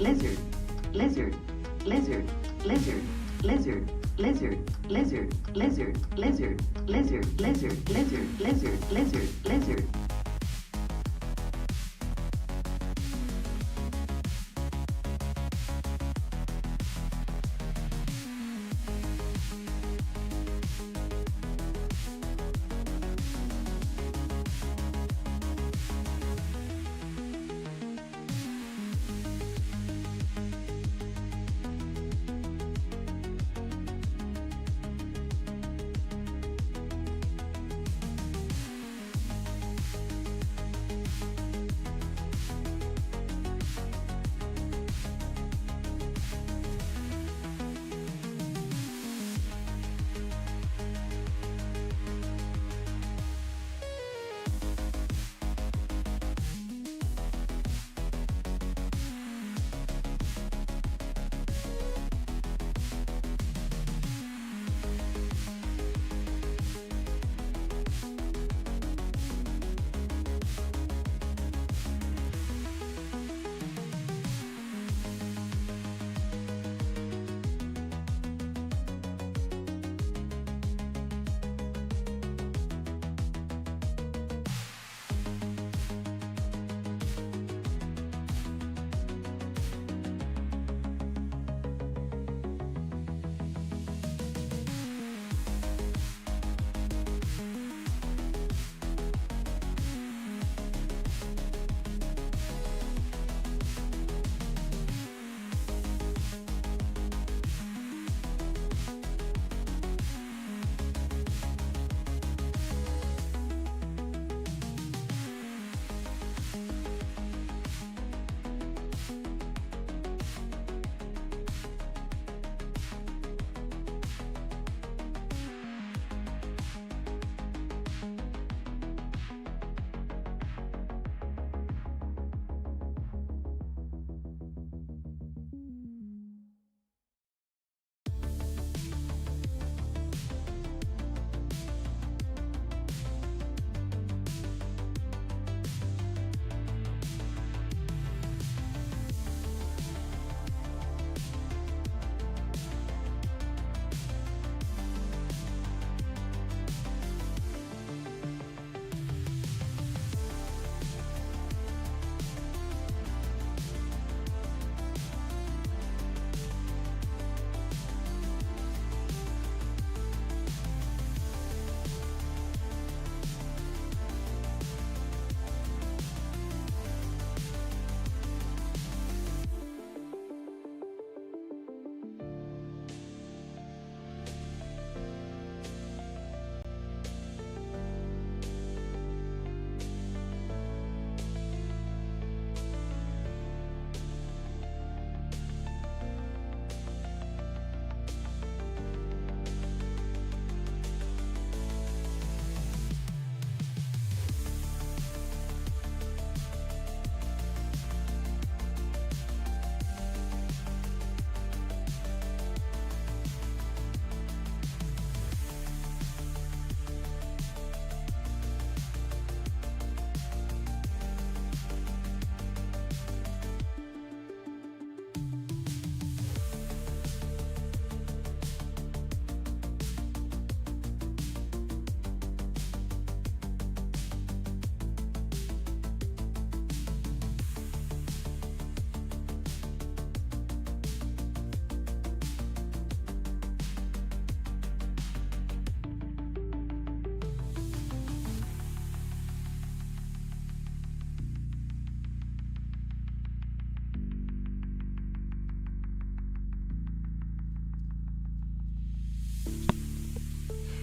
lizard, lizard, lizard, lizard, lizard, lizard, lizard, lizard, lizard, lizard, lizard, lizard, lizard, lizard, lizard.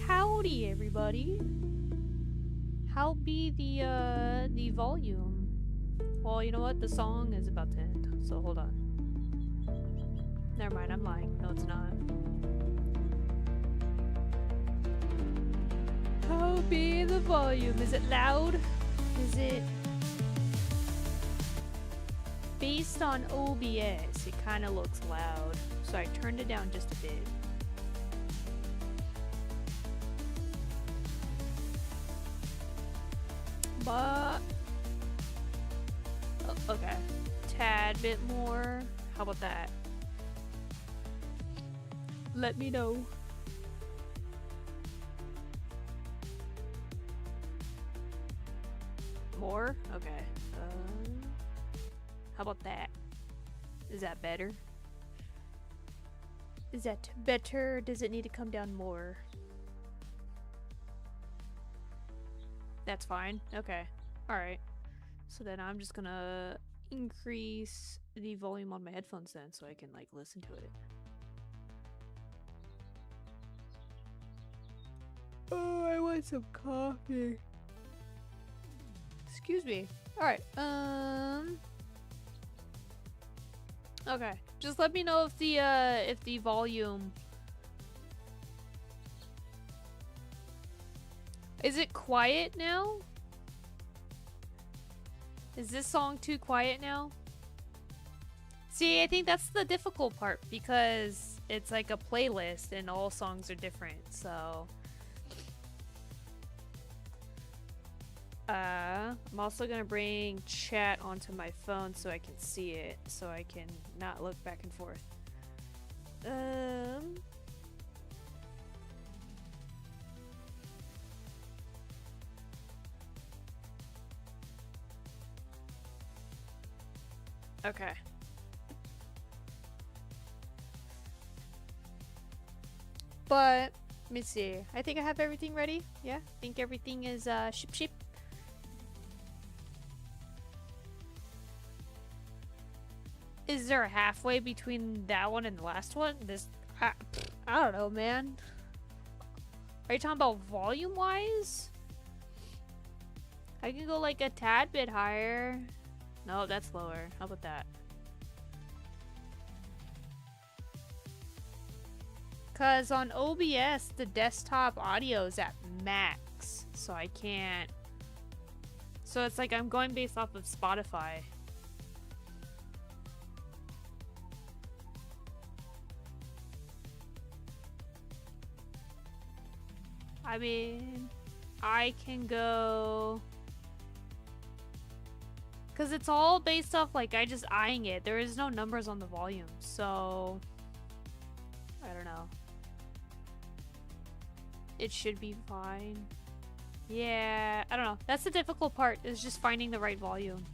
Howdy, everybody. How be the volume? Well, you know what? The song is about to end, so hold on. Never mind, I'm lying. No, it's not. How be the volume? Is it loud? Is it... Based on OBS, it kind of looks loud, so I turned it down just a bit. But... oh, okay. Tad bit more. How about that? Let me know. More? Okay. How about that? Is that better? Is that better? Or does it need to come down more? That's fine. Okay. Alright. So then I'm just gonna increase the volume on my headphones then so I can like listen to it. Oh, I want some coffee. Excuse me. Alright, okay. Just let me know if the volume... Is it quiet now? Is this song too quiet now? See, I think that's the difficult part because it's like a playlist and all songs are different, so... I'm also gonna bring chat onto my phone so I can see it, so I can not look back and forth. Okay. But, let me see. I think I have everything ready. Yeah, I think everything is, ship. Is there a halfway between that one and the last one? I don't know, man. Are you talking about volume-wise? I can go like a tad bit higher. No, that's lower. How about that? Cause on OBS, the desktop audio is at max, so I can't. So it's like I'm going based off of Spotify. I mean, I can go... Because it's all based off, like, I just eyeing it. There is no numbers on the volume, so... I don't know. It should be fine. Yeah, I don't know. That's the difficult part, is just finding the right volume.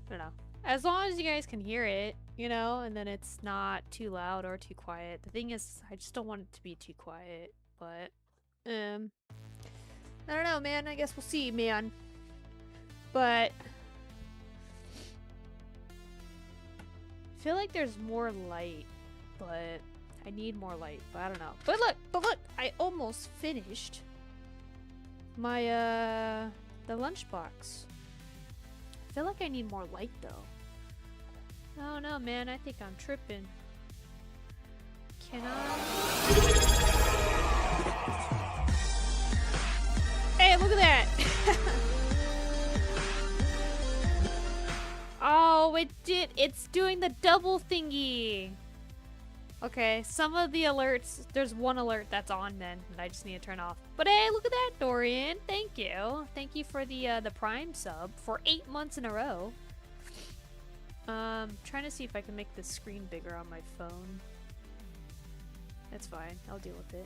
I don't know. As long as you guys can hear it, you know, and then it's not too loud or too quiet. The thing is, I just don't want it to be too quiet, but, I don't know, man. I guess we'll see, man. But, I feel like there's more light, but I need more light, but I don't know. But look, I almost finished my, the lunchbox. I feel like I need more light, though. Oh no, man, I think I'm tripping. Can I? Hey, look at that! Oh, it's doing the double thingy! Okay, some of the alerts, there's one alert that's on then, that I just need to turn off. But hey, look at that, Dorian! Thank you! Thank you for the Prime sub for 8 months in a row. Trying to see if I can make the screen bigger on my phone. That's fine. I'll deal with it.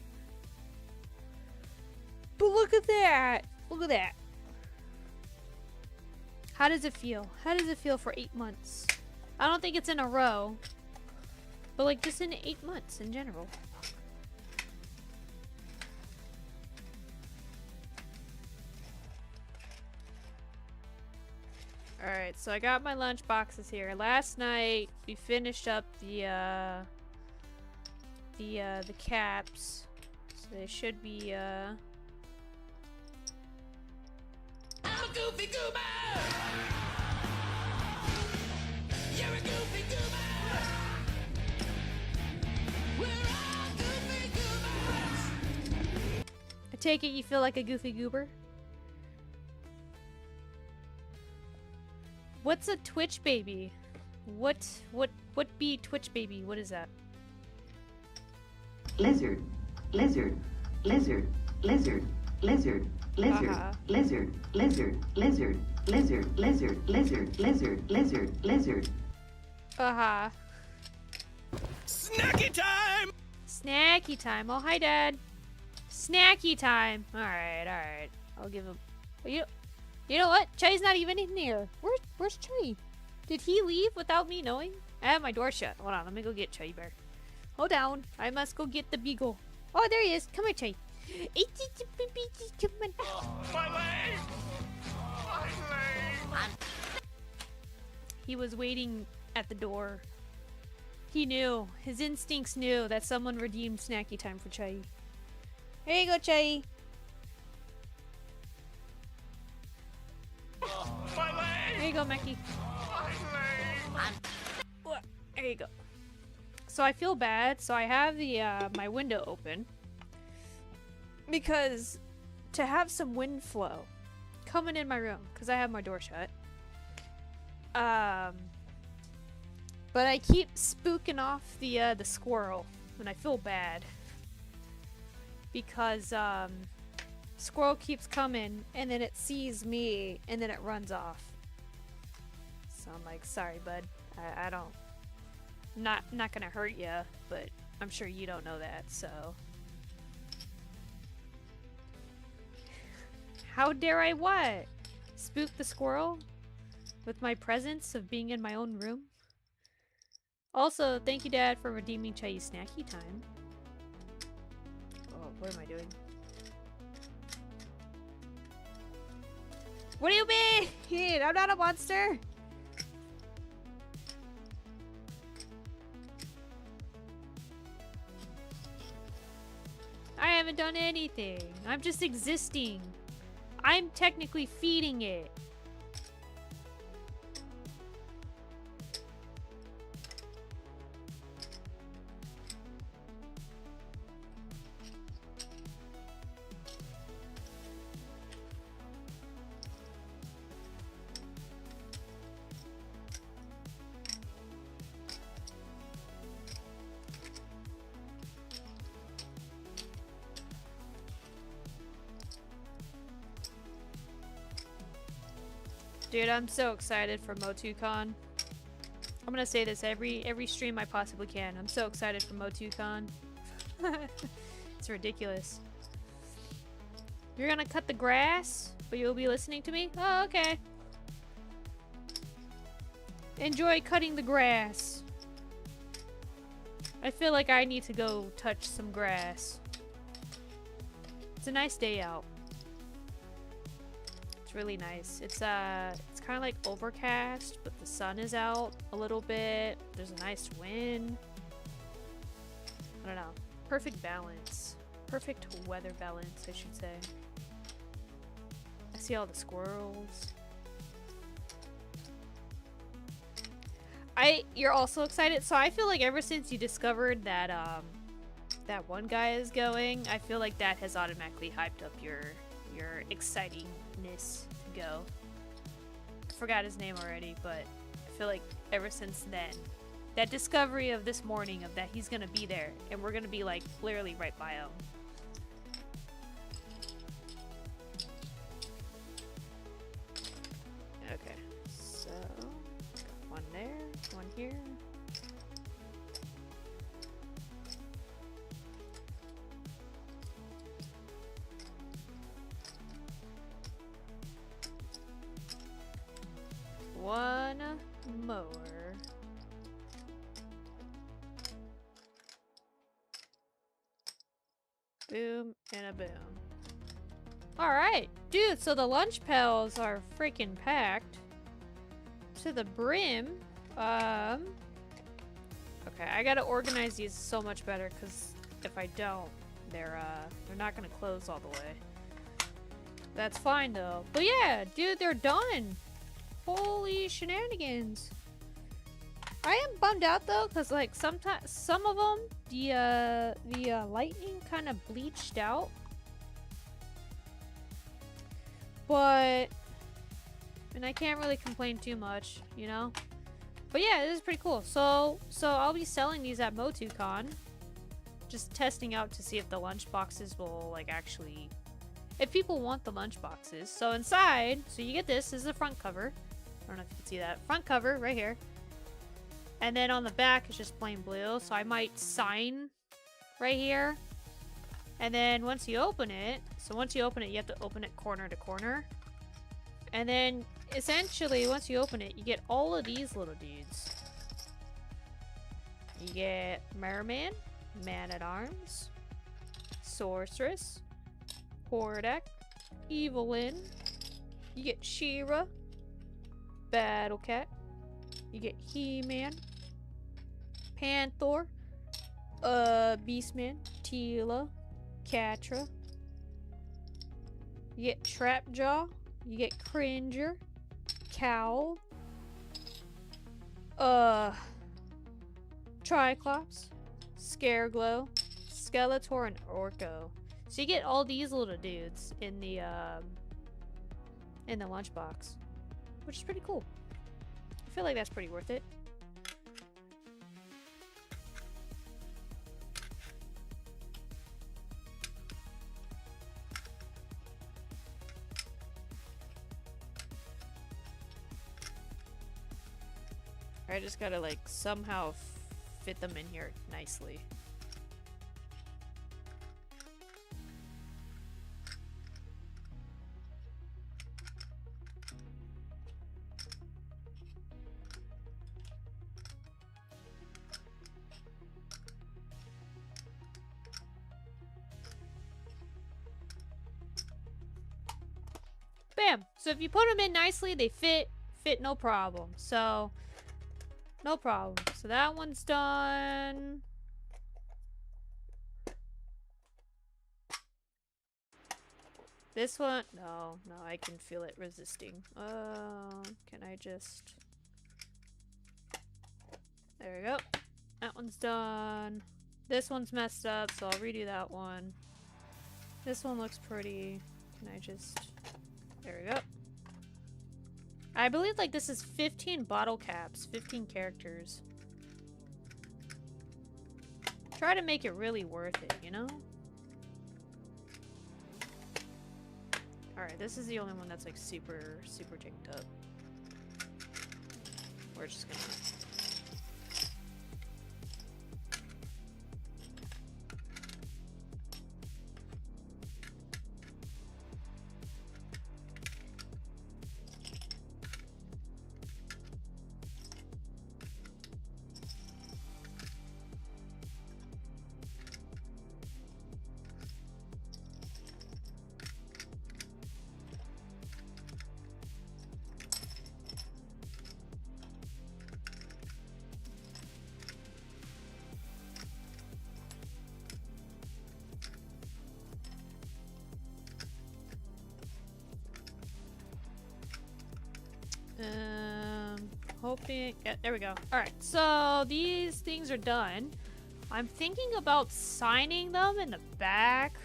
But look at that! Look at that! How does it feel? How does it feel for 8 months? I don't think it's in a row. But like just in 8 months in general. Alright, so I got my lunch boxes here. Last night we finished up the caps. So they should be I'm a goofy goober! You're a goofy goober! We're all goofy goobers! I take it you feel like a goofy goober? What's a Twitch baby? What be Twitch baby? What is that? Lizard, lizard, lizard, lizard, lizard, lizard, lizard, lizard, lizard, lizard, lizard, lizard, lizard, lizard, lizard, Uh-huh. Snacky time! Snacky time. Oh, hi, Dad. Snacky time. Alright. I'll give him... You know what? Chai's not even in here. Where's Chai? Did he leave without me knowing? I have my door shut. Hold on, let me go get Chai Bear. Hold down. I must go get the Beagle. Oh, there he is. Come here, Chai. Come on. My leg! My leg! He was waiting at the door. He knew. His instincts knew that someone redeemed snacky time for Chai. Here you go, Chai. My leg! There you go, Mackie. My leg! There you go. So I feel bad. So I have the my window open because to have some wind flow coming in my room because I have my door shut. But I keep spooking off the squirrel, and I feel bad because squirrel keeps coming, and then it sees me, and then it runs off. So I'm like, sorry, bud. I don't. Not gonna hurt you, but I'm sure you don't know that. So how dare I what? Spook the squirrel with my presence of being in my own room? Also, thank you, Dad, for redeeming Chai's snacky time. Oh, what am I doing? What do you mean? I'm not a monster! I haven't done anything. I'm just existing. I'm technically feeding it. Dude, I'm so excited for MOTUCon. I'm gonna say this every stream I possibly can. I'm so excited for MOTUCon. It's ridiculous. You're gonna cut the grass, but you'll be listening to me? Oh, okay. Enjoy cutting the grass. I feel like I need to go touch some grass. It's a nice day out. Really nice. It's kind of like overcast, but the sun is out a little bit. There's a nice wind. I don't know. Perfect balance. Perfect weather balance, I should say. I see all the squirrels. You're also excited? So I feel like ever since you discovered that that one guy is going, I feel like that has automatically hyped up your excitingness to go. I forgot his name already, but I feel like ever since then, that discovery of this morning of that he's gonna be there and we're gonna be like literally right by him. Okay, so got one there, one here. One mower. Boom and a boom. Alright, dude, so the lunch pails are freaking packed to the brim. Okay, I gotta organize these so much better because if I don't, they're not gonna close all the way. That's fine though. But yeah, dude, they're done. Holy shenanigans. I am bummed out though, cause like sometimes some of them the lightning kind of bleached out, but and I can't really complain too much, you know. But yeah, this is pretty cool. So I'll be selling these at MOTUCon, just testing out to see if the lunch boxes will like actually, if people want the lunch boxes. So inside, so you get this is the front cover. I don't know if you can see that front cover right here. And then on the back, it's just plain blue. So I might sign right here. And then once you open it, you have to open it corner to corner. And then essentially, once you open it, you get all of these little dudes. You get Merman, Man-at-Arms, Sorceress, Hordak, Evelyn. You get She-Ra, Battle Cat. You get He-Man, Panther, Beastman, Teela, Catra. You get Trapjaw. You get Cringer, Cowl, Triclops, Scareglow, Skeletor, and Orko. So you get all these little dudes in the lunchbox, which is pretty cool. I feel like that's pretty worth it. I just gotta like somehow fit them in here nicely. Bam! So if you put them in nicely, they fit no problem. So no problem. So that one's done. This one, no, I can feel it resisting. Can I just... There we go. That one's done. This one's messed up, so I'll redo that one. This one looks pretty. Can I just... There we go. I believe like this is 15 bottle caps, 15 characters. Try to make it really worth it, you know? Alright, this is the only one that's like super ticked up. We're just gonna... Hoping... Yeah, there we go. Alright, so these things are done. I'm thinking about signing them in the back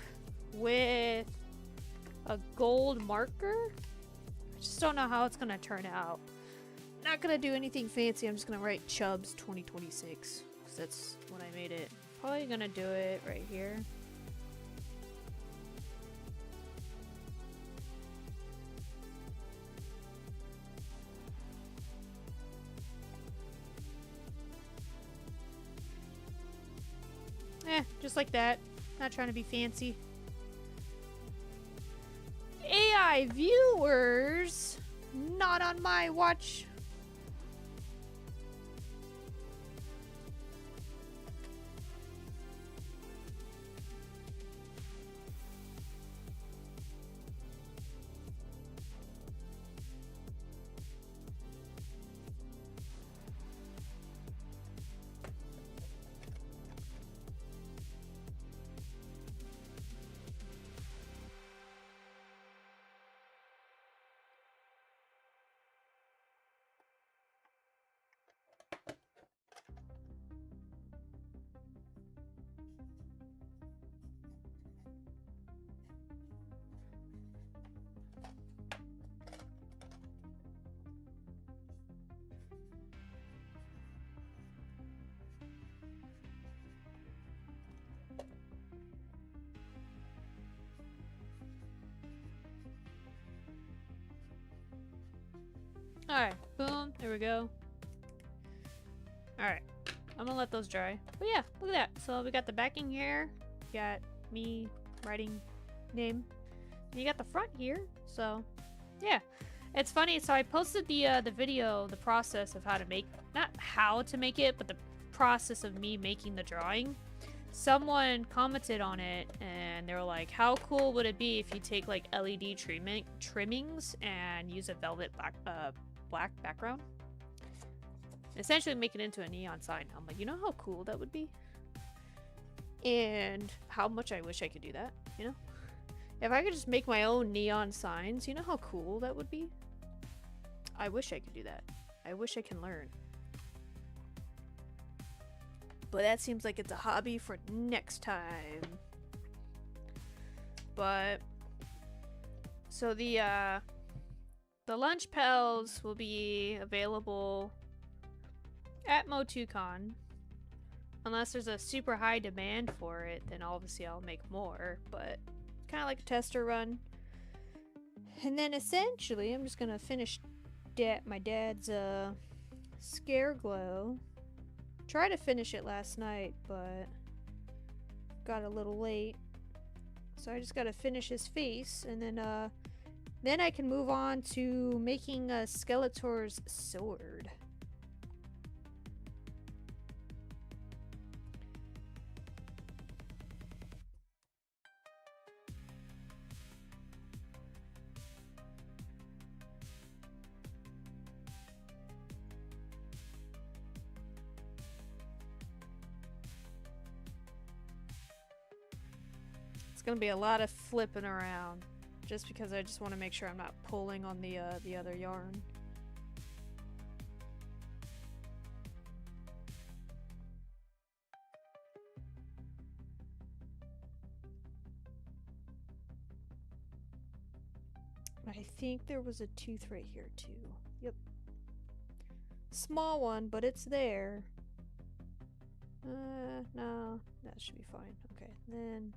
with a gold marker. I just don't know how it's gonna turn out. Not gonna do anything fancy. I'm just gonna write Chubs 2026 because that's when I made it. Probably gonna do it right here. Just like that. Not trying to be fancy. AI viewers, not on my watch. Alright, boom, there we go. Alright. I'm gonna let those dry. But yeah, look at that. So we got the backing here. Got me writing name. And you got the front here. So yeah. It's funny, so I posted the video, the process of how to make, not how to make it, but the process of me making the drawing. Someone commented on it and they were like, how cool would it be if you take like LED trimmings and use a velvet black background? Essentially make it into a neon sign. I'm like, you know how cool that would be? And how much I wish I could do that, you know? If I could just make my own neon signs, you know how cool that would be? I wish I could do that. I wish I can learn. But that seems like it's a hobby for next time. But so the lunch pals will be available at MOTUCon. Unless there's a super high demand for it, then obviously I'll make more, but kind of like a tester run. And then essentially I'm just gonna finish my dad's scare glow. Tried to finish it last night, but got a little late. So I just gotta finish his face, and then I can move on to making Skeletor's sword. It's gonna be a lot of flipping around, just because I just want to make sure I'm not pulling on the other yarn. I think there was a tooth right here too. Yep. Small one, but it's there. No, that should be fine. Okay, then.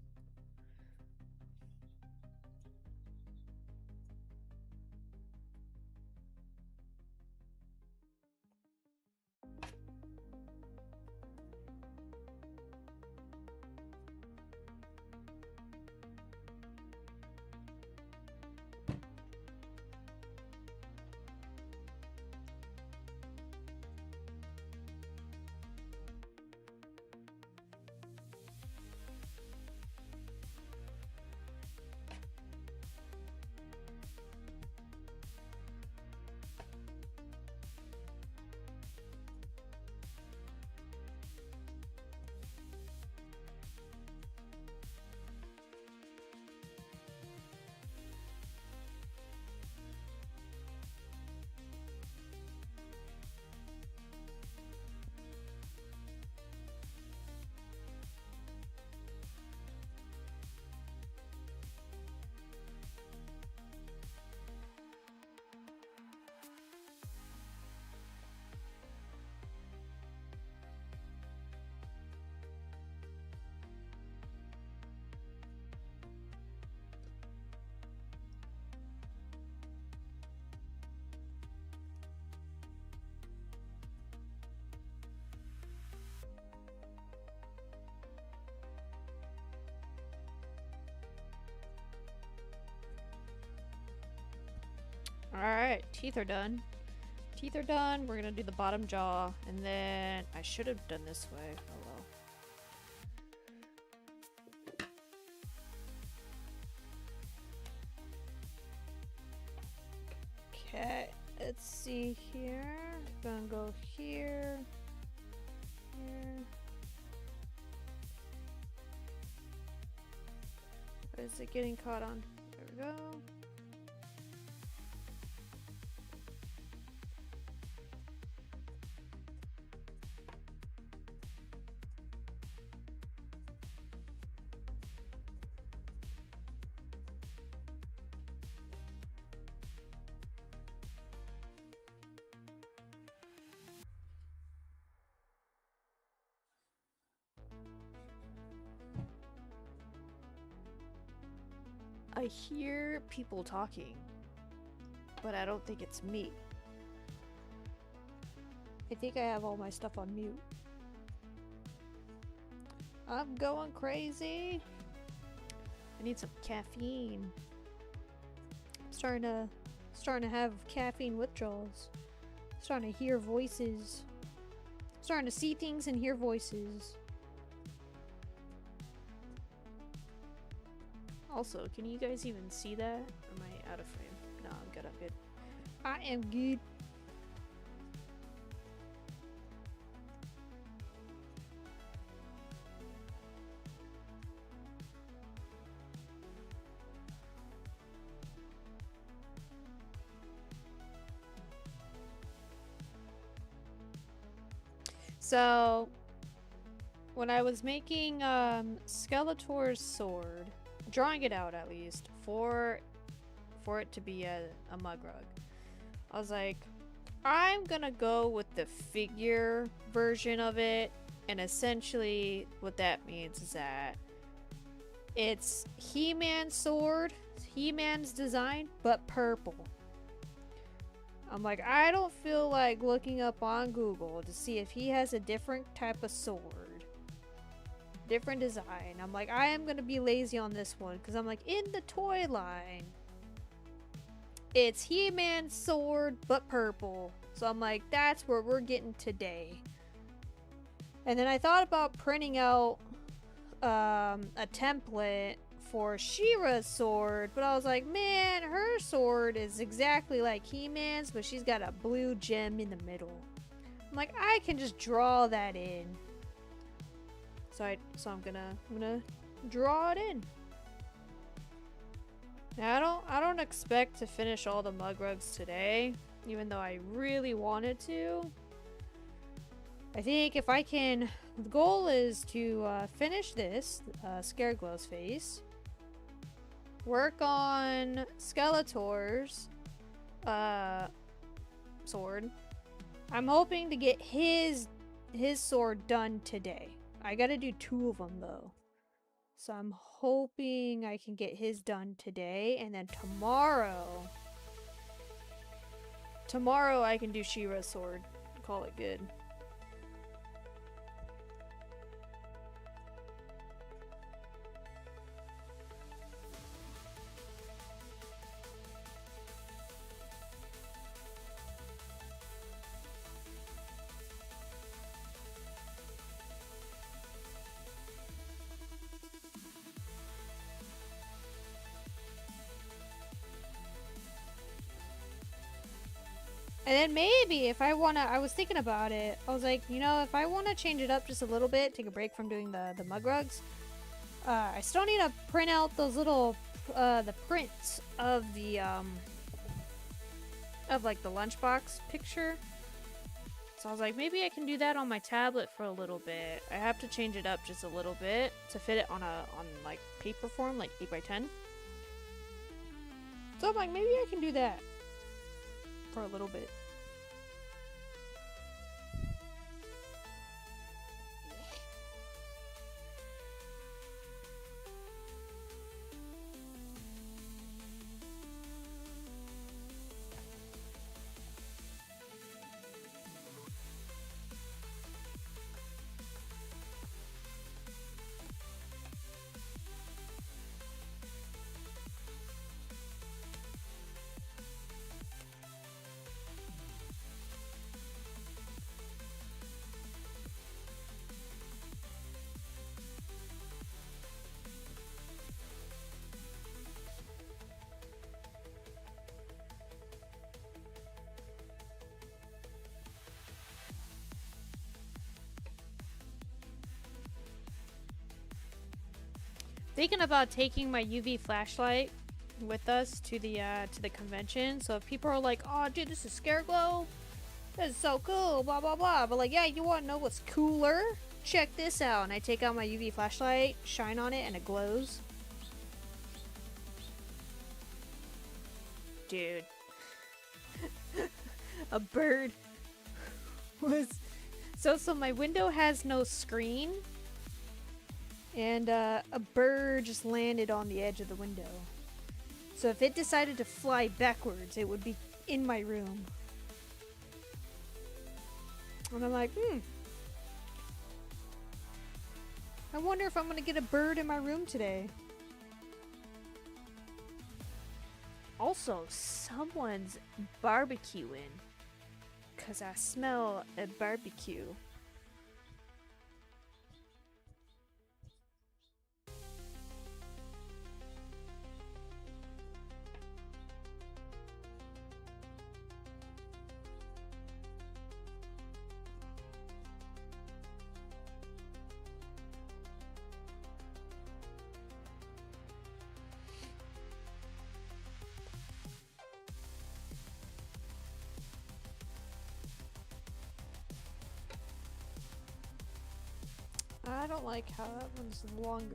Alright, teeth are done. Teeth are done. We're gonna do the bottom jaw, and then I should have done this way. Oh well. Okay, let's see here. Gonna go here. Here. What is it getting caught on? There we go. I hear people talking, but I don't think it's me. I think I have all my stuff on mute. I'm going crazy. I need some caffeine. Starting to have caffeine withdrawals. Starting to hear voices. Starting to see things and hear voices. Also, can you guys even see that? Or am I out of frame? No, I'm good, I'm good. I am good. So, when I was making Skeletor's sword, drawing it out at least, for it to be a mug rug, I was like, I'm gonna go with the figure version of it, and essentially what that means is that it's He-Man's sword, He-Man's design, but purple. I'm like, I don't feel like looking up on Google to see if he has a different type of sword. Different design. I'm like, I am going to be lazy on this one. Because I'm like, in the toy line, it's He-Man's sword, but purple. So I'm like, that's where we're getting today. And then I thought about printing out a template for She-Ra's sword, but I was like, man, her sword is exactly like He-Man's, but she's got a blue gem in the middle. I'm like, I can just draw that in. So I'm gonna draw it in. Now I don't expect to finish all the mug rugs today, even though I really wanted to. I think if I can, the goal is to finish this Scareglow's face. Work on Skeletor's sword. I'm hoping to get his sword done today. I gotta do 2 of them though. So I'm hoping I can get his done today, and then tomorrow I can do She-Ra's sword. Call it good. And then maybe if I wanna, I was thinking about it, I was like, you know, if I wanna change it up just a little bit, take a break from doing the mug rugs, I still need to print out those little, the prints of the, of like the lunchbox picture. So I was like, maybe I can do that on my tablet for a little bit. I have to change it up just a little bit to fit it on like paper form, like 8x10. So I'm like, maybe I can do that for a little bit. Thinking about taking my UV flashlight with us to the convention. So if people are like, "Oh, dude, this is Scareglow. This is so cool," blah blah blah. But like, yeah, you want to know what's cooler? Check this out. And I take out my UV flashlight, shine on it, and it glows. Dude, a bird was so my window has no screen. And a bird just landed on the edge of the window. So if it decided to fly backwards, it would be in my room. And I'm like, I wonder if I'm gonna get a bird in my room today. Also, someone's barbecuing. 'Cause I smell a barbecue. I don't like how that one's longer.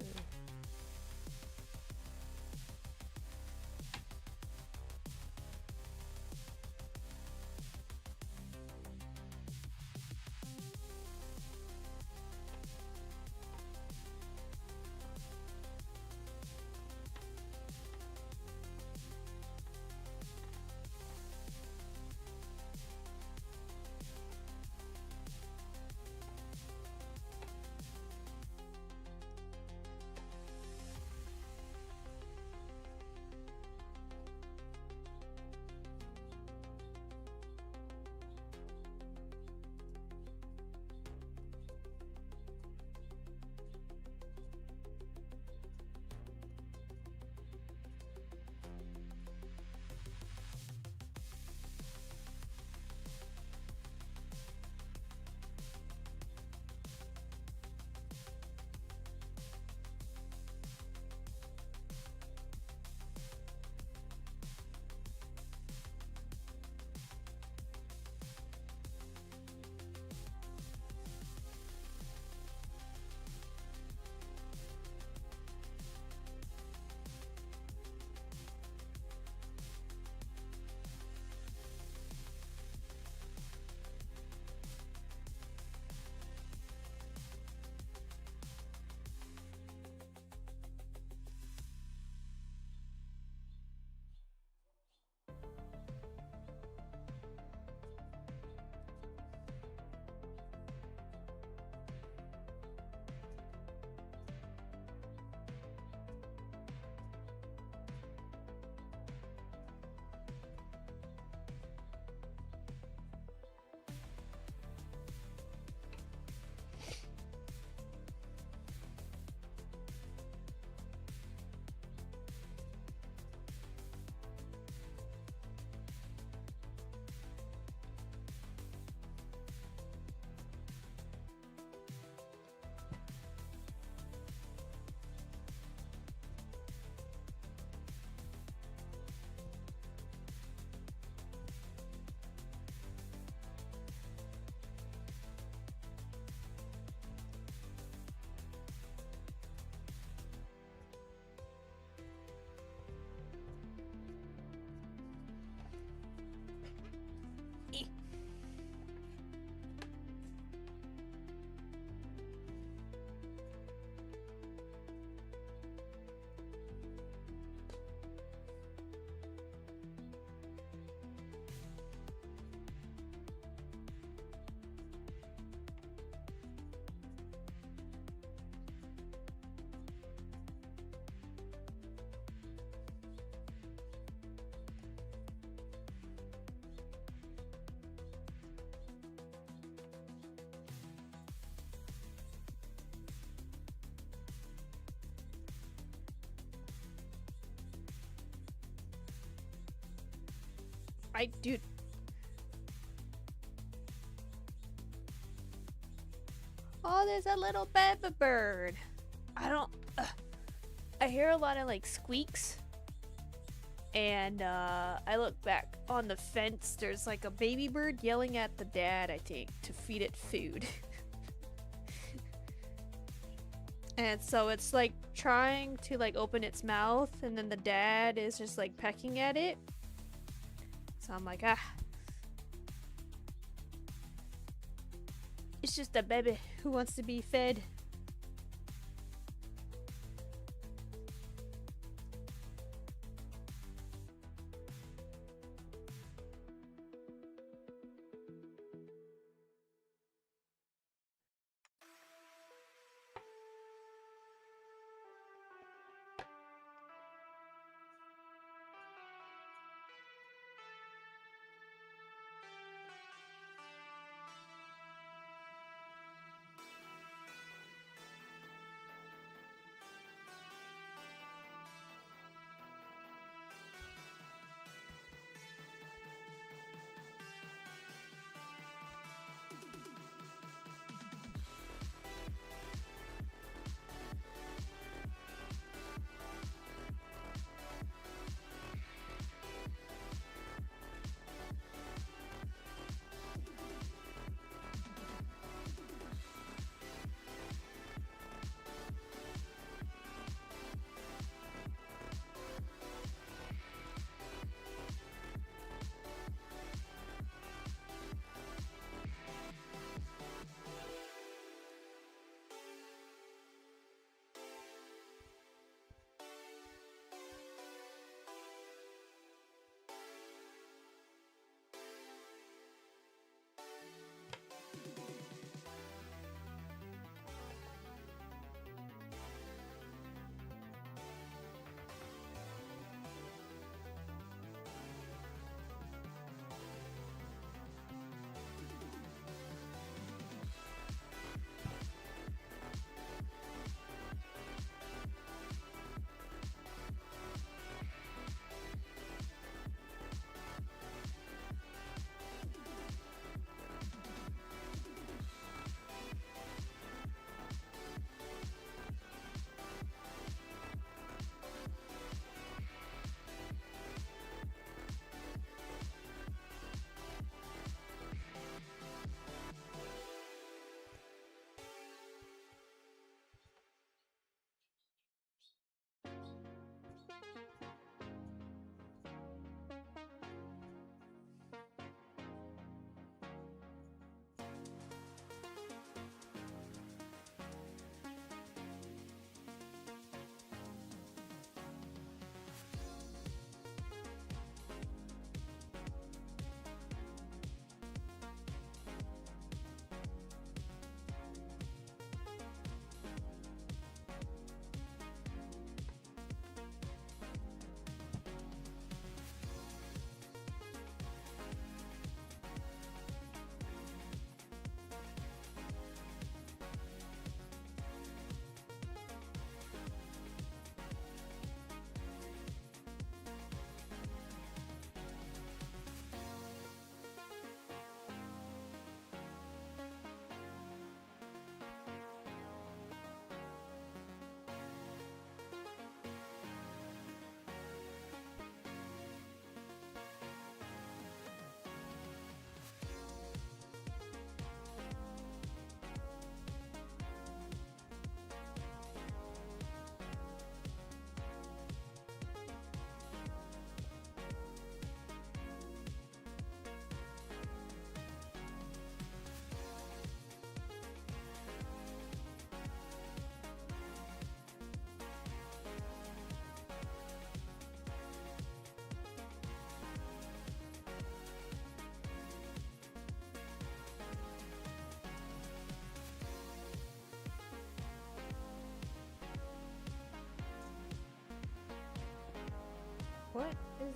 Dude. Oh, there's a little baby bird. I hear a lot of like squeaks. And I look back on the fence. There's like a baby bird yelling at the dad, I think, to feed it food. And so it's like trying to like open its mouth, and then the dad is just like pecking at it. So I'm like, it's just a baby who wants to be fed.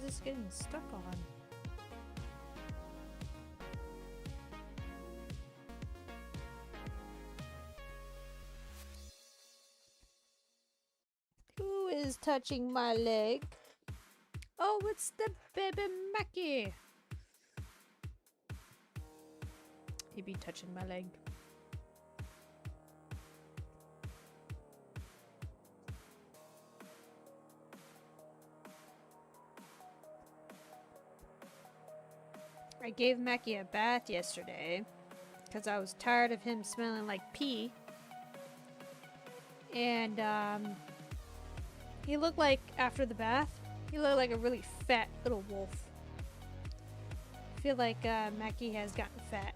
is this getting stuck on? Who is touching my leg? Oh, it's the baby Mackie. He be touching my leg. I gave Mackie a bath yesterday because I was tired of him smelling like pee. And he looked like, after the bath, he looked like a really fat little wolf. I feel like Mackie has gotten fat.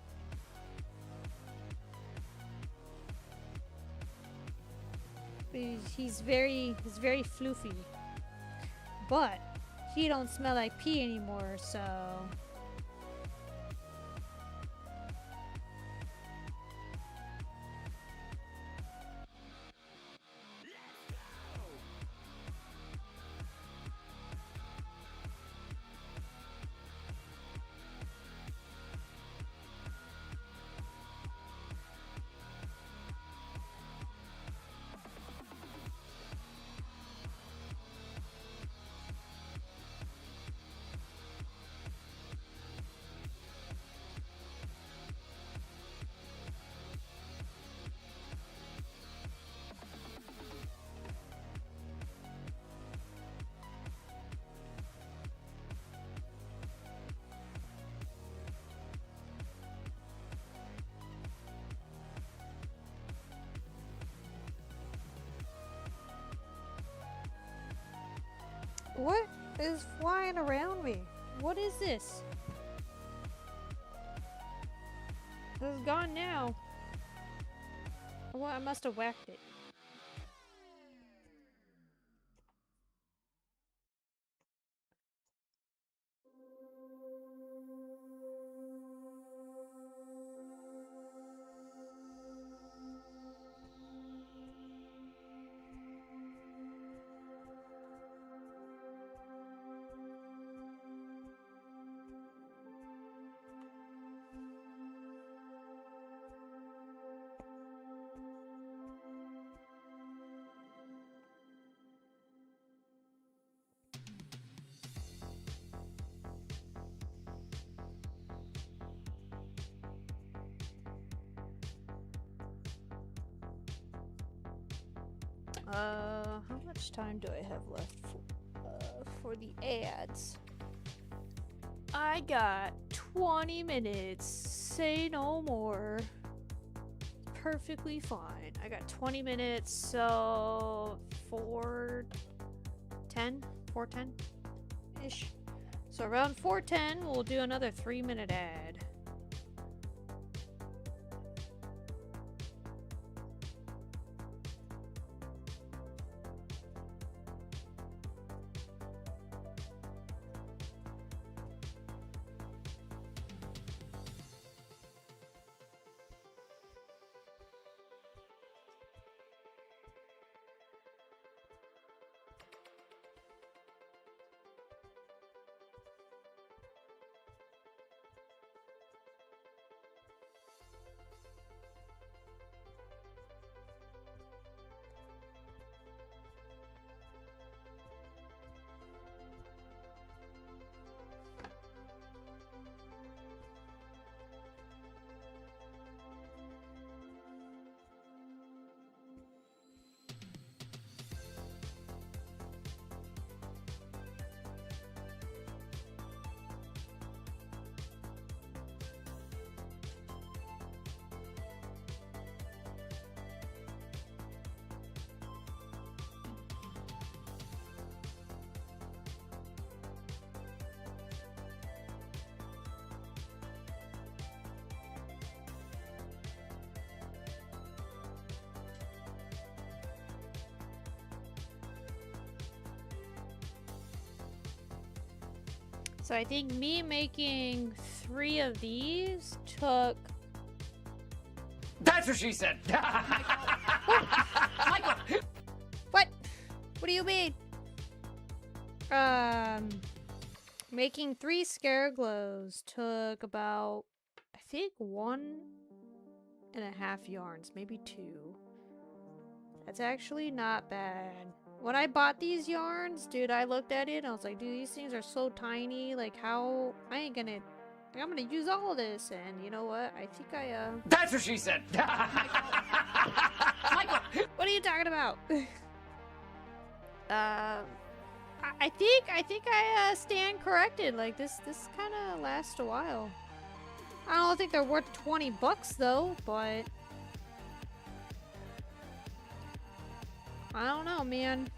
He's very floofy. But he don't smell like pee anymore, so... What is flying around me? What is this? This is gone now. Well, I must have whacked it. How much time do I have left for the ads? I got 20 minutes. Say no more. Perfectly fine. I got 20 minutes, so 4:10-ish. So around 4:10, we'll do another 3-minute ad. So I think me making 3 of these took... That's what she said! Michael! What? What do you mean? Making 3 Scareglows took about, I think, 1.5 yarns, maybe 2. That's actually not bad. When I bought these yarns, dude, I looked at it and I was like, dude, these things are so tiny. Like, how? I ain't gonna. Like, I'm gonna use all of this. And you know what? I think That's what she said! Michael! What are you talking about? I think I stand corrected. Like, this kind of lasts a while. I don't think they're worth 20 bucks though, but I don't know, man.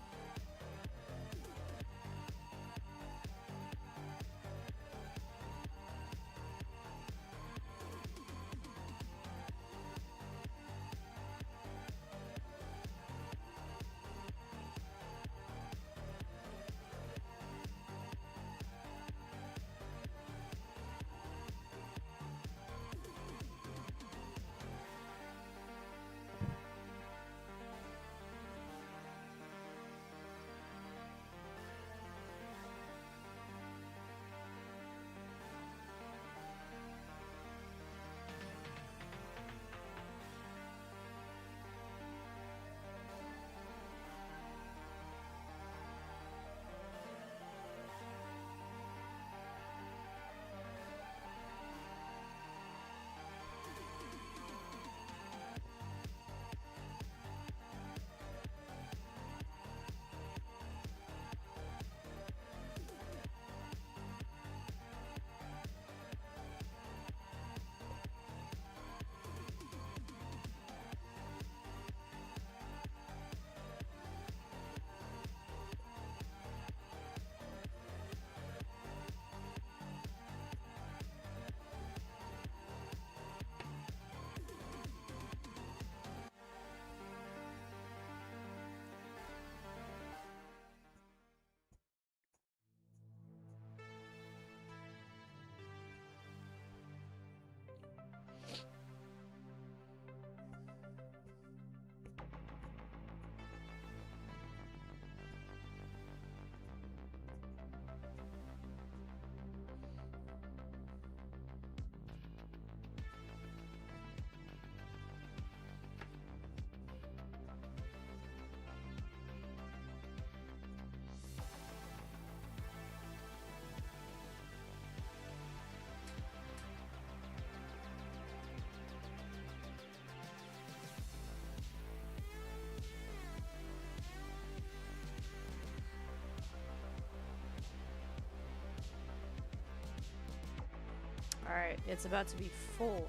Alright, it's about to be 4,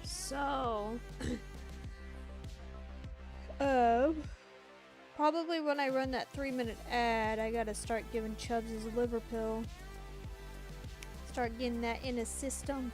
so... probably when I run that 3-minute ad, I gotta start giving Chubs his liver pill. Start getting that in his system.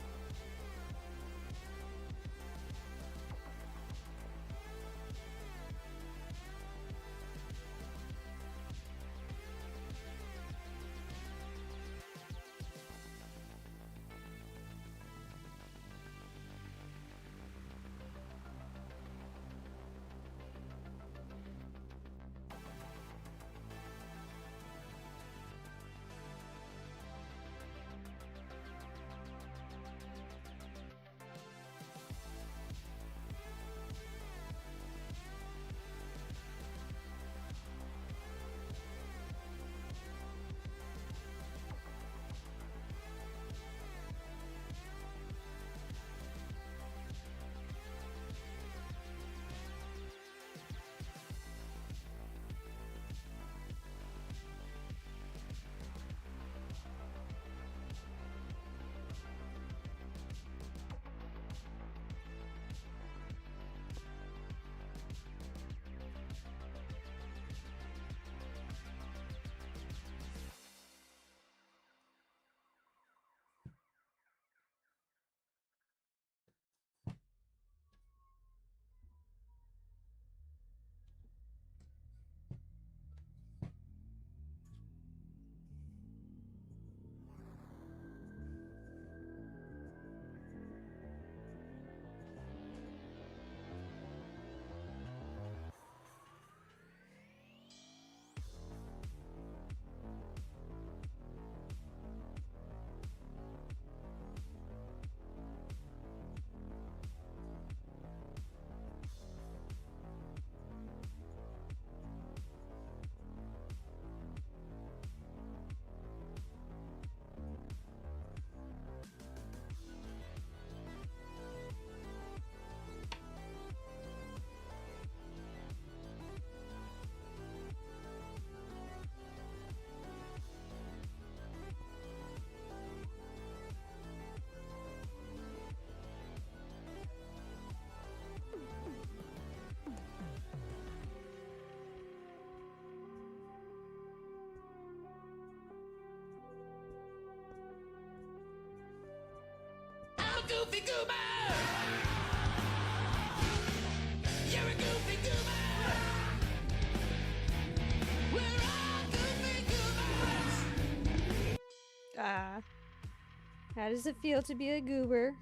goofy goober! You're a goofy goober! We're all goofy goobers! Ah. How does it feel to be a goober?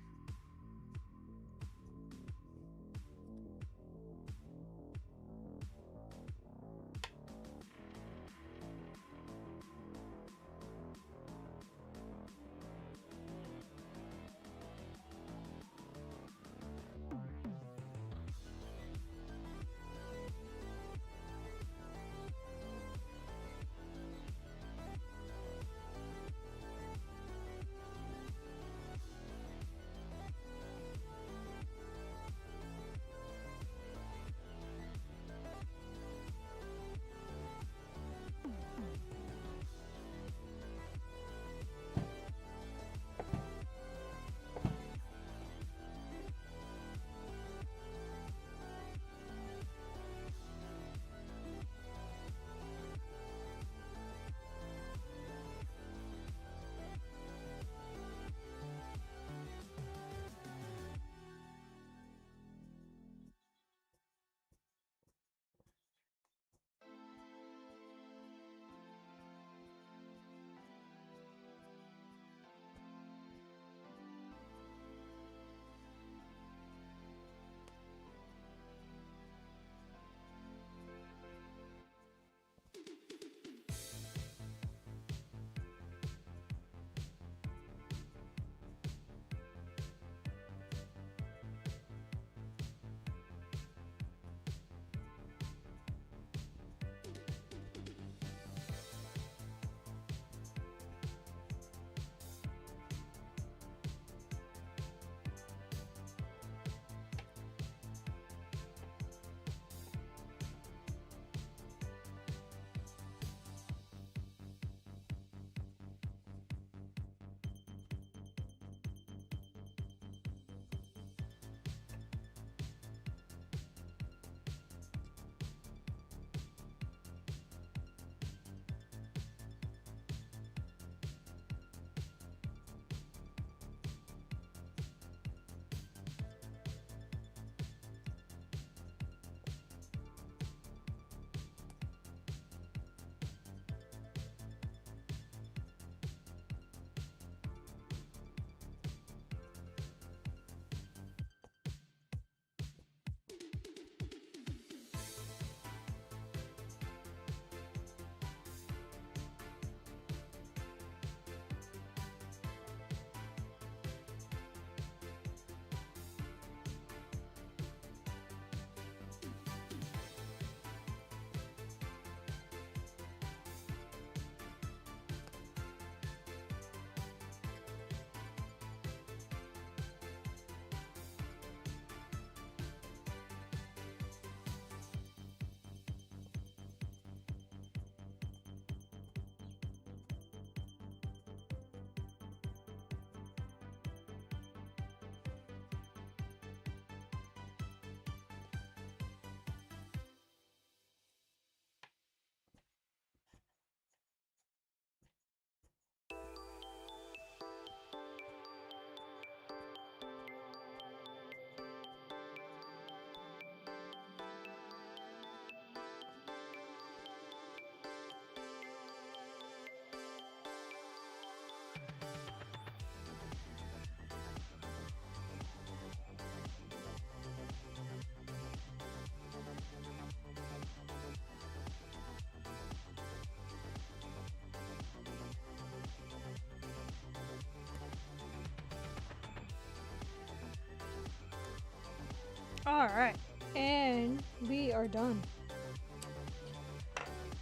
Alright, and we are done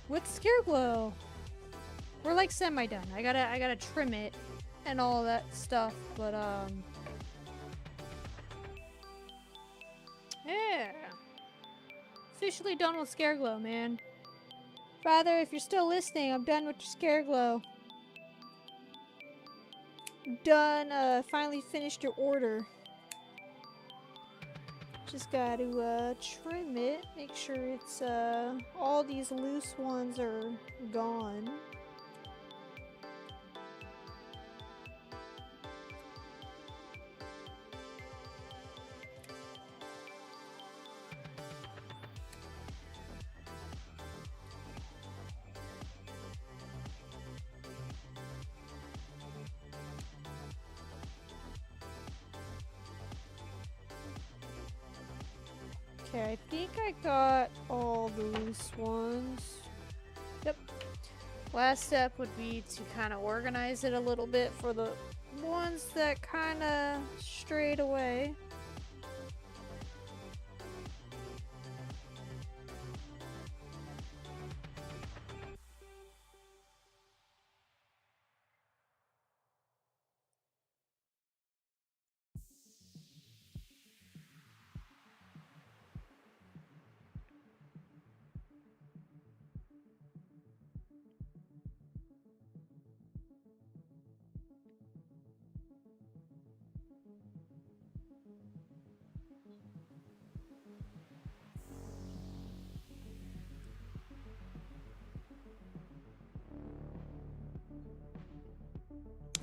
with Scareglow. We're like semi-done. I gotta trim it and all that stuff, but yeah. Officially done with Scareglow, man. Father, if you're still listening, I'm done with your Scareglow. Done, finally finished your order. Just gotta trim it, make sure it's all these loose ones are gone. Okay, I think I got all the loose ones. Yep. Last step would be to kind of organize it a little bit for the ones that kind of strayed away.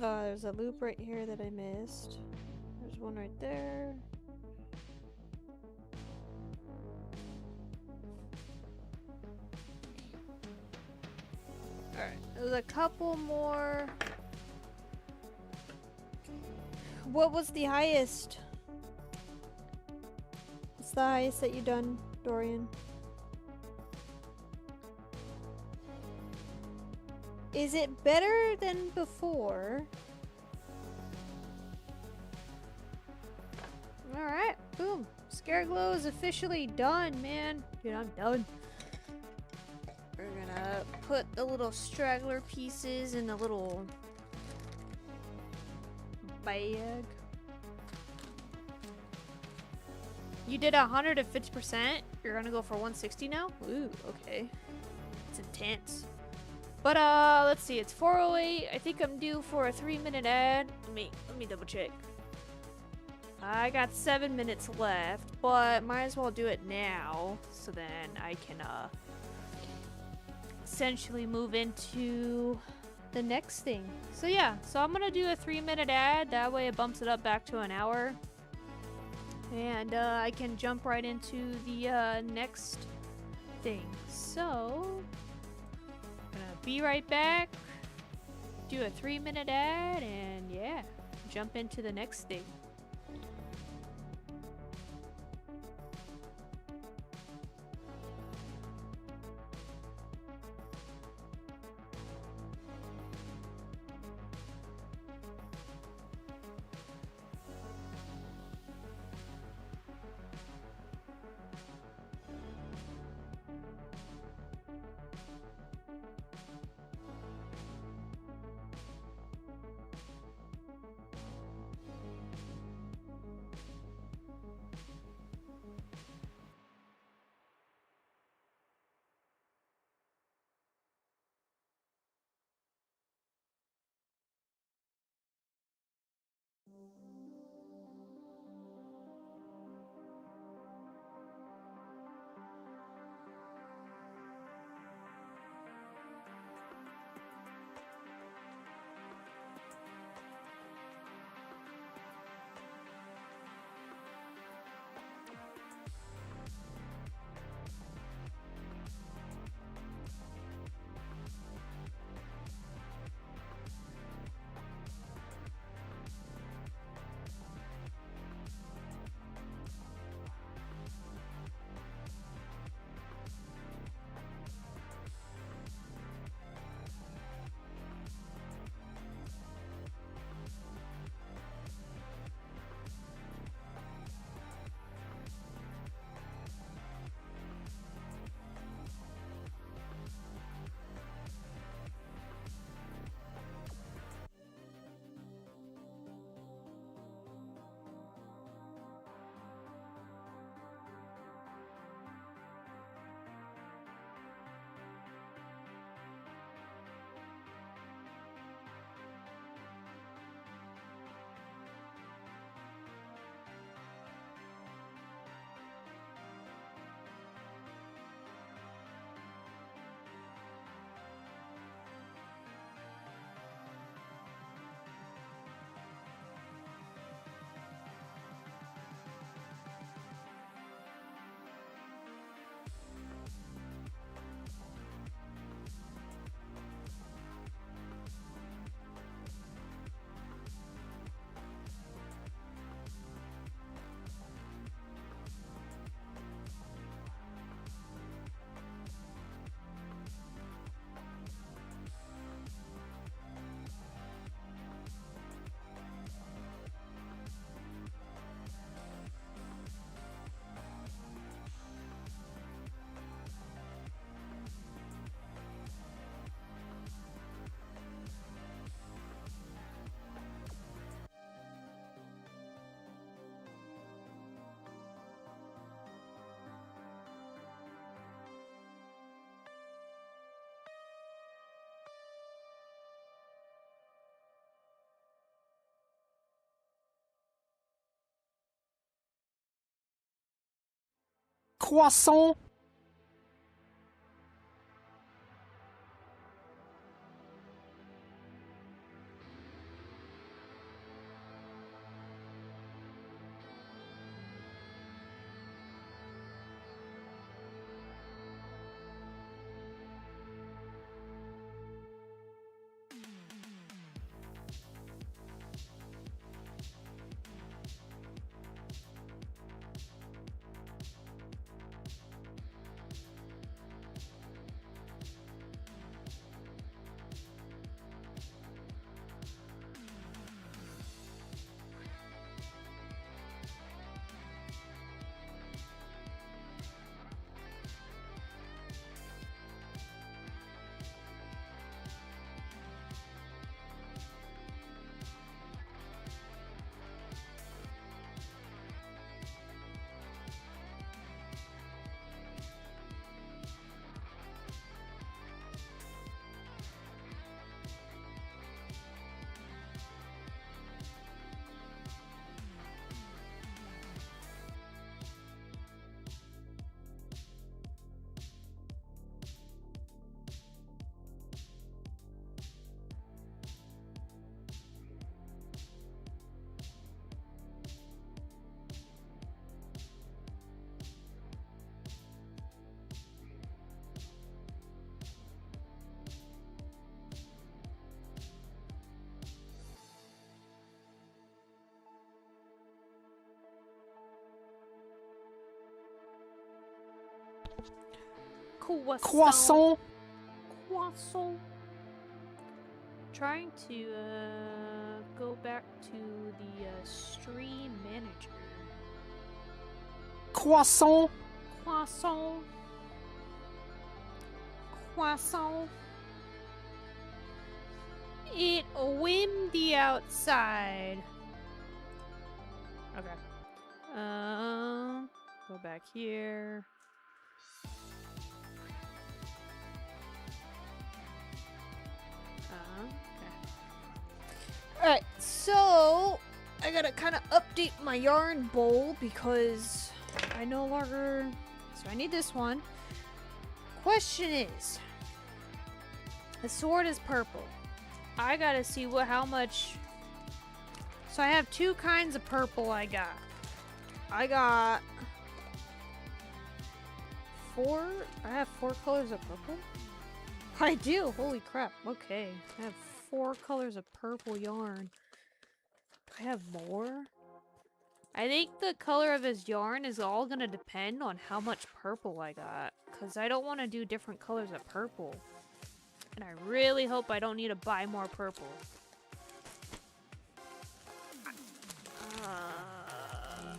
There's a loop right here that I missed. There's one right there. Alright, there's a couple more. What was the highest? What's the highest that you done, Dorian? Is it better than before? Alright, boom. Scare Glow is officially done, man. Dude, I'm done. We're gonna put the little straggler pieces in the little bag. You did 150%? You're gonna go for 160 now? Ooh, okay. It's intense. But let's see, it's 4:08. I think I'm due for a 3-minute ad. Let me double check. I got 7 minutes left, but might as well do it now, so then I can essentially move into the next thing. So yeah, so I'm gonna do a 3-minute ad. That way it bumps it up back to an hour, and I can jump right into the next thing. So. Gonna be right back, do a 3-minute ad, and yeah, jump into the next thing. Croissant. Croissant. Croissant. Trying to go back to the stream manager. Croissant. Croissant. Croissant. It windy outside. Okay. Go back here. Okay. Alright, so I gotta kind of update my yarn bowl because I no longer. So I need this one. Question is, the sword is purple. I gotta see how much. So I have two kinds of purple. I got four. I have 4 colors of purple. I do. Holy crap. Okay, I have 4 colors of purple yarn. I have more. I think the color of his yarn is all gonna depend on how much purple I got, because I don't want to do different colors of purple. And I really hope I don't need to buy more purple.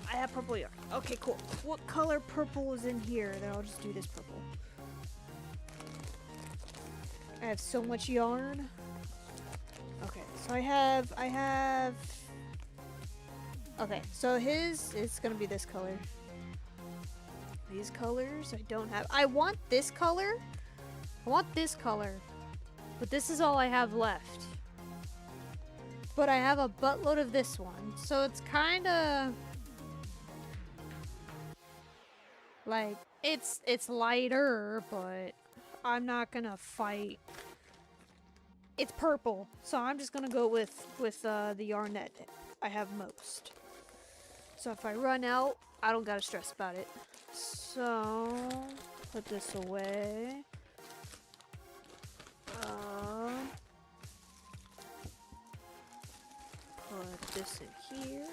I have purple yarn. Okay, cool. What color purple is in here? Then I'll just do this purple. I have so much yarn. Okay, so I have... Okay, so it's gonna be this color. These colors I don't have. I want this color. I want this color. But this is all I have left. But I have a buttload of this one. So it's kinda... like, it's lighter, but I'm not gonna fight. It's purple, so I'm just gonna go with the yarn that I have most. So if I run out, I don't gotta stress about it. So put this away. Put this in here.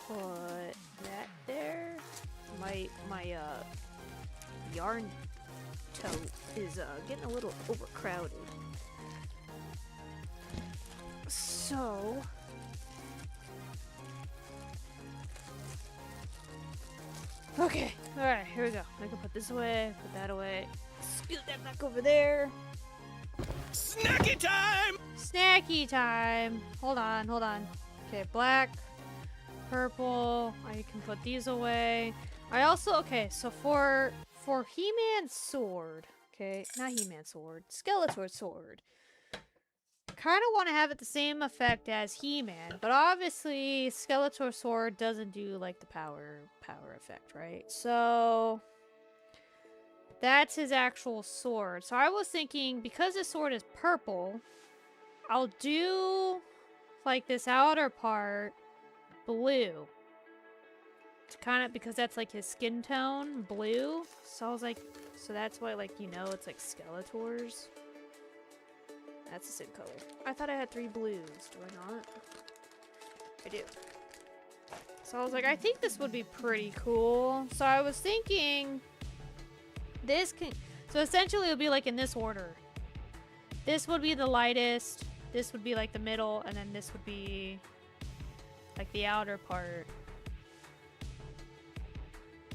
Put that there. My yarn tote is getting a little overcrowded. So okay, alright, here we go. I can put this away, put that away. Scoot that back over there. Snacky time! Snacky time! Hold on. Okay, black, purple. I can put these away. I also, okay, so for He-Man's sword, okay, not He-Man's sword, Skeletor's sword. kind of want to have it the same effect as He-Man, but obviously Skeletor sword doesn't do like the power effect, right? So that's his actual sword. So I was thinking, because his sword is purple, I'll do like this outer part blue. To kind of, because that's like his skin tone, blue. So I was like, so that's why, like, you know, it's like Skeletor's. That's the same color. I thought I had 3 blues. Do I not? I do. So I was like, I think this would be pretty cool. So I was thinking this can... So essentially it would be like in this order. This would be the lightest. This would be like the middle. And then this would be like the outer part.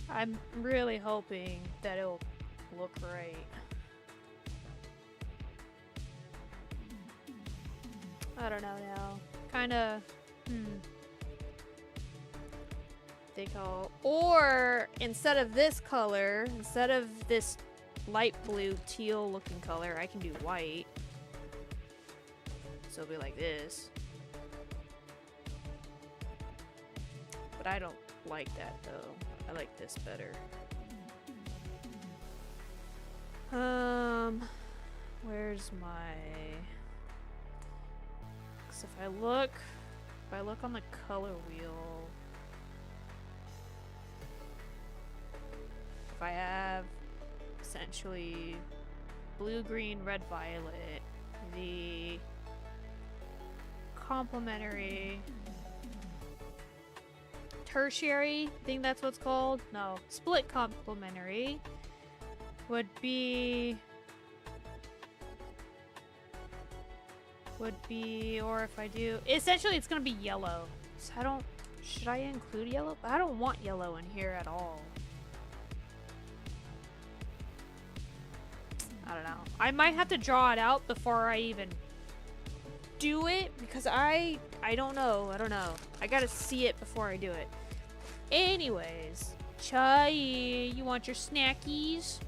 I'm really hoping that it'll look right. I don't know now. Kinda, think I'll... Or, instead of this color, instead of this light blue, teal looking color, I can do white. So it'll be like this. But I don't like that though. I like this better. Where's my... Cause if I look on the color wheel, if I have essentially blue, green, red, violet, the complementary tertiary, I think that's what's called. No, split complementary would be, or if I do, essentially it's gonna be yellow. So I don't, should I include yellow? I don't want yellow in here at all. I don't know. I might have to draw it out before I even do it, because I don't know. I gotta see it before I do it. Anyways, Chai, you want your snackies?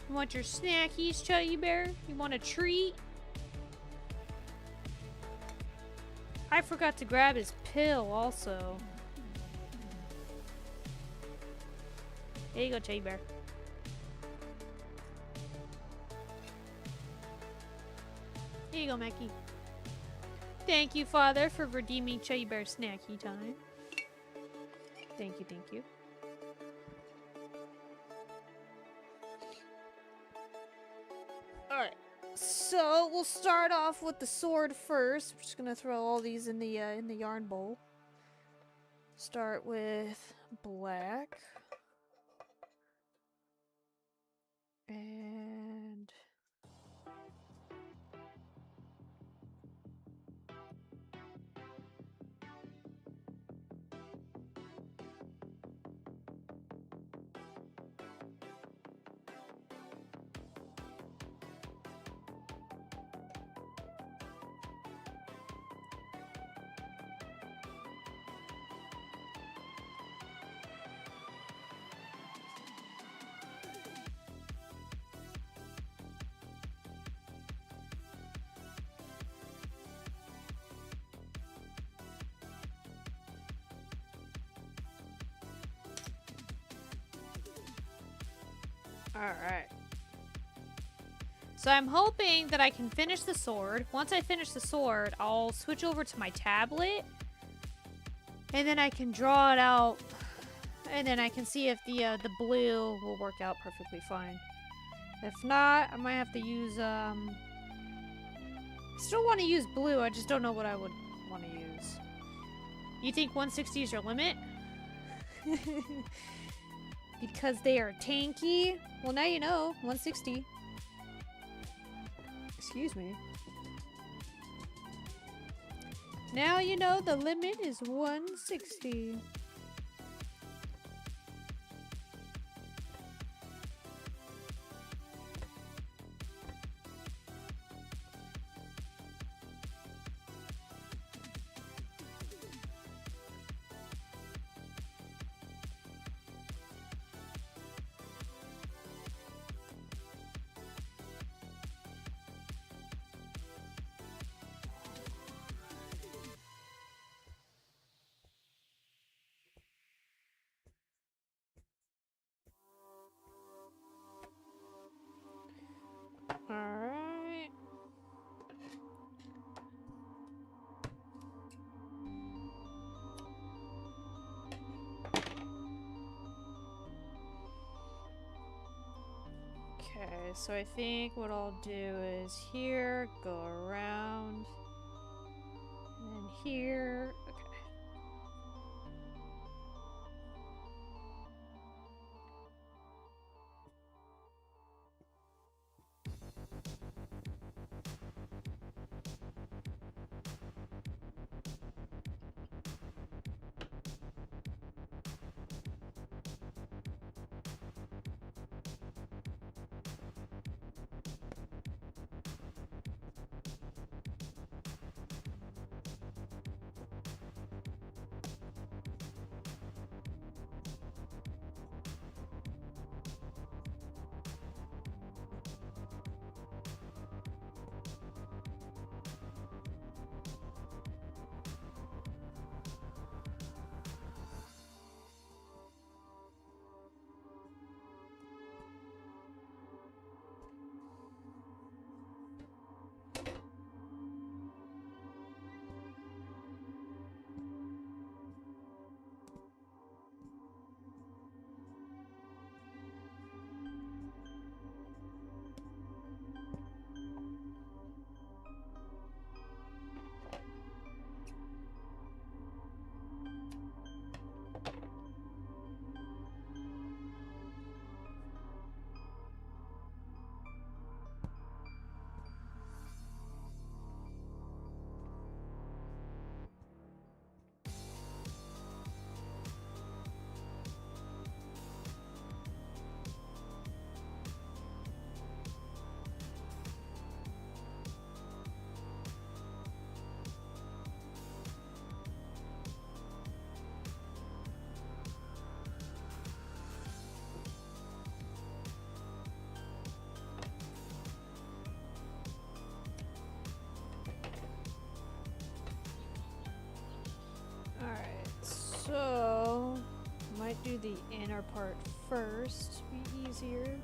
You want your snackies, Chai Bear? You want a treat? I forgot to grab his pill also. There you go, Chai Bear. Here you go, Mackie. Thank you, Father, for redeeming Chai Bear snacky time. Thank you, thank you. Alright, so we'll start off with the sword first. We're just gonna throw all these in the yarn bowl. Start with black. And... Alright. So I'm hoping that I can finish the sword. Once I finish the sword, I'll switch over to my tablet. And then I can draw it out. And then I can see if the blue will work out perfectly fine. If not, I might have to use, I still want to use blue, I just don't know what I would want to use. You think 160 is your limit? Because they are tanky? Well, now you know. 160. Excuse me. Now you know the limit is 160. Okay, so I think what I'll do is here, go around, and then here. Okay. Alright, so might do the inner part first, be easier.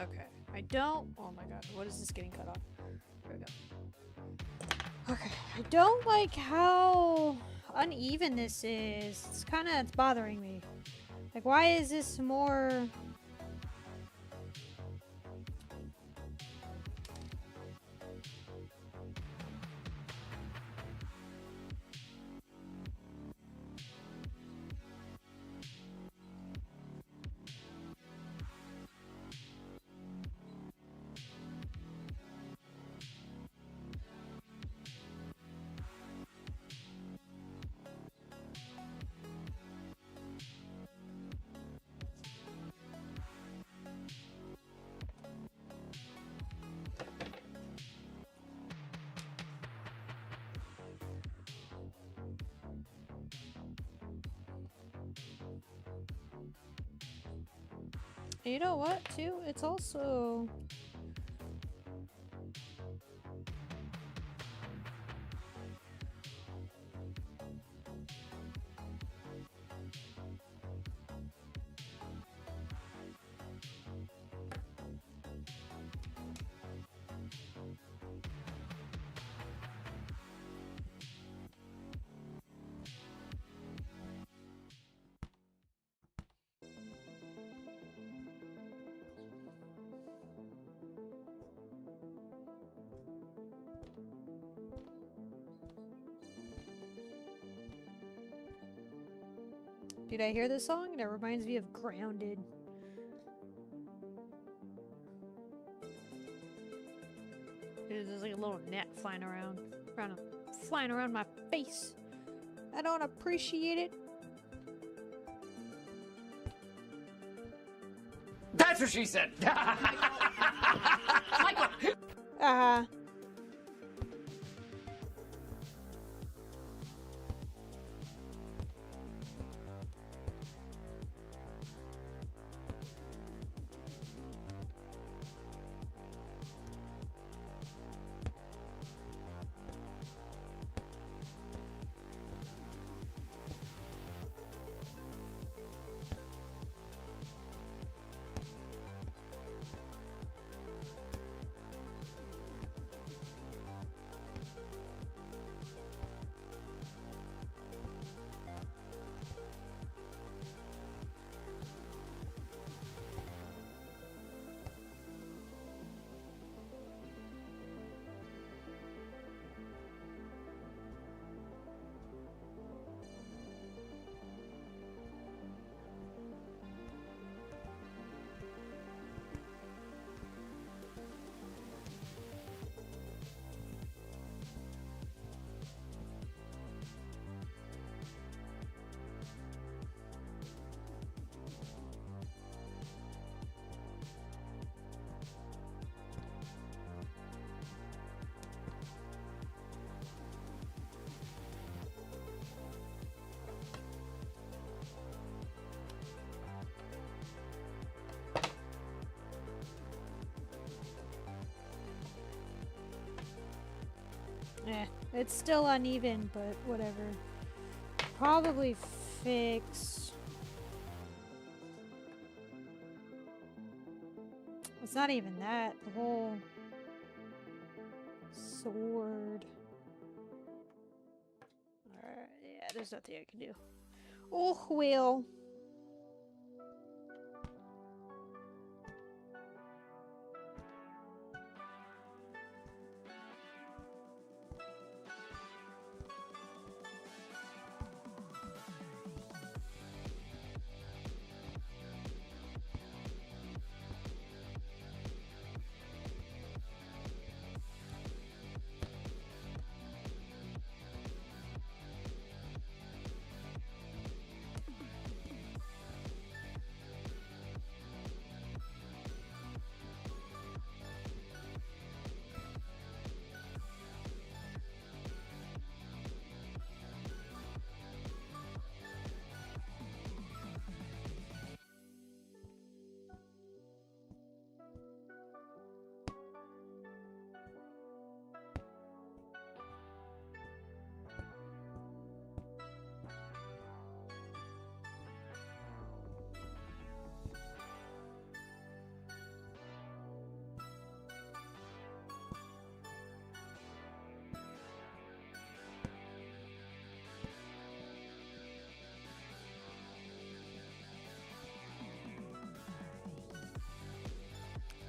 Okay, I don't. Oh my god, what is this getting cut off? There we go. Okay, I don't like how uneven this is. It's bothering me. Like, why is this more? You know what, too? It's also... Dude, I hear this song and it reminds me of Grounded. Dude, there's like a little net flying around my face. I don't appreciate it. That's what she said. Uh-huh. It's still uneven, but whatever. Probably fix. It's not even that. The whole sword. Alright, yeah, there's nothing I can do. Oh, well.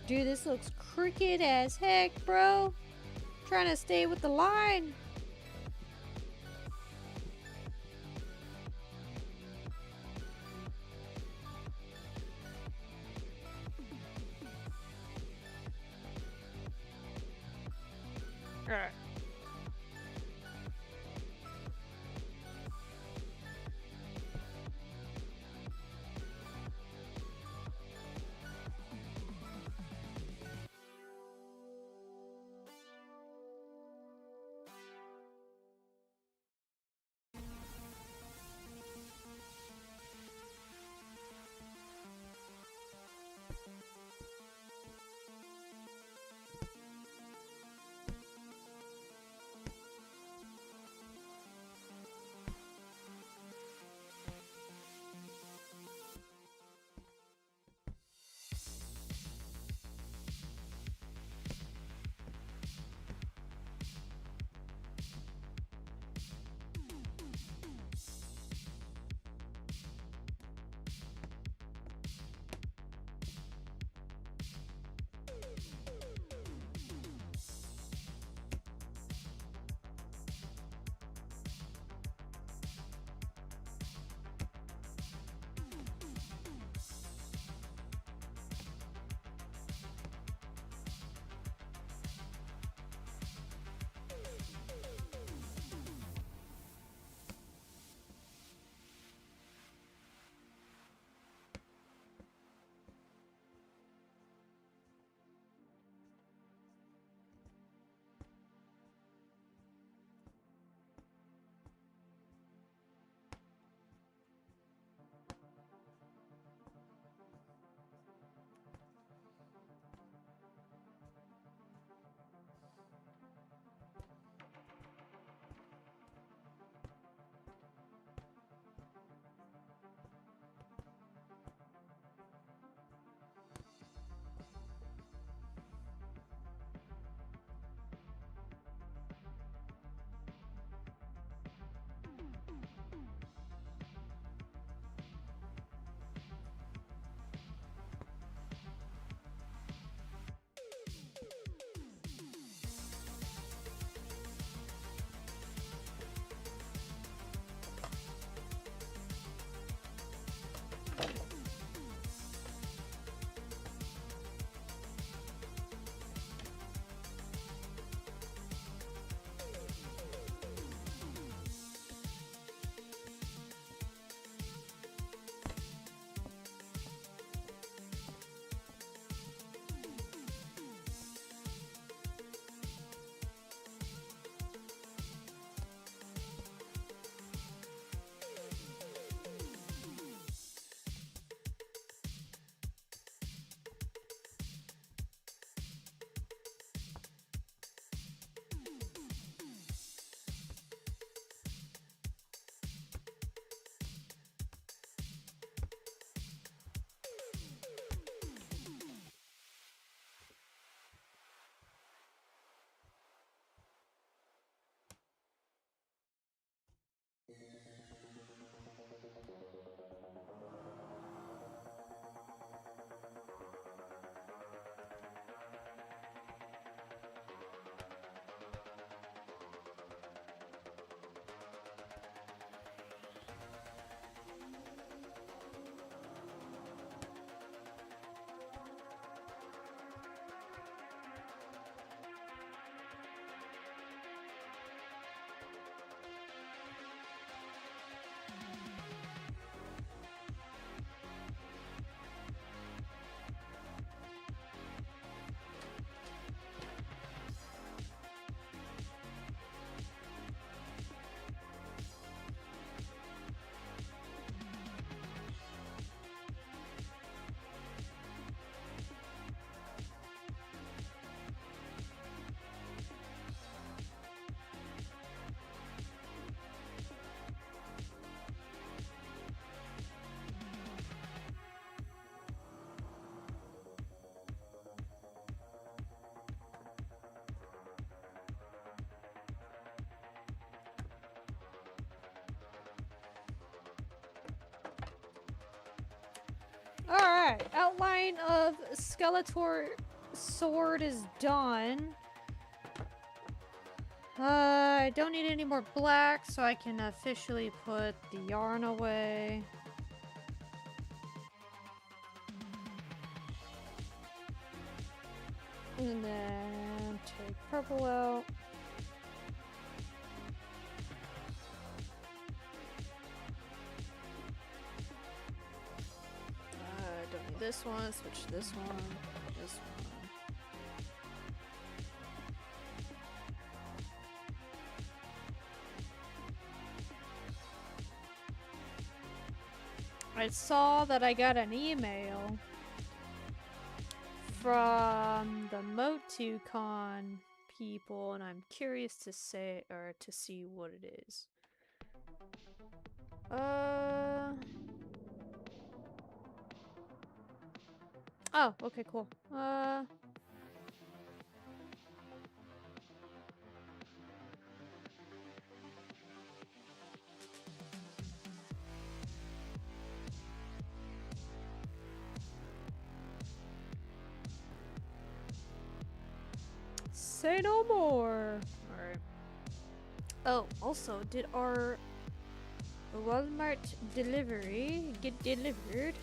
Dude, this looks crooked as heck, bro. Trying to stay with the line. Alright. Alright, outline of Skeletor sword is done. I don't need any more black, so I can officially put the yarn away. And then take purple out. Don't need this one, switch this one, this one. I saw that I got an email from the MOTU con people, and I'm curious to see what it is. Oh, okay, cool. Say no more. Alright. Oh, also, did our Walmart delivery get delivered?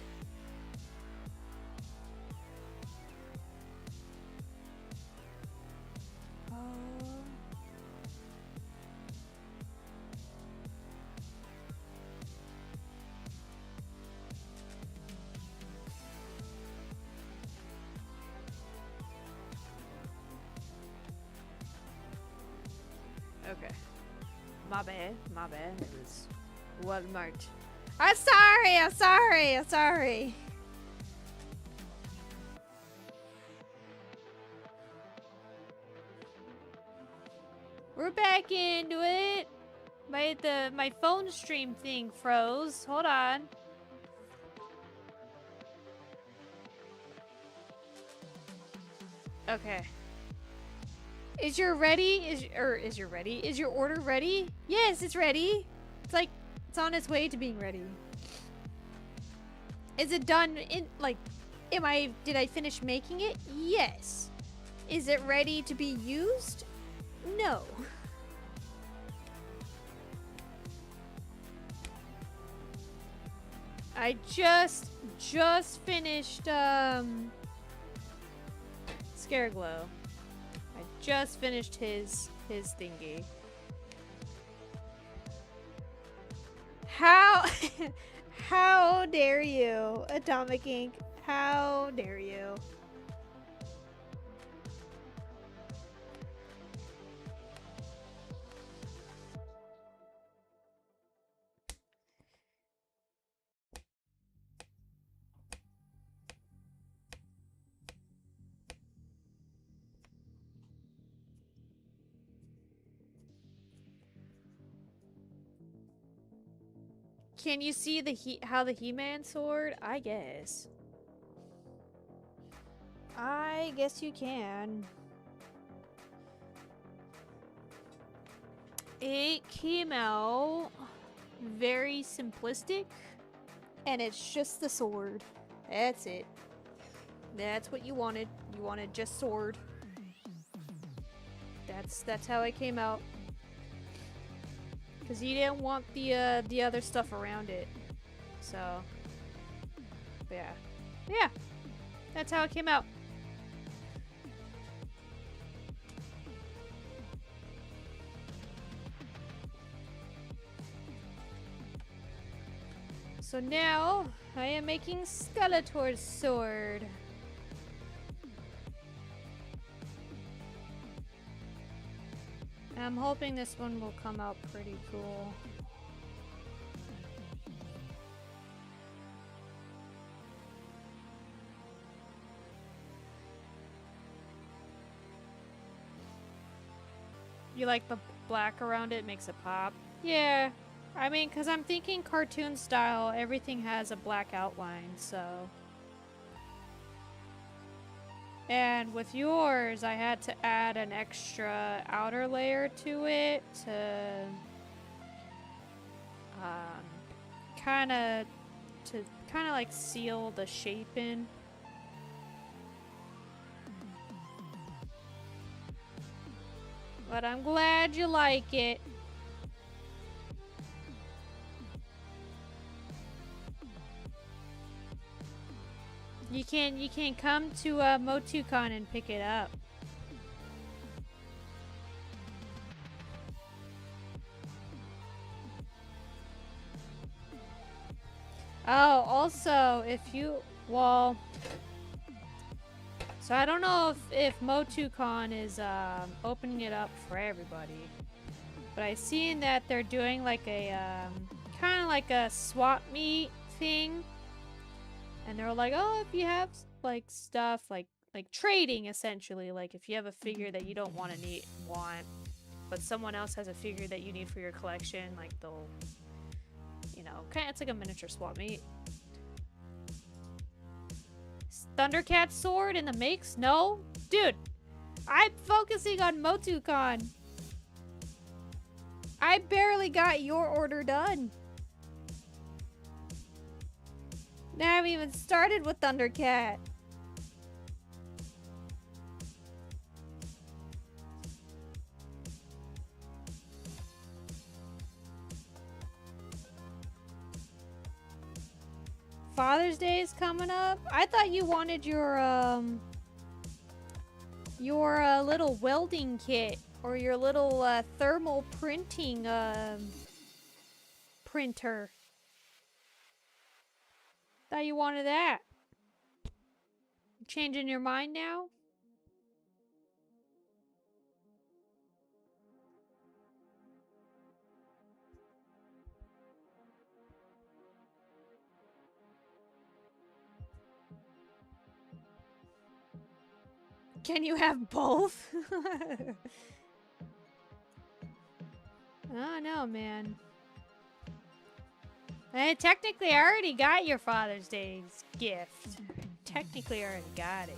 Okay. My bad. It was Walmart. I'm sorry. We're back into it. My phone stream thing froze. Hold on. Okay. Is your order ready? Yes, it's ready. It's on its way to being ready. Is it done did I finish making it? Yes. Is it ready to be used? No. I just finished Scareglow. I just finished his thingy. How dare you, Atomic Ink? How dare you? Can you see how the He-Man sword? I guess. I guess you can. It came out very simplistic, and it's just the sword. That's it. That's what you wanted. You wanted just sword. That's how it came out. Because you didn't want the other stuff around it. So, yeah, that's how it came out. So now I am making Skeletor's sword. I'm hoping this one will come out pretty cool. You like the black around it? Makes it pop? Yeah. I mean, because I'm thinking cartoon style, everything has a black outline, so... And with yours, I had to add an extra outer layer to it to kind kind of like seal the shape in. But I'm glad you like it. You can come to MOTUCon and pick it up. Oh, also, if you, well, so I don't know if MOTUCon is opening it up for everybody, but I seen that they're doing like a kind of like a swap meet thing, and they're like, oh, if you have like stuff like trading essentially, like if you have a figure that you don't want, but someone else has a figure that you need for your collection, like they'll, you know, it's like a miniature swap meet. Thundercat sword in the mix? No? Dude, I'm focusing on MOTUCon. I barely got your order done. Now I haven't even started with Thundercat. Father's Day is coming up. I thought you wanted your little welding kit or your little thermal printing printer. Thought you wanted that. Changing your mind now? Can you have both? Oh no, man. Hey, technically, I already got your Father's Day's gift. Technically, I already got it.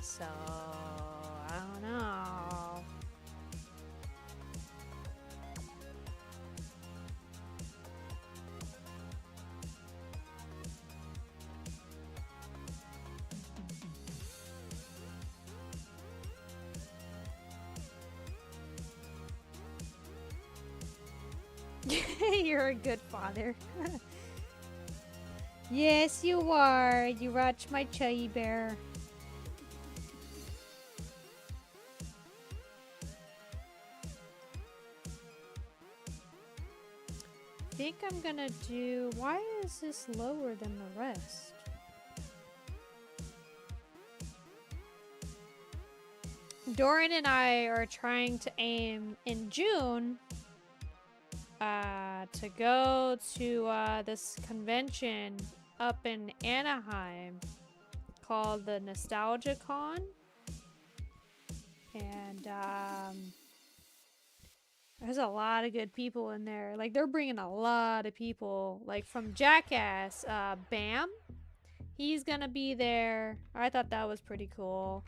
So, I don't know. You're a good father. Yes, you are. You watch my chubby bear. I think I'm gonna do... Why is this lower than the rest? Doran and I are trying to aim in June to go to this convention up in Anaheim called the Nostalgia Con. And there's a lot of good people in there. Like, they're bringing a lot of people. Like, from Jackass, Bam, he's gonna be there. I thought that was pretty cool.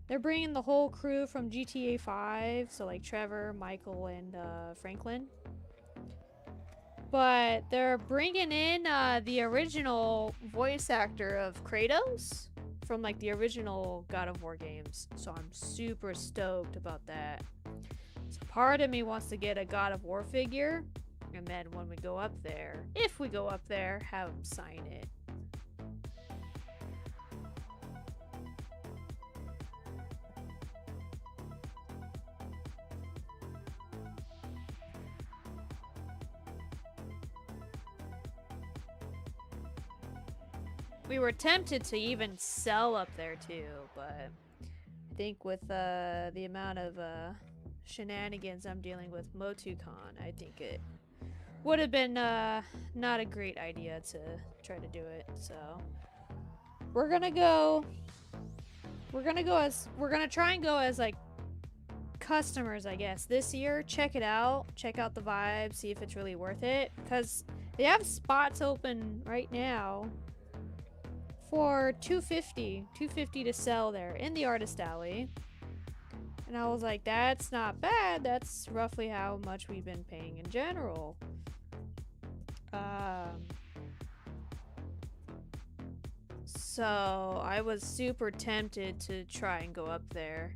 They're bringing the whole crew from GTA 5. So, like, Trevor, Michael, and Franklin. But they're bringing in the original voice actor of Kratos from like the original God of War games. So I'm super stoked about that. So part of me wants to get a God of War figure, and then when we go up there, if we go up there, have him sign it. We were tempted to even sell up there too, but I think with the amount of shenanigans I'm dealing with MOTUCon, I think it would have been not a great idea to try to do it. So we're gonna try and go as like customers, I guess, this year. Check it out, check out the vibe, see if it's really worth it, because they have spots open right now for $250 to sell there in the artist alley. And I was like, that's not bad. That's roughly how much we've been paying in general. So I was super tempted to try and go up there.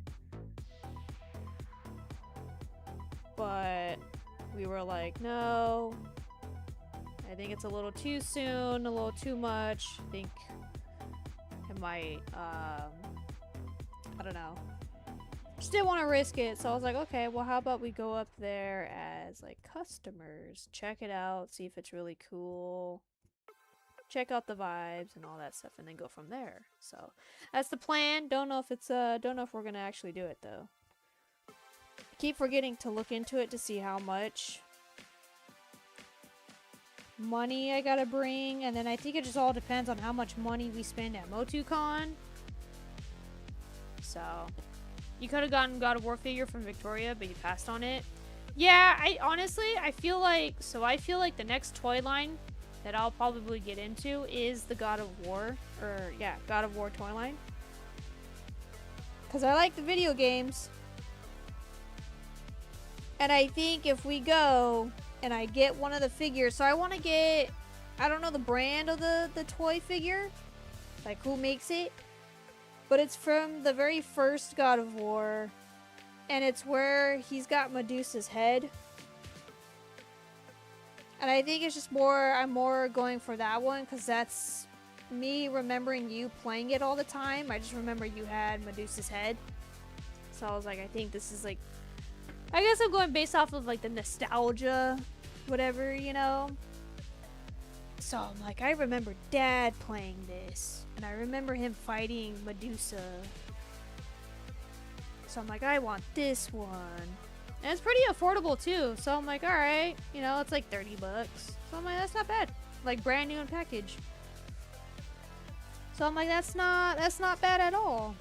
But we were like, no. I think it's a little too soon, a little too much. I think it might, I don't know. Just didn't want to risk it, so I was like, okay, well, how about we go up there as, like, customers. Check it out, see if it's really cool. Check out the vibes and all that stuff, and then go from there. So, that's the plan. Don't know if it's, don't know if we're gonna actually do it, though. I keep forgetting to look into it to see how much money I gotta bring, and then I think it just all depends on how much money we spend at MOTUCon. So, you could have gotten God of War figure from Victoria, but you passed on it. Yeah, I honestly, I feel like the next toy line that I'll probably get into is the God of War, or yeah, God of War toy line. Because I like the video games. And I think if we go and I get one of the figures, so I want to get, I don't know the brand of the toy figure, like who makes it, but it's from the very first God of War, and it's where he's got Medusa's head. And I think it's just more, I'm more going for that one, because that's me remembering you playing it all the time. I just remember you had Medusa's head. So I was like, I think this is like, I guess I'm going based off of like the nostalgia, whatever, you know? So I'm like, I remember Dad playing this, and I remember him fighting Medusa. So I'm like, I want this one. And it's pretty affordable too, so I'm like, alright, you know, it's like 30 bucks. So I'm like, that's not bad. Like brand new in package. So I'm like, that's not bad at all.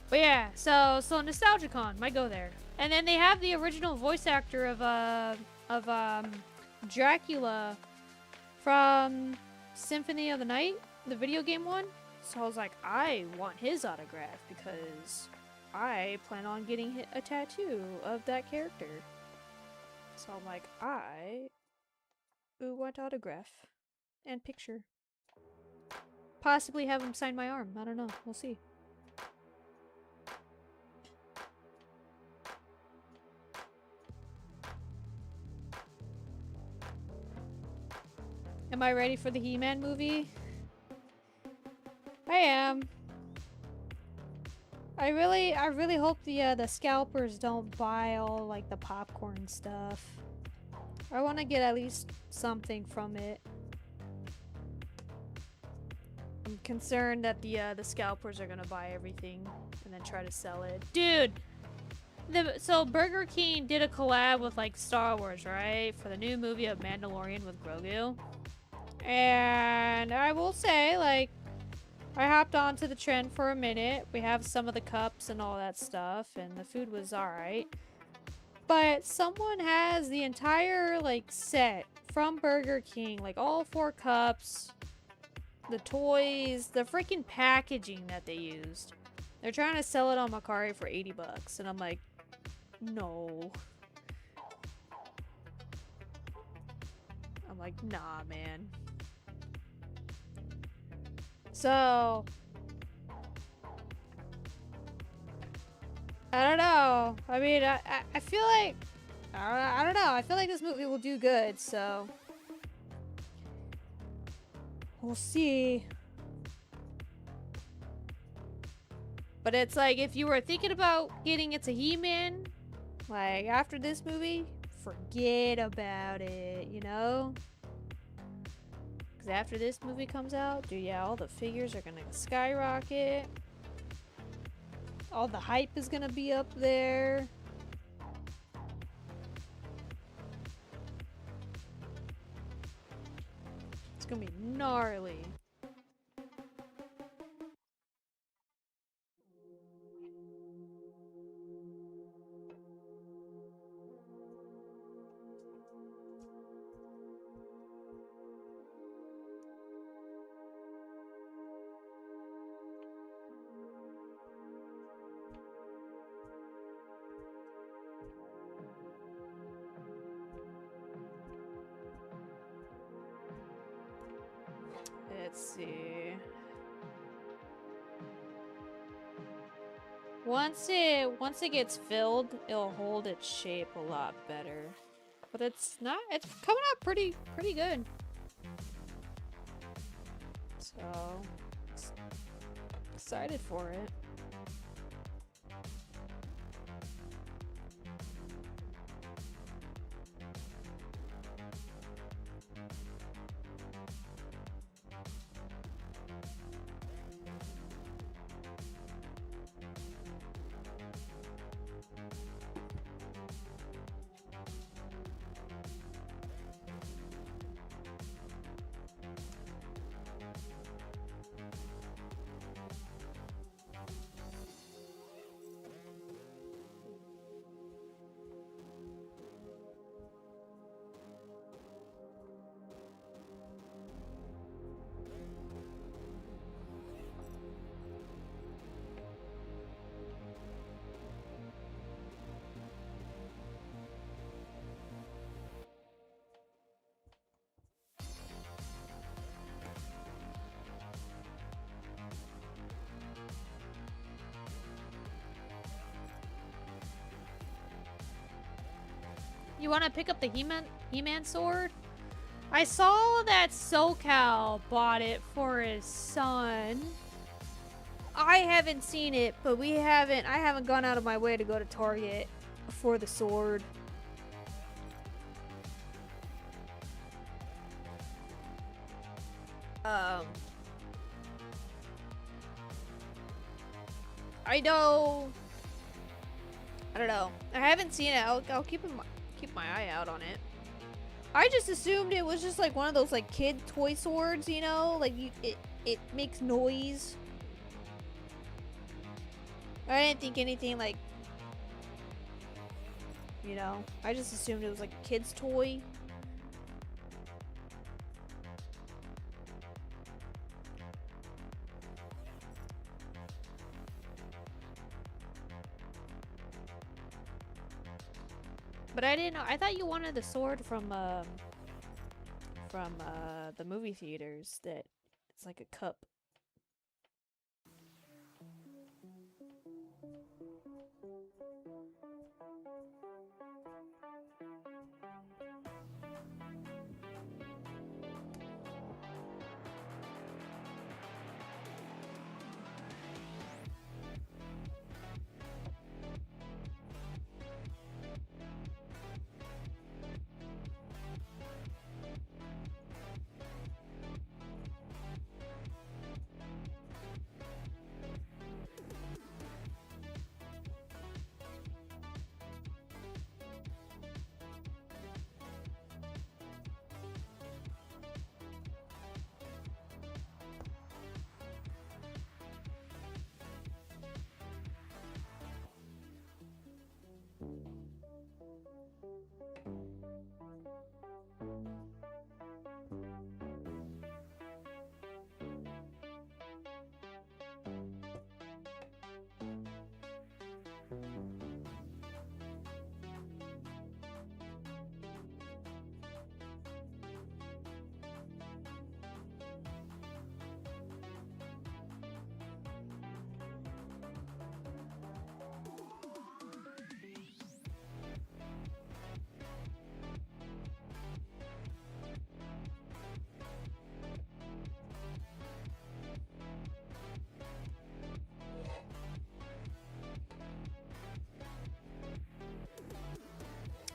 But yeah, so NostalgiaCon, might go there. And then they have the original voice actor of Dracula from Symphony of the Night, the video game one. So I was like, I want his autograph because I plan on getting a tattoo of that character. So I'm like, I want autograph and picture. Possibly have him sign my arm. I don't know. We'll see. Am I ready for the He-Man movie? I am. I really hope the scalpers don't buy all like the popcorn stuff. I want to get at least something from it. I'm concerned that the scalpers are gonna buy everything and then try to sell it. Dude, so Burger King did a collab with like Star Wars, right? For the new movie of Mandalorian with Grogu. And I will say, like, I hopped onto the trend for a minute. We have some of the cups and all that stuff, and the food was alright. But someone has the entire, like, set from Burger King, like, all 4 cups, the toys, the freaking packaging that they used. They're trying to sell it on Macari for 80 bucks, and I'm like, no. I'm like, nah, man. So, I don't know. I mean, I feel like, I don't know. I feel like this movie will do good, so we'll see. But it's like, if you were thinking about getting into He-Man, like, after this movie, forget about it, you know? Because after this movie comes out, dude, yeah, all the figures are gonna skyrocket. All the hype is gonna be up there. It's gonna be gnarly. Let's see. Once it gets filled, it'll hold its shape a lot better. But it's coming out pretty good. So excited for it. You want to pick up the He-Man sword? I saw that SoCal bought it for his son. I haven't seen it, but I haven't gone out of my way to go to Target for the sword. I know. I don't know. I haven't seen it. I'll keep my eye out on it. I just assumed it was just like one of those like kid toy swords, you know, like it makes noise. I didn't think anything like, you know, I just assumed it was like a kid's toy. But I didn't know. I thought you wanted the sword from the movie theaters. That it's like a cup.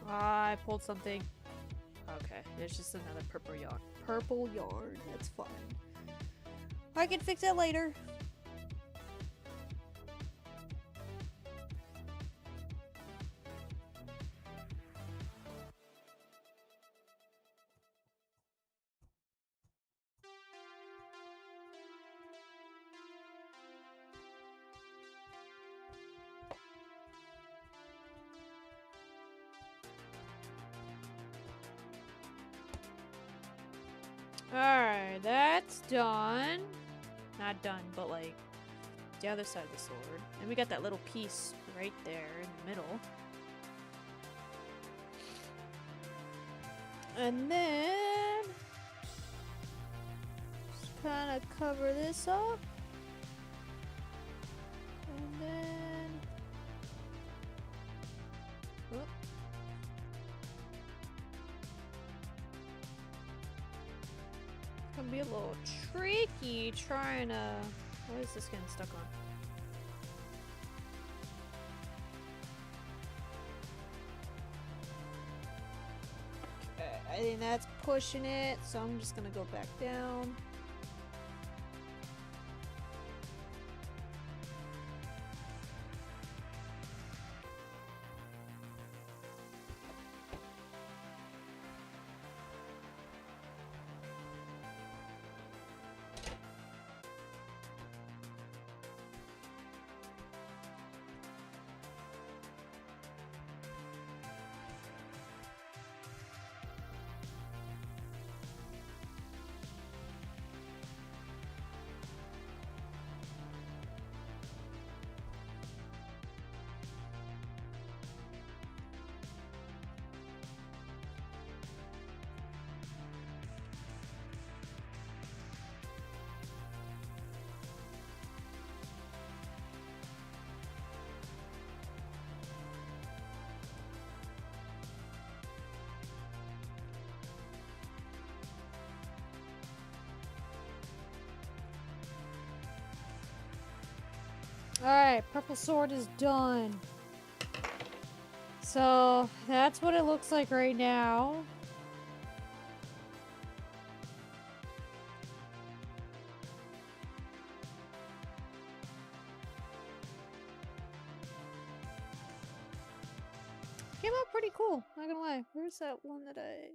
Ah, I pulled something. Okay, there's just another purple yarn. Purple yarn, that's fine. I can fix that later. Alright, that's done. Not done, but like the other side of the sword. And we got that little piece right there in the middle. And then just kind gonna cover this up. And then... Oop. It's gonna be a little tricky trying to... What is this getting stuck on? Okay, I think that's pushing it, so I'm just gonna go back down. Alright, purple sword is done. So, that's what it looks like right now. Came out pretty cool, not gonna lie. Where's that one that I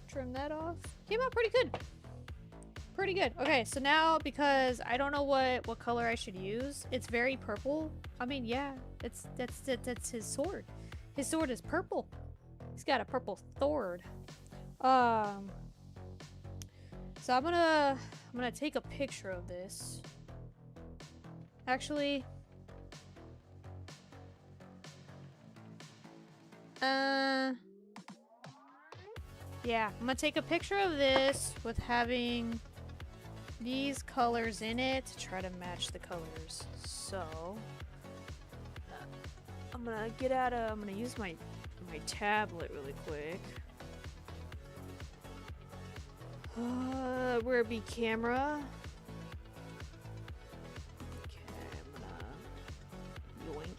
trim that off? Came out pretty good. Pretty good. Okay, so now because I don't know what color I should use, it's very purple. I mean, yeah, that's his sword. His sword is purple. He's got a purple sword. So I'm gonna take a picture of this. Actually, yeah, I'm gonna take a picture of this with having these colors in it to try to match the colors. So I'm gonna I'm gonna use my tablet really quick. Where it be camera? Okay, I'm gonna yoink.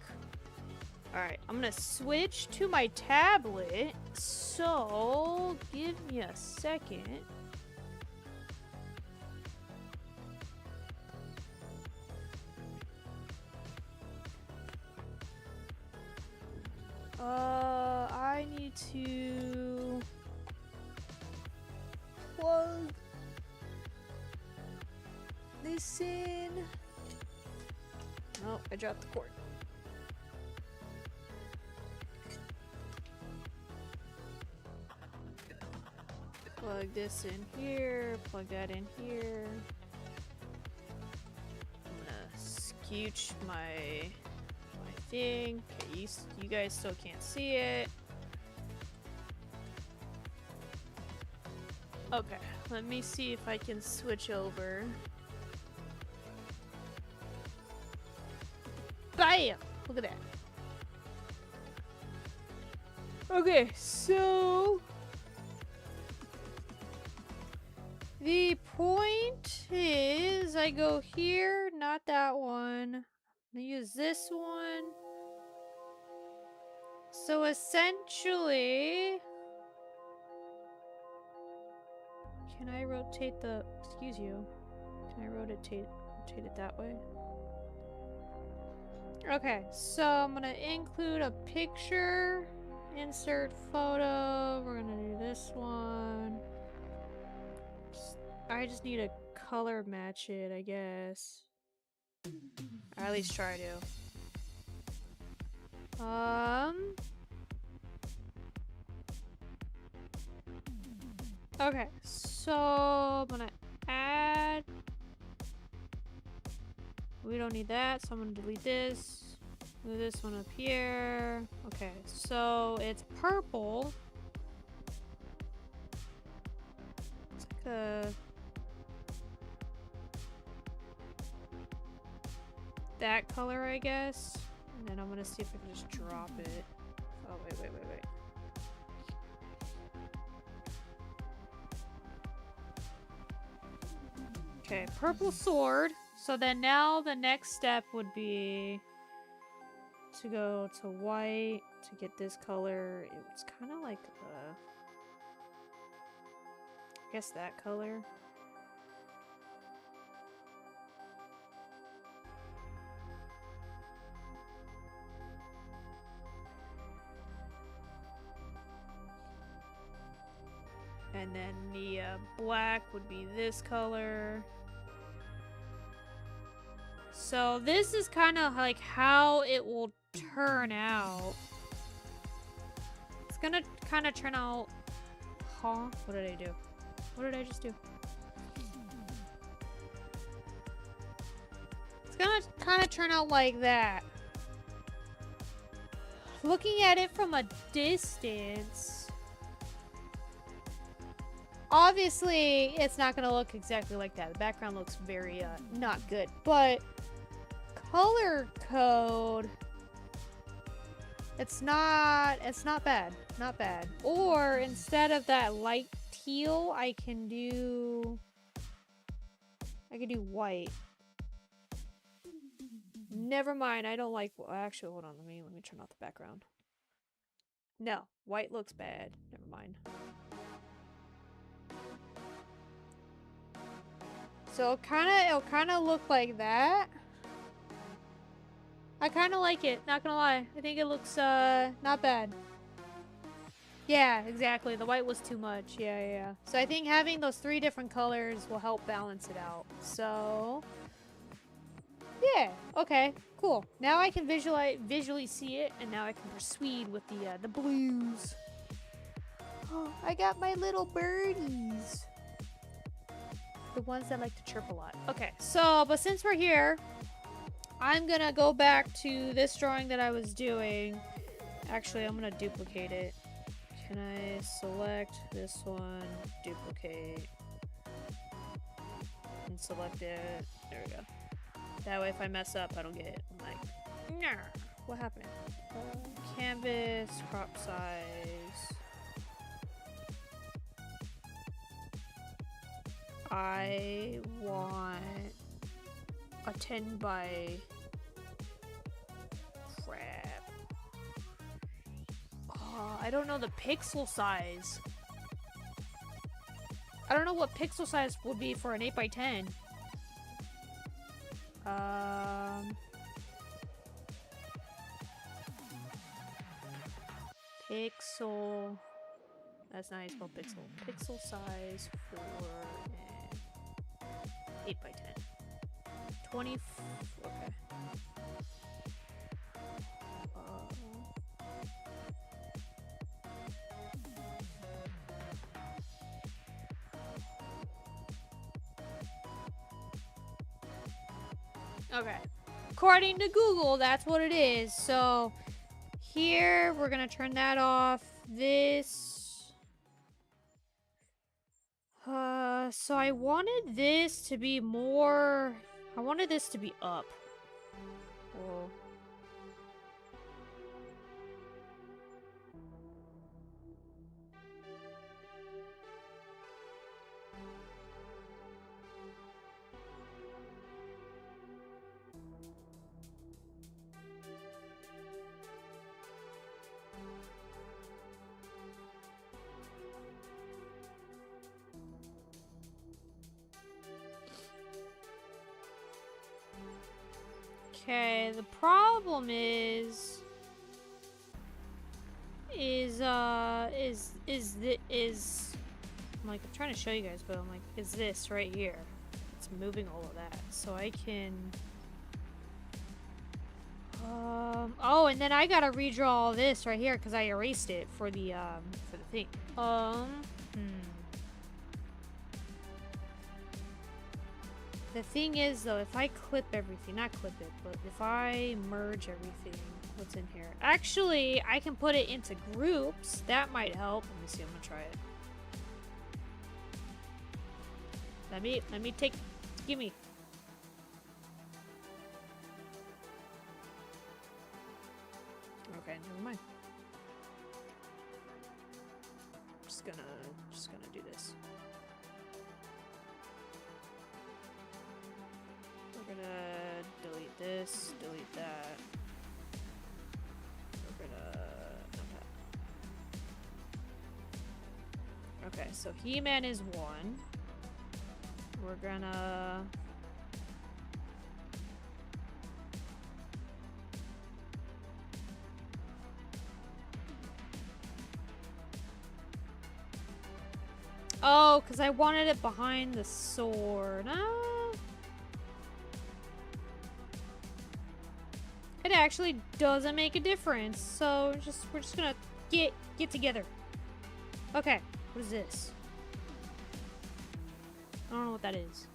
Alright, I'm gonna switch to my tablet. So give me a second. I need to plug this in. Oh, I dropped the cord. Plug this in here, plug that in here. I'm gonna scooch my thing. Okay, you guys still can't see it. Okay, let me see if I can switch over. Bam! Look at that. Okay, so the point is I go here, not that one. I'm gonna use this one. So essentially, can I rotate the, excuse you, can I rotate it that way? Okay, so I'm gonna include a picture, insert photo, we're gonna do this one. I just need to color match it, I guess. Or at least try to. Okay, so I'm gonna add. We don't need that, so I'm gonna delete this. Move this one up here. Okay, so it's purple. It's like a that color, I guess. And then I'm gonna see if I can just drop it. Oh, wait. Okay, purple sword. So then now the next step would be to go to white to get this color. It was kind of like, I guess that color. And then the black would be this color. So this is kind of like how it will turn out. It's gonna kind of turn out... Huh? What did I do? What did I just do? It's gonna kind of turn out like that. Looking at it from a distance... Obviously, it's not gonna look exactly like that. The background looks very, not good. But... color code, it's not bad, not bad. Or instead of that light teal, I can do white. Never mind, I don't like, actually, hold on, let me turn off the background. No, white looks bad. Never mind. So it'll kind of look like that. I kind of like it, not gonna lie. I think it looks, not bad. Yeah, exactly. The white was too much. Yeah. So I think having those 3 different colors will help balance it out. So, yeah. Okay, cool. Now I can visually see it, and now I can proceed with the blues. Oh, I got my little birdies. The ones that like to chirp a lot. Okay, so, but since we're here... I'm gonna go back to this drawing that I was doing. Actually, I'm gonna duplicate it. Can I select this one, duplicate, and select it? There we go. That way if I mess up, I don't get, like, nah, what happened? Canvas, crop size. I want a 10 by... crap. Oh, I don't know the pixel size. I don't know what pixel size would be for an 8 by 10. Pixel. That's not how you spell pixel. Pixel size for an 8 by 10. 20. Okay. Okay. According to Google, that's what it is. So here we're gonna turn that off. This. So I wanted this to be more. I wanted this to be up. Whoa. Okay, the problem is I'm like, I'm trying to show you guys, but I'm like, is this right here? It's moving all of that, so I can. Oh, and then I gotta redraw all this right here because I erased it for the thing. The thing is, though, if I clip everything, not clip it, but if I merge everything, what's in here? Actually, I can put it into groups. That might help. Let me see. I'm gonna try it. Let me take. Gimme. this, delete that. We're gonna... Okay, so He-Man is 1. We're gonna... Oh, because I wanted it behind the sword. It actually doesn't make a difference. So we're just gonna get together. Okay, what is this? I don't know what that is.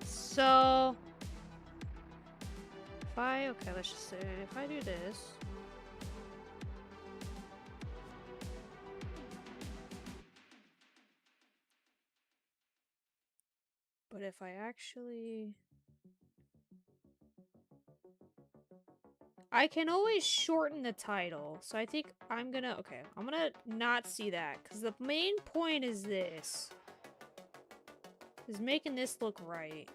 So okay, let's just say if I do this. But if I actually... I can always shorten the title. So I think I'm gonna... Okay, I'm gonna not see that. Because the main point is this. Is making this look right.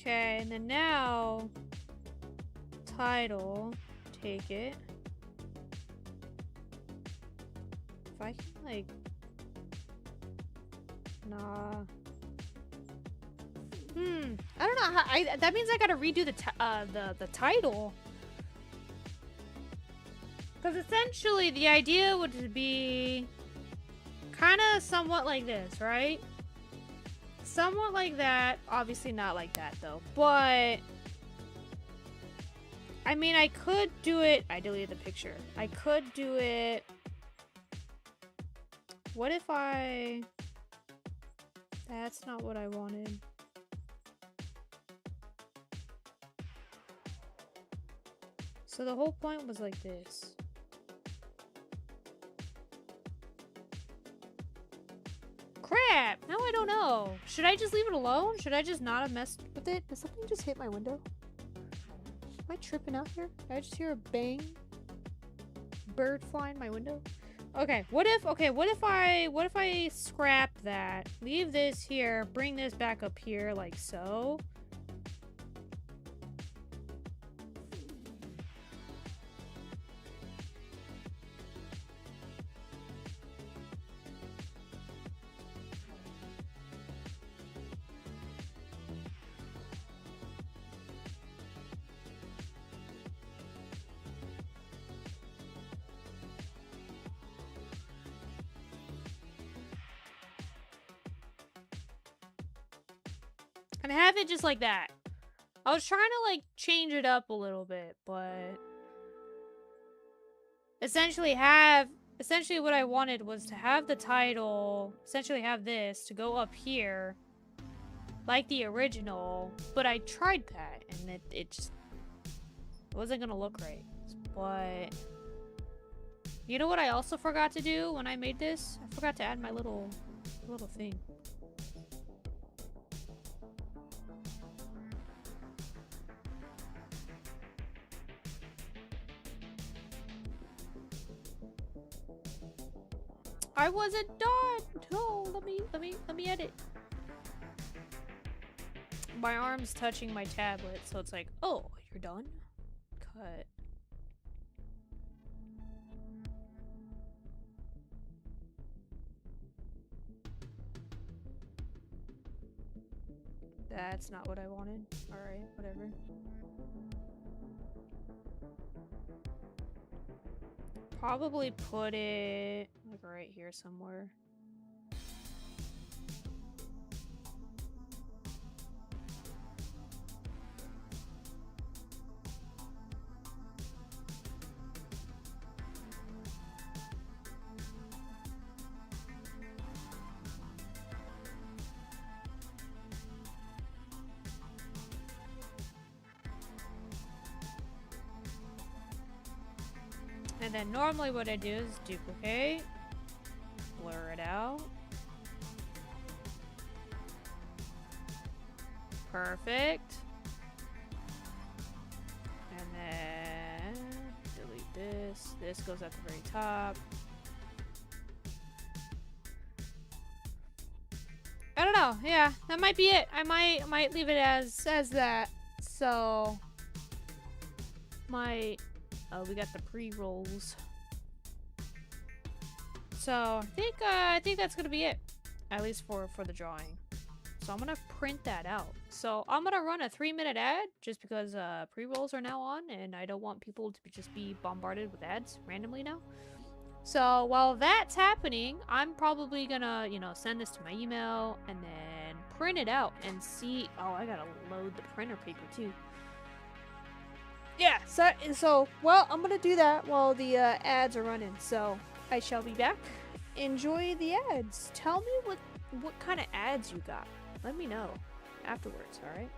Okay, and then now, title, take it. If I can, like, nah. I don't know how, that means I gotta redo the title. Because essentially the idea would be kind of somewhat like this, right? Somewhat like that. Obviously not like that, though. But I mean, I could do it... I deleted the picture. I could do it... What if I... That's not what I wanted. So the whole point was like this. Crap! Now I don't know. Should I just leave it alone? Should I just not have messed with it? Did something just hit my window? Am I tripping out here? Did I just hear a bang? Bird flying my window? Okay, what if I scrap that, leave this here, bring this back up here like so? And have it just like that. I was trying to like change it up a little bit, but essentially what I wanted was to have the title, essentially have this to go up here like the original, but I tried that and it just wasn't gonna look right. But you know what I also forgot to do when I made this? I forgot to add my little thing. I wasn't done. No, let me edit. My arm's touching my tablet, so it's like, oh, you're done? Cut. That's not what I wanted. Alright, whatever. Probably put it like right here somewhere. And then normally what I do is duplicate, blur it out. Perfect. And then delete this. This goes at the very top. I don't know. Yeah, that might be it. I might leave it as that. So we got the pre-rolls. So I think that's gonna be it, at least for the drawing. So I'm gonna print that out. So I'm gonna run a 3-minute ad just because pre-rolls are now on, and I don't want people to just be bombarded with ads randomly now. So while that's happening, I'm probably gonna, send this to my email and then print it out and see. Oh, I gotta load the printer paper too. Yeah, so well, I'm gonna do that while the ads are running. So I shall be back. Enjoy the ads. Tell me what kind of ads you got. Let me know afterwards, all right?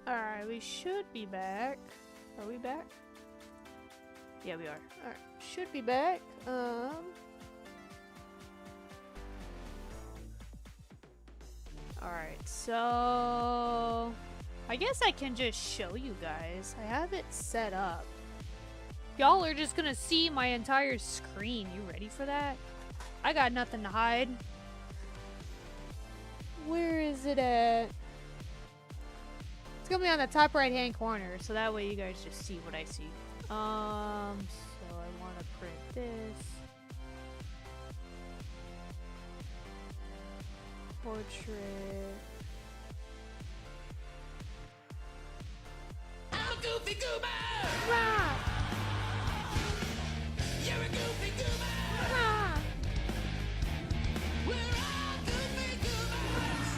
Alright, we should be back. Are we back? Yeah, we are. Alright, should be back. Alright, so I guess I can just show you guys. I have it set up. Y'all are just gonna see my entire screen. You ready for that? I got nothing to hide. Where is it at? It's gonna be on the top right hand corner, so that way you guys just see what I see. So I wanna print this. Portrait. I'm a goofy goober. Rah! You're a goofy goober. Rah! We're all goofy goobers.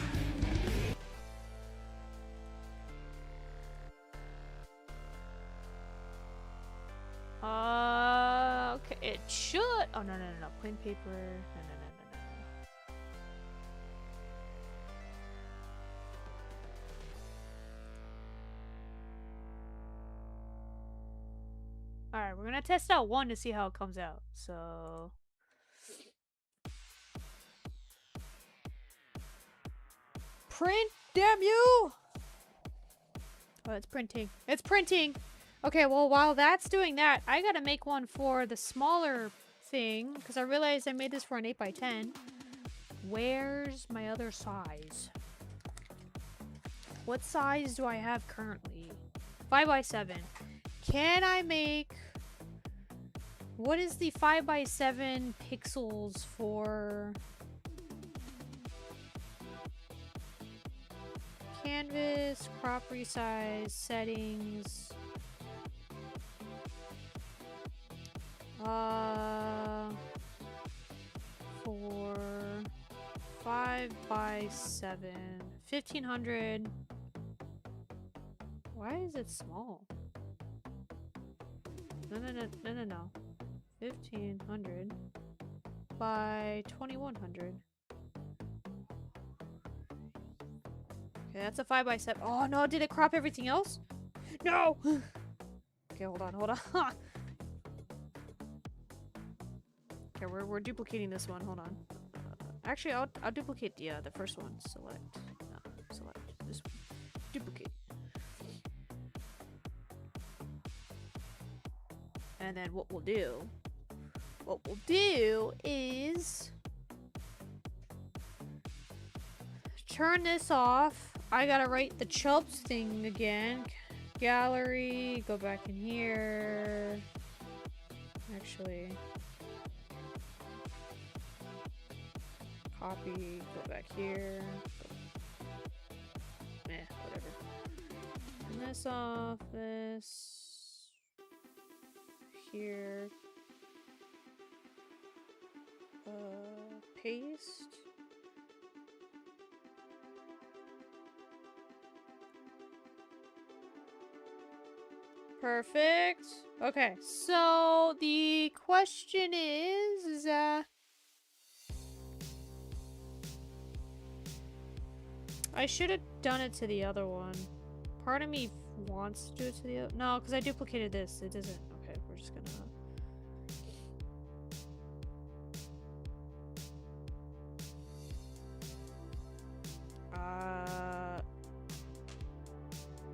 Okay, it should. Oh, no, no, no, no. Plain paper. No, no, no, no, no, no. Alright, we're gonna test out one to see how it comes out. So. Print, damn you! Oh, it's printing. It's printing! Okay, well, while that's doing that, I gotta make one for the smaller thing, because I realized I made this for an 8x10. Where's my other size? What size do I have currently? 5x7. Can I make... What is the 5x7 pixels for... Canvas, crop resize, settings... For 5x7, 1500. Why is it small? No, no, no, no, no, no. 1500 by 2100. Okay, that's a 5x7. Oh no, did it crop everything else? No! Okay, hold on, hold on. Okay, we're duplicating this one. Hold on. Actually, I'll duplicate the first one. Select this one. Duplicate. And then what we'll do is turn this off. I gotta write the Chubs thing again. Gallery. Go back in here. Actually. Copy, go back here. Whatever. Turn this off, this here. Paste. Perfect. Okay, so the question is I should have done it to the other one. Part of me wants to do it to the other. No, because I duplicated this. It doesn't. Okay, we're just gonna.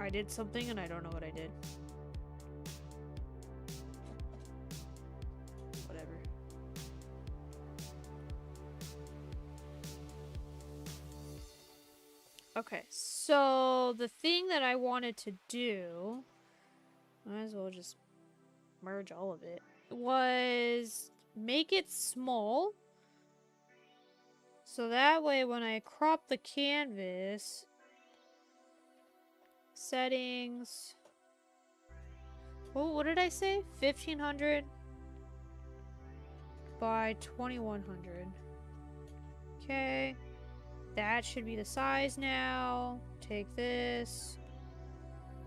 I did something and I don't know what I did. Whatever. Okay, so the thing that I wanted to do, might as well just merge all of it, was make it small. So that way when I crop the canvas, settings, oh, what did I say? 1500 by 2100. Okay. That should be the size now. Take this.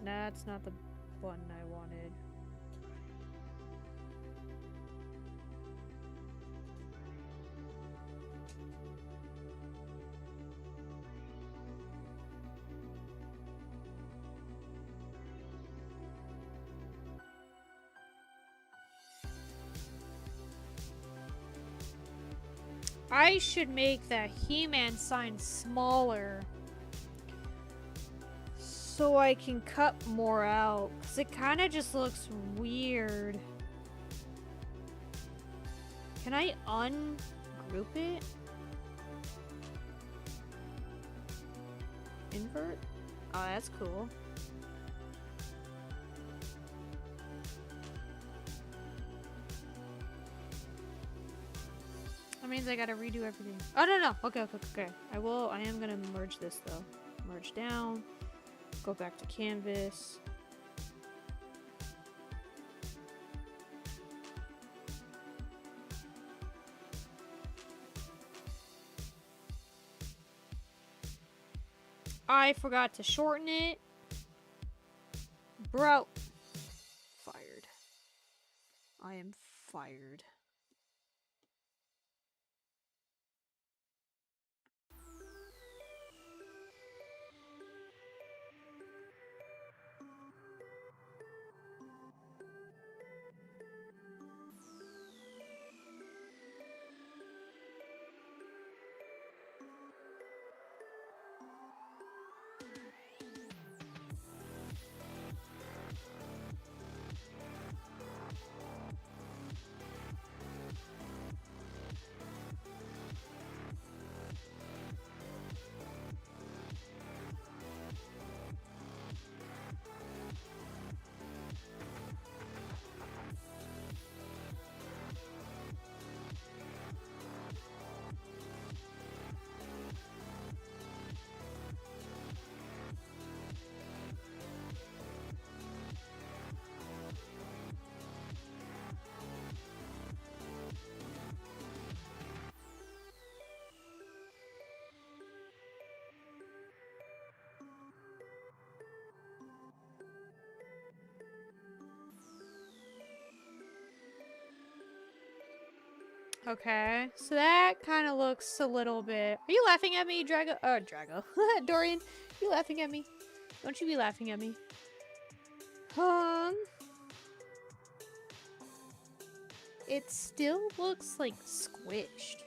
That's not the one I wanted. I should make that He-Man sign smaller so I can cut more out, because it kind of just looks weird. Can I ungroup it? Invert? Oh, that's cool. That means I gotta redo everything. Oh, no, no. Okay, okay, okay. I am gonna merge this, though. Merge down. Go back to canvas. I forgot to shorten it. Bro. Fired. I am fired. Okay, so that kind of looks a little bit... Are you laughing at me, Drago? Drago. Dorian, you laughing at me? Don't you be laughing at me. It still looks like squished.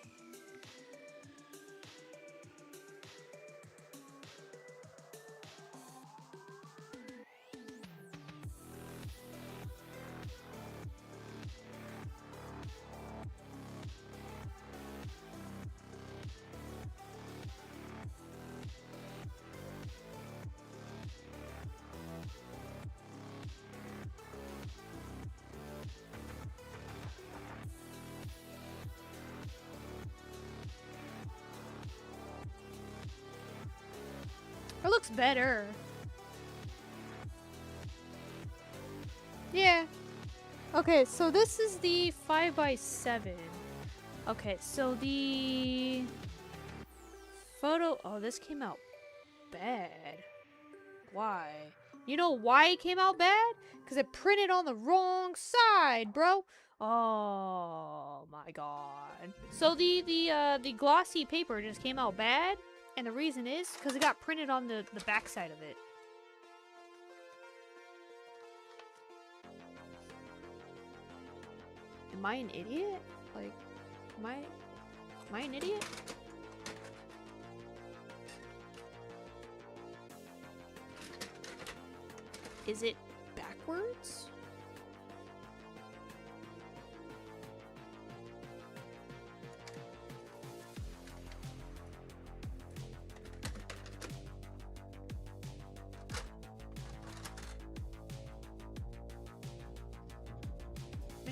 It looks better. Yeah. Okay, so this is the 5x7. Okay, so the photo... Oh, this came out bad. Why? You know why it came out bad? Because it printed on the wrong side, bro. Oh my god. So the glossy paper just came out bad. And the reason is because it got printed on the back side of it. Am I an idiot? Like, am I an idiot? Is it backwards?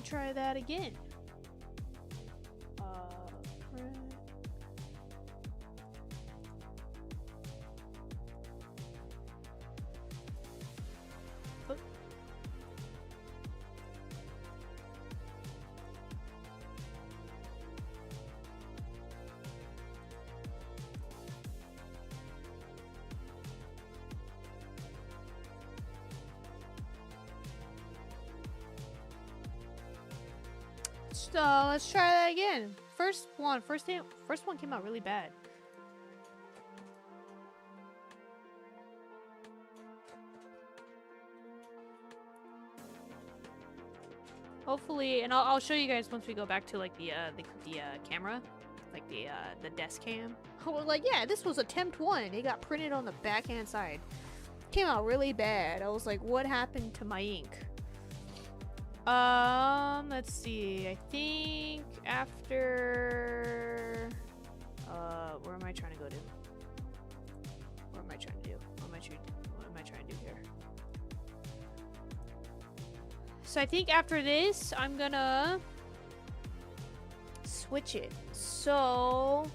Try that again. Print. Oh. Let's try that again. First one came out really bad. Hopefully, and I'll show you guys once we go back to like the camera, like the desk cam. I was like, yeah, this was attempt 1. It got printed on the backhand side. Came out really bad. I was like, what happened to my ink? Let's see. I think after where am I trying to go to? What am I trying to do? What am I trying to do here? So I think after this, I'm gonna switch it. So,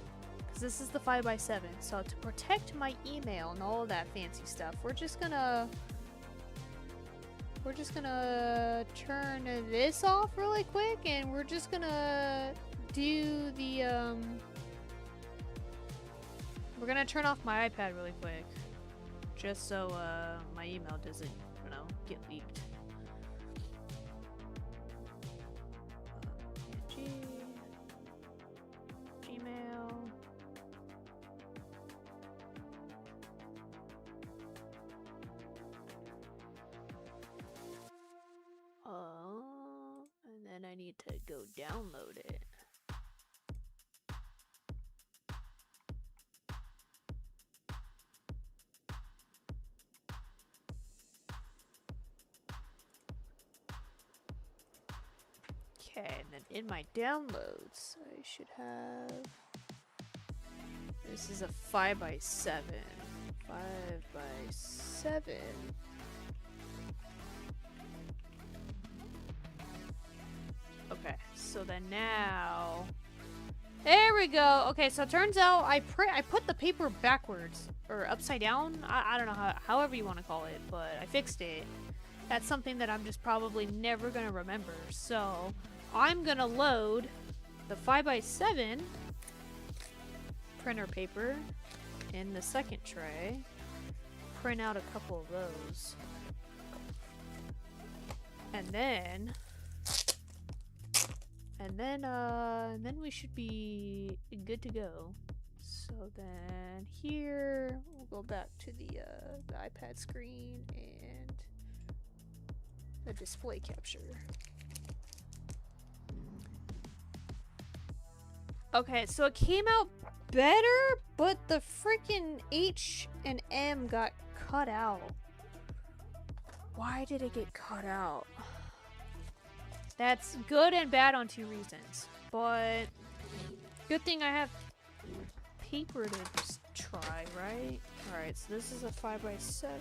because this is the 5x7, so to protect my email and all of that fancy stuff, we're just gonna turn this off really quick, and we're just gonna do the we're gonna turn off my iPad really quick, just so my email doesn't, you know, get leaked. Gmail. And then I need to go download it. Okay, and then in my downloads, I should have. This is a 5x7. 5x7. Okay, so then now. There we go. Okay, so it turns out I put the paper backwards or upside down. I don't know however you want to call it, but I fixed it. That's something that I'm just probably never gonna remember. So I'm gonna load the 5x7 printer paper in the second tray. Print out a couple of those, and then we should be good to go. So then here we'll go back to the iPad screen and the display capture. Okay, so it came out better, but the freaking H and M got cut out. Why did it get cut out? That's good and bad on two reasons, but good thing I have paper to just try, right? Alright, so this is a 5x7.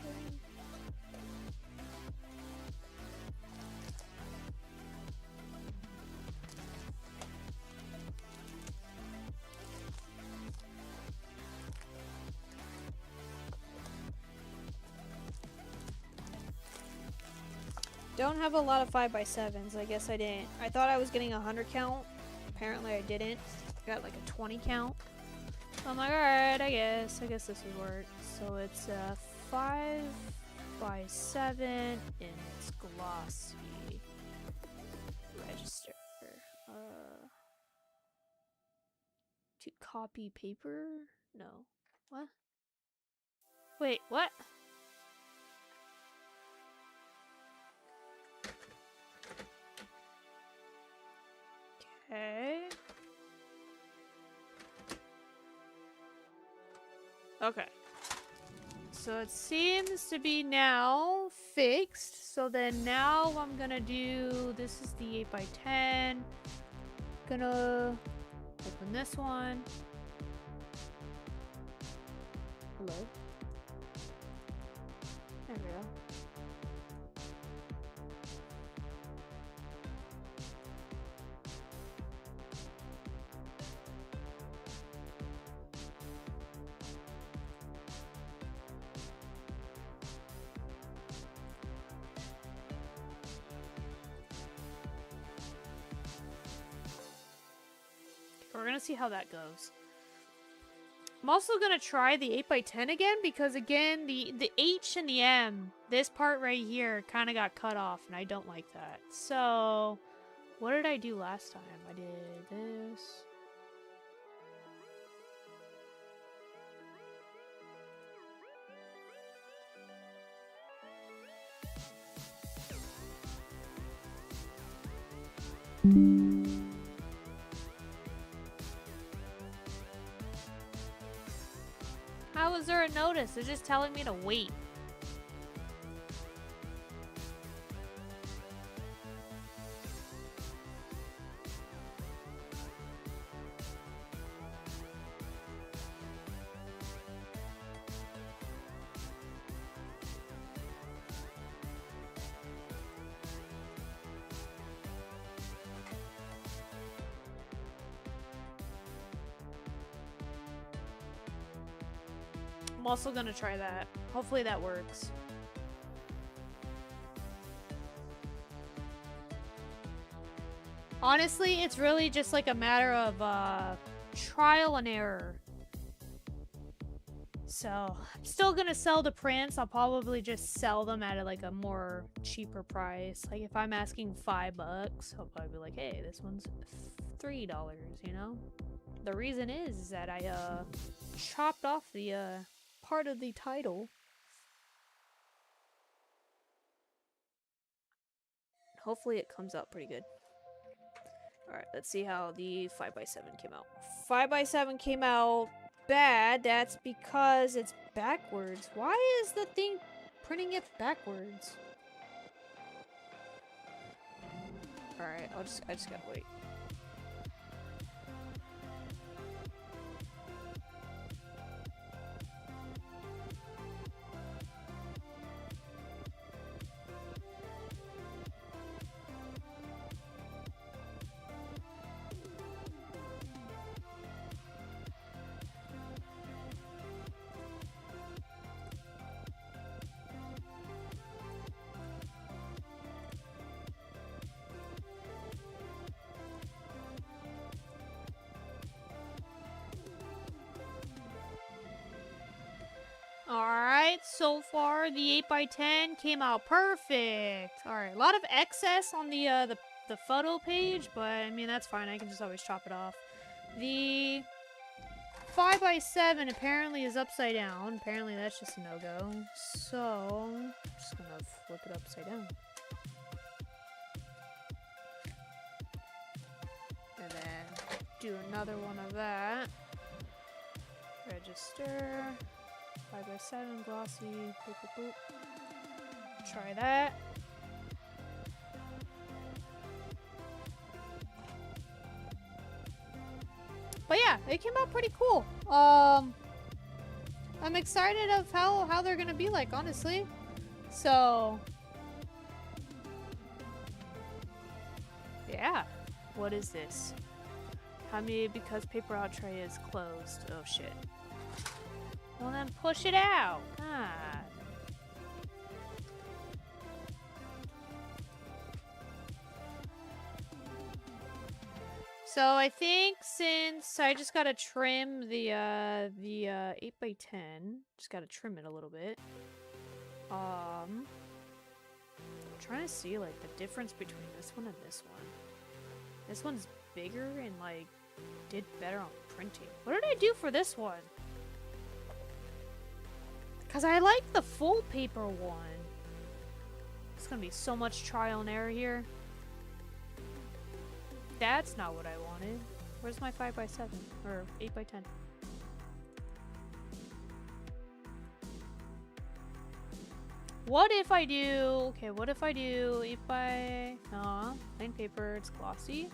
Don't have a lot of 5x7s. I guess I didn't. I thought I was getting a 100 count. Apparently I didn't. I got like a 20 count. So I'm like, alright, I guess this would work. So it's a 5x7 and it's glossy. Register. To copy paper? No. What? Wait, what? Okay. Okay. So it seems to be now fixed. So then now I'm gonna do, this is the 8x10. Gonna open this one. Hello. There we go. We're gonna see how that goes. I'm also gonna try the 8x10 again because again the H and the M, this part right here kind of got cut off and I don't like that. So what did I do last time? I did this. How is there a notice? It's just telling me to wait. also gonna try that. Hopefully that works. Honestly, it's really just like a matter of trial and error. So, I'm still gonna sell the prints. I'll probably just sell them at like a more cheaper price. Like if I'm asking $5, I'll probably be like, hey, this one's $3, you know? The reason is that I chopped off the part of the title. Hopefully it comes out pretty good. Alright, let's see how the 5x7 came out. 5x7 came out bad. That's because it's backwards. Why is the thing printing it backwards? Alright, I just gotta wait. Alright, so far the 8x10 came out perfect. Alright, a lot of excess on the photo page, but I mean that's fine, I can just always chop it off. The 5x7 apparently is upside down. Apparently that's just a no-go. So, I'm just gonna flip it upside down. And then do another one of that. Register. 5x7, glossy, boop, boop, boop. Try that. But yeah, it came out pretty cool. I'm excited of how they're gonna be like, honestly. So yeah. What is this? How many because paper out tray is closed? Oh shit. Well then push it out. God. So I think since I just gotta trim the 8x10, just gotta trim it a little bit. I'm trying to see like the difference between this one and this one. This one's bigger and like did better on printing. What did I do for this one? Because I like the full paper one. It's gonna be so much trial and error here. That's not what I wanted. Where's my 5x7? Or 8x10? What if I do... Okay, what if I do 8x... No, plain paper, it's glossy.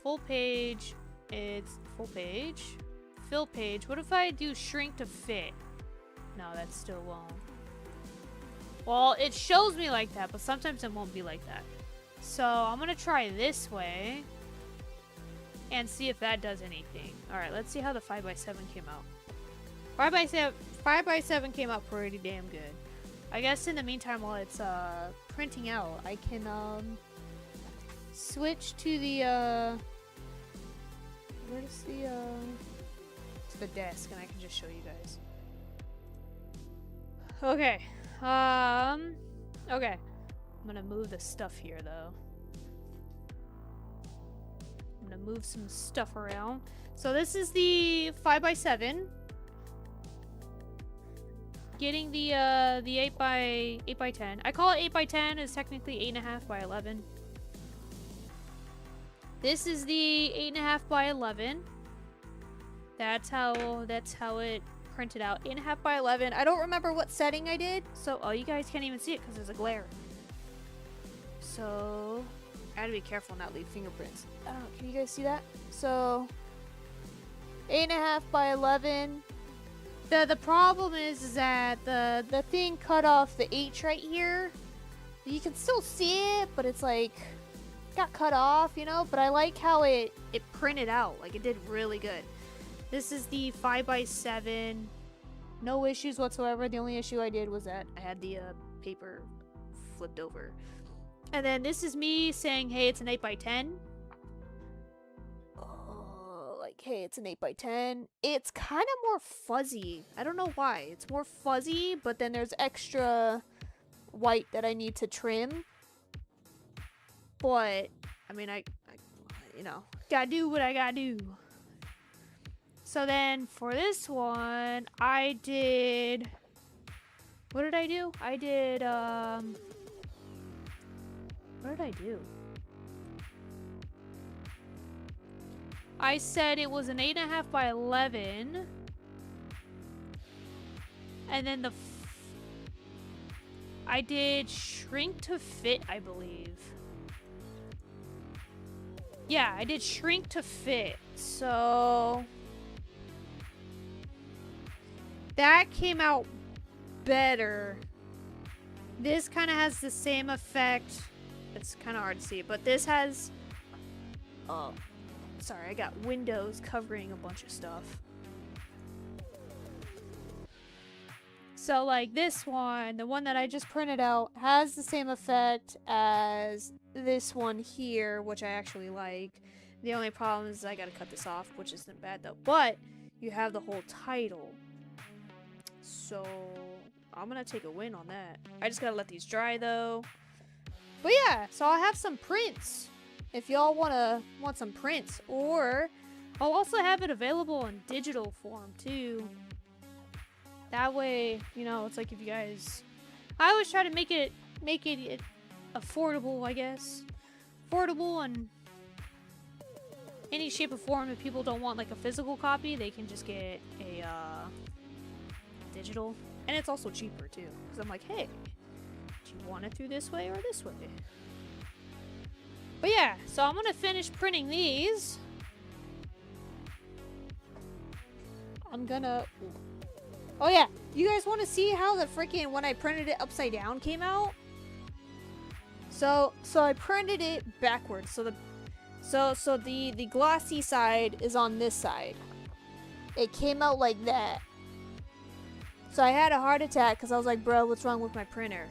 Full page, it's full page. Fill page. What if I do shrink to fit? No, that still won't. Well, it shows me like that, but sometimes it won't be like that. So, I'm gonna try this way. And see if that does anything. Alright, let's see how the 5x7 came out. 5x7 came out pretty damn good. I guess in the meantime, while it's printing out, I can switch to the where's the to the desk, and I can just show you guys. Okay. Okay. I'm gonna move the stuff here though. I'm gonna move some stuff around. So this is the 5x7. Getting the 8x10. I call it 8x10. It's technically 8.5 by 11. This is the 8.5 by 11. That's how it printed out. 8.5 by 11. I don't remember what setting I did, so you guys can't even see it because there's a glare. So I gotta be careful not leave fingerprints. Can you guys see that? So 8.5 by 11. The problem is that the thing cut off the H right here. You can still see it, but it's like got cut off, you know. But I like how it printed out. Like it did really good. This is the 5x7. No issues whatsoever. The only issue I did was that I had the paper flipped over. And then this is me saying, hey, it's an 8x10. Like, hey, it's an 8x10. It's kind of more fuzzy. I don't know why. It's more fuzzy, but then there's extra white that I need to trim. But, I mean, I you know, gotta do what I gotta do. So then, for this one, I did... What did I do? I did, what did I do? I said it was an 8.5 by 11. And then I did shrink to fit, I believe. Yeah, I did shrink to fit. So that came out better. This kind of has the same effect. It's kind of hard to see, but this has... Oh, sorry, I got windows covering a bunch of stuff. So, like, this one, the one that I just printed out, has the same effect as this one here, which I actually like. The only problem is I gotta cut this off, which isn't bad, though. But you have the whole title. So, I'm gonna take a win on that. I just gotta let these dry, though. But yeah, so I have some prints. If y'all want some prints, or I'll also have it available in digital form too. That way, you know, it's like if you guys, I always try to make it affordable, I guess. Affordable in any shape or form. If people don't want like a physical copy, they can just get a digital, and it's also cheaper too. Because I'm like, hey, do you want it through this way or this way? But yeah, so I'm gonna finish printing these. I'm gonna... Oh yeah, you guys want to see how the freaking, when I printed it upside down, came out? So I printed it backwards. So the glossy side is on this side. It came out like that. So I had a heart attack because I was like, bro, what's wrong with my printer?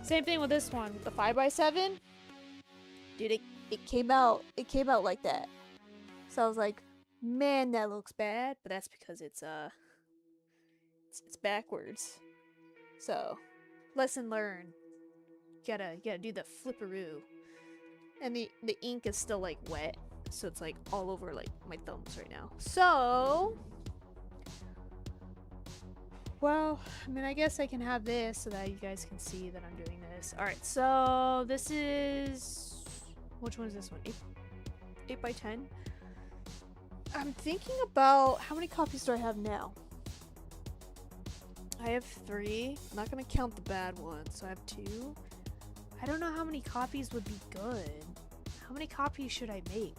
Same thing with this one, with the 5x7. Dude, it came out like that. So I was like, man, that looks bad. But that's because it's backwards. So, lesson learned. Gotta do the flipperoo. And the ink is still like wet, so it's like all over like my thumbs right now. So, well, I mean, I guess I can have this so that you guys can see that I'm doing this. All right, so this is, which one is this one? 8x10. I'm thinking about how many copies do I have now? I have 3. I'm not gonna count the bad ones, so I have 2. I don't know how many copies would be good. How many copies should I make?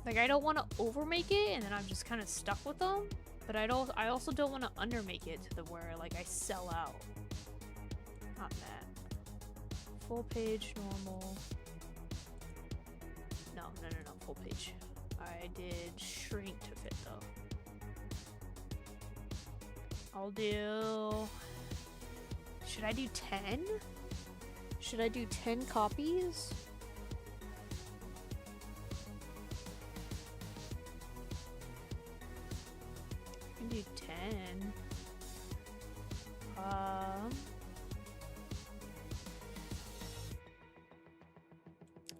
Like, I don't want to overmake it, and then I'm just kind of stuck with them. But I also don't want to undermake it to the where, like, I sell out. Not that. Full page, normal. No, full page. I did shrink to fit, though. I'll do... Should I do 10? Should I do 10 copies? I can do 10.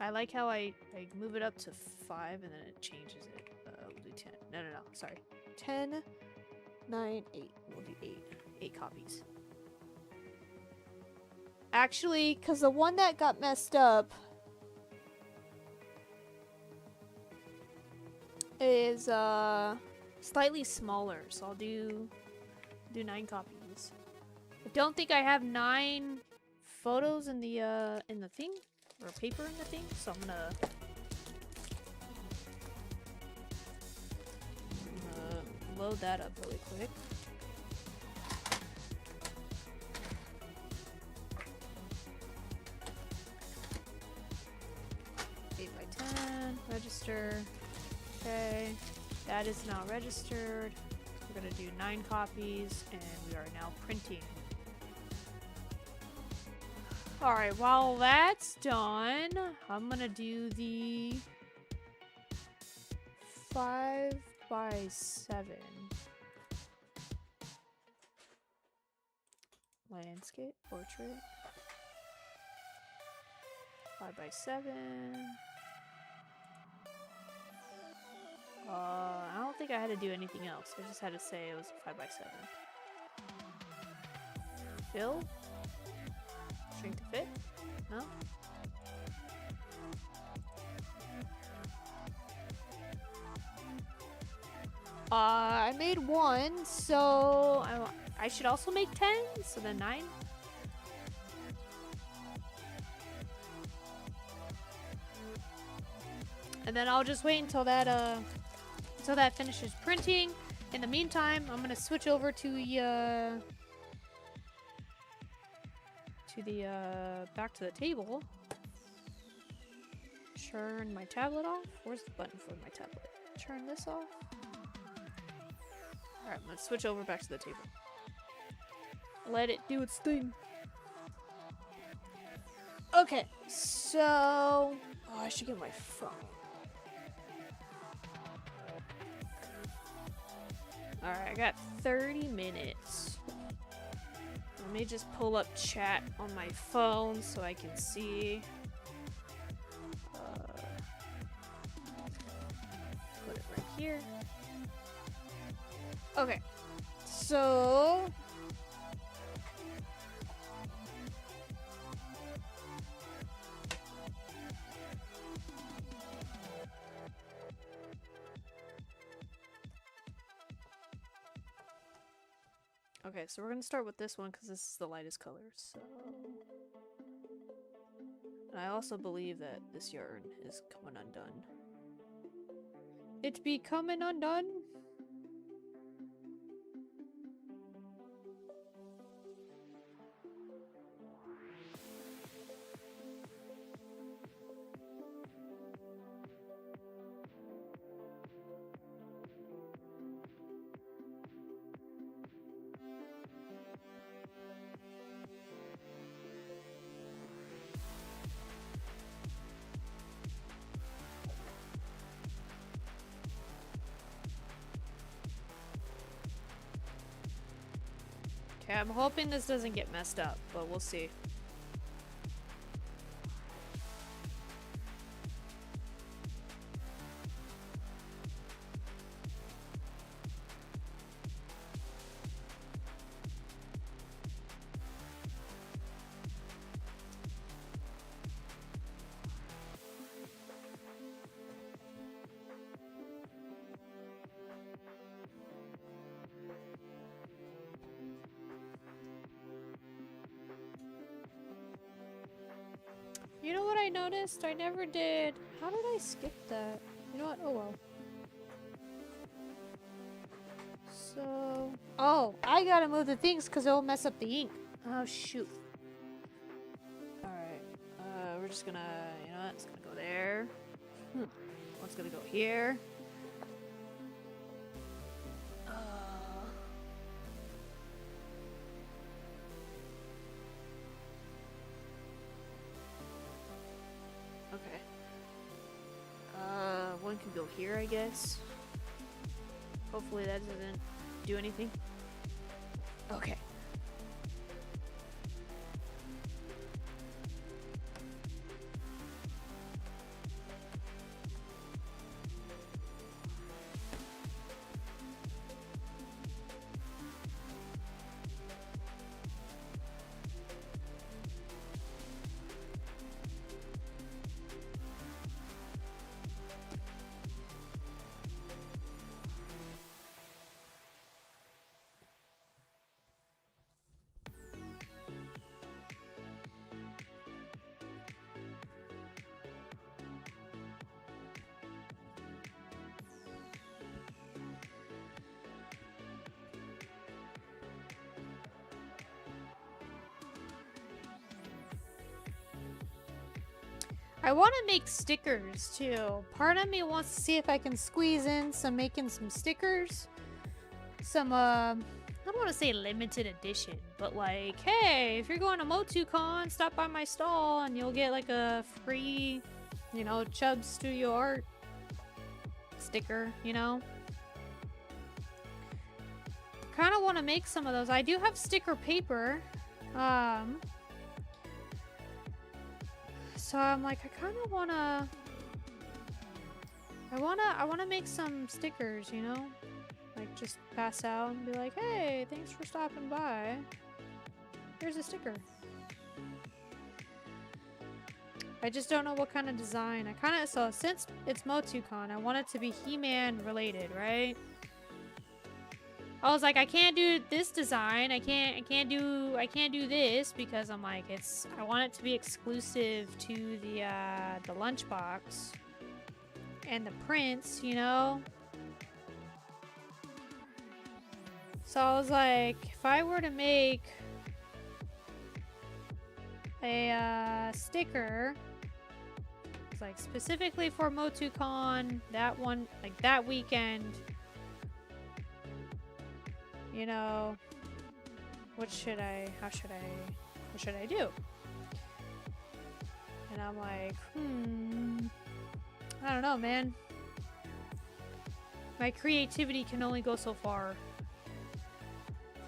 I like how I move it up to 5 and then it changes it. We'll do 10. No, sorry. 10, 9, 8. We'll do 8. 8 copies. Actually, because the one that got messed up is slightly smaller, so I'll do 9 copies. I don't think I have 9 photos in the thing, or paper in the thing, so I'm gonna load that up really quick. Register. Okay, that is now registered. We're gonna do 9 copies, and we are now printing. Alright, while that's done, I'm gonna do the 5x7 landscape portrait. 5x7. I don't think I had to do anything else. I just had to say it was a 5x7. Fill? Shrink to fit? No? I made 1, so I should also make 10, so then 9. And then I'll just wait until that finishes printing. In the meantime, I'm gonna switch over to the back to the table. Turn my tablet off. Where's the button for my tablet? Turn this off. Alright, let's switch over back to the table. Let it do its thing. Okay, so... Oh, I should get my phone. Alright, I got 30 minutes. Let me just pull up chat on my phone so I can see. Put it right here. Okay, so... Okay, so we're gonna start with this one because this is the lightest color, so... And I also believe that this yarn is coming undone. It be coming undone? Okay, I'm hoping this doesn't get messed up, but we'll see. You know what I noticed? I never did. How did I skip that? You know what? Oh well. So... Oh, I gotta move the things because it'll mess up the ink. Oh, shoot. Alright. We're just gonna... You know what? It's gonna go there. One's gonna go here. Okay. One can go here, I guess. Hopefully that doesn't do anything. Okay. I want to make stickers too. Part of me wants to see if I can squeeze in making some stickers. Some, I don't want to say limited edition, but like, hey, if you're going to MOTUCon, stop by my stall and you'll get like a free, you know, Chubs Studio Art sticker, you know? Kind of want to make some of those. I do have sticker paper. So I'm like, I kind of want to... I want to make some stickers, you know? Like, just pass out and be like, hey, thanks for stopping by. Here's a sticker. I just don't know what kind of design. So since it's MOTUCon, I want it to be He-Man related, right? I was like, I can't do this design. I can't do this because I'm like, I want it to be exclusive to the lunchbox and the prints, you know? So I was like, if I were to make a sticker, it's like specifically for MOTUCon, that one, like that weekend, you know, what should I do? And I'm like, I don't know, man. My creativity can only go so far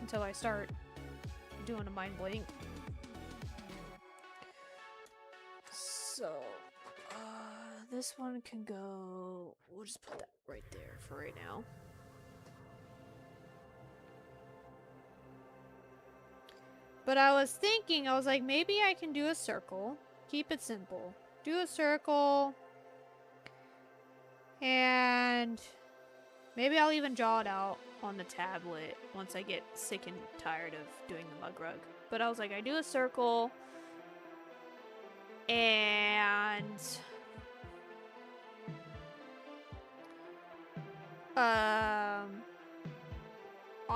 until I start doing a mind blank. So, this one can go, we'll just put that right there for right now. But I was thinking, I was like, maybe I can do a circle. Keep it simple. Do a circle. And maybe I'll even draw it out on the tablet once I get sick and tired of doing the mug rug. But I was like, I do a circle. And... on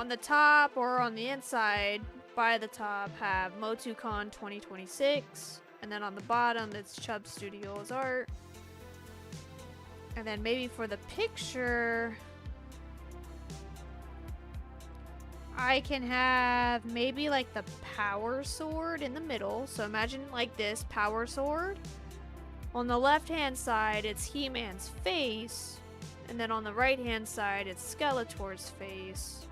the top or on the inside, by the top, have MOTUCon 2026. And then on the bottom, it's Chubs Studios Art. And then maybe for the picture, I can have maybe like the power sword in the middle. So imagine like this power sword. On the left-hand side, it's He-Man's face. And then on the right-hand side, it's Skeletor's face.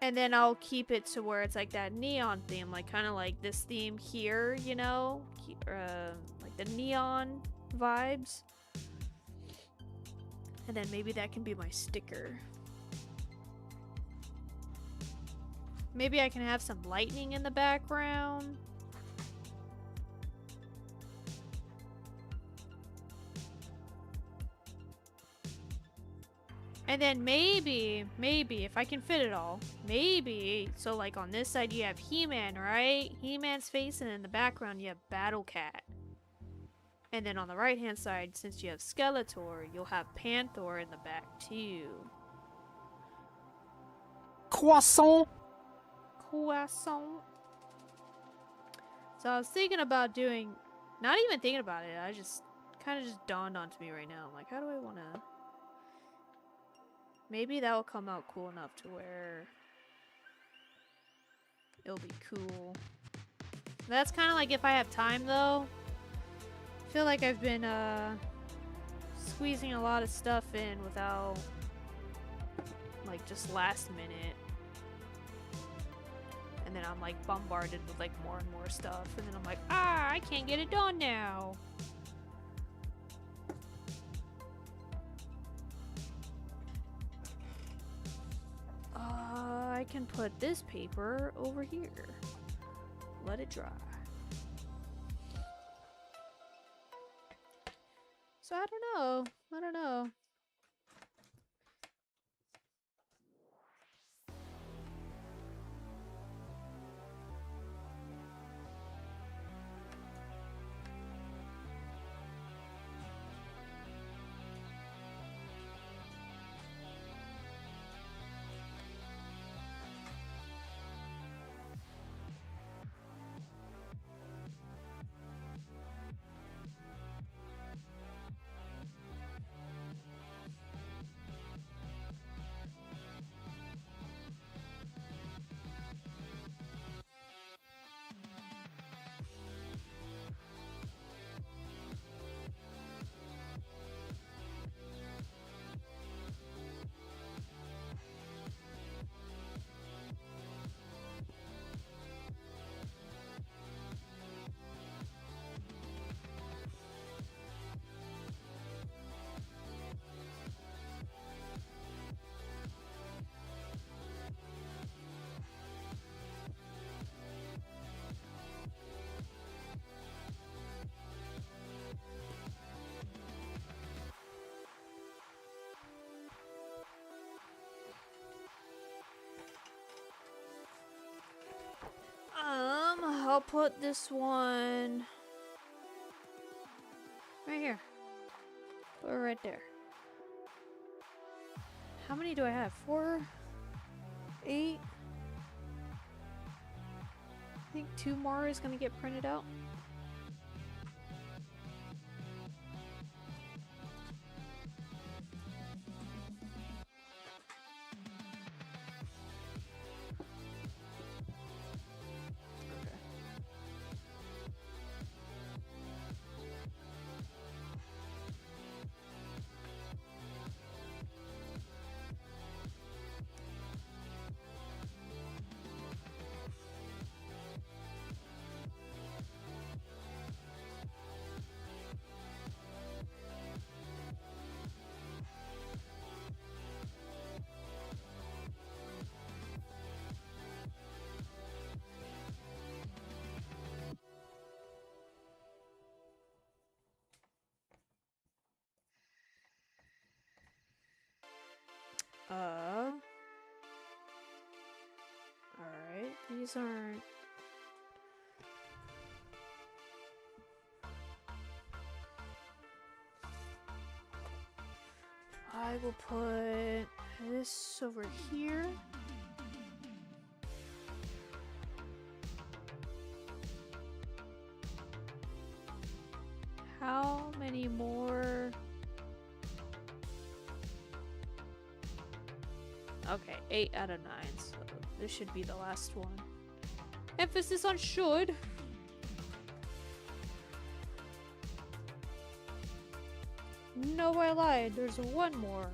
And then I'll keep it to where it's like that neon theme, like kind of like this theme here, you know? Like the neon vibes. And then maybe that can be my sticker. Maybe I can have some lightning in the background. And then maybe, if I can fit it all, maybe, so like on this side you have He-Man, right? He-Man's face, and in the background you have Battle Cat. And then on the right-hand side, since you have Skeletor, you'll have Panther in the back too. Croissant. Croissant. So I was thinking about doing, not even thinking about it, I just, kind of just dawned onto me right now. I'm like, how do I want to... Maybe that will come out cool enough to where it'll be cool. That's kind of like if I have time though. I feel like I've been squeezing a lot of stuff in without like just last minute. And then I'm like bombarded with like more and more stuff. And then I'm like, I can't get it done now. I can put this paper over here. Let it dry. So I don't know. I'll put this one right here. Put it right there. How many do I have? 4? 8? I think 2 more is gonna get printed out. Alright, these aren't... I will put this over here. How many more? Okay, 8 out of 9, so this should be the last one. Emphasis on should. No, I lied. There's one more.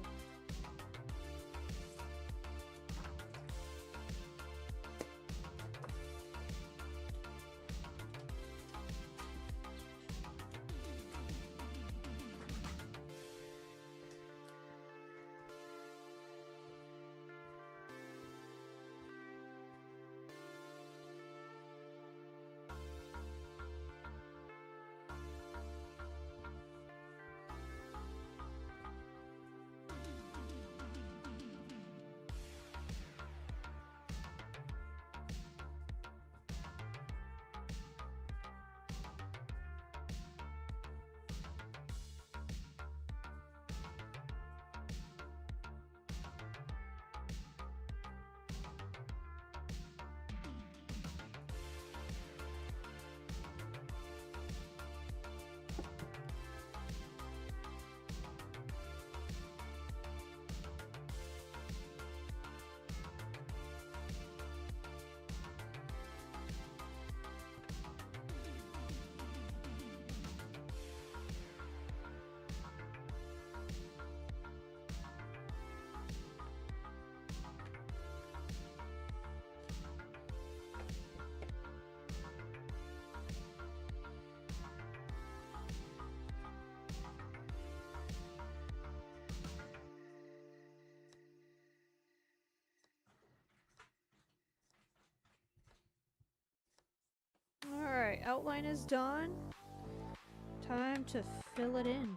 Alright, outline is done. Time to fill it in.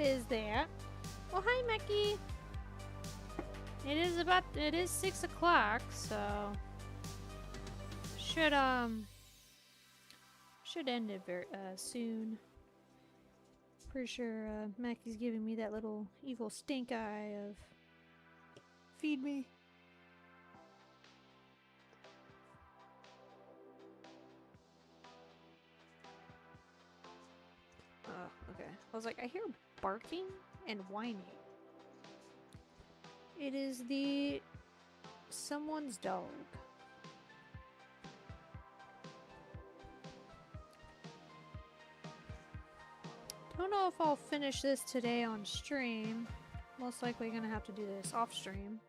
is that? Well, hi, Mackie. It is 6 o'clock, so should end it very soon. Pretty sure Mackie's giving me that little evil stink eye of feed me. Oh, okay. I was like, I hear barking and whining. It is someone's dog. Don't know if I'll finish this today on stream. Most likely gonna have to do this off stream.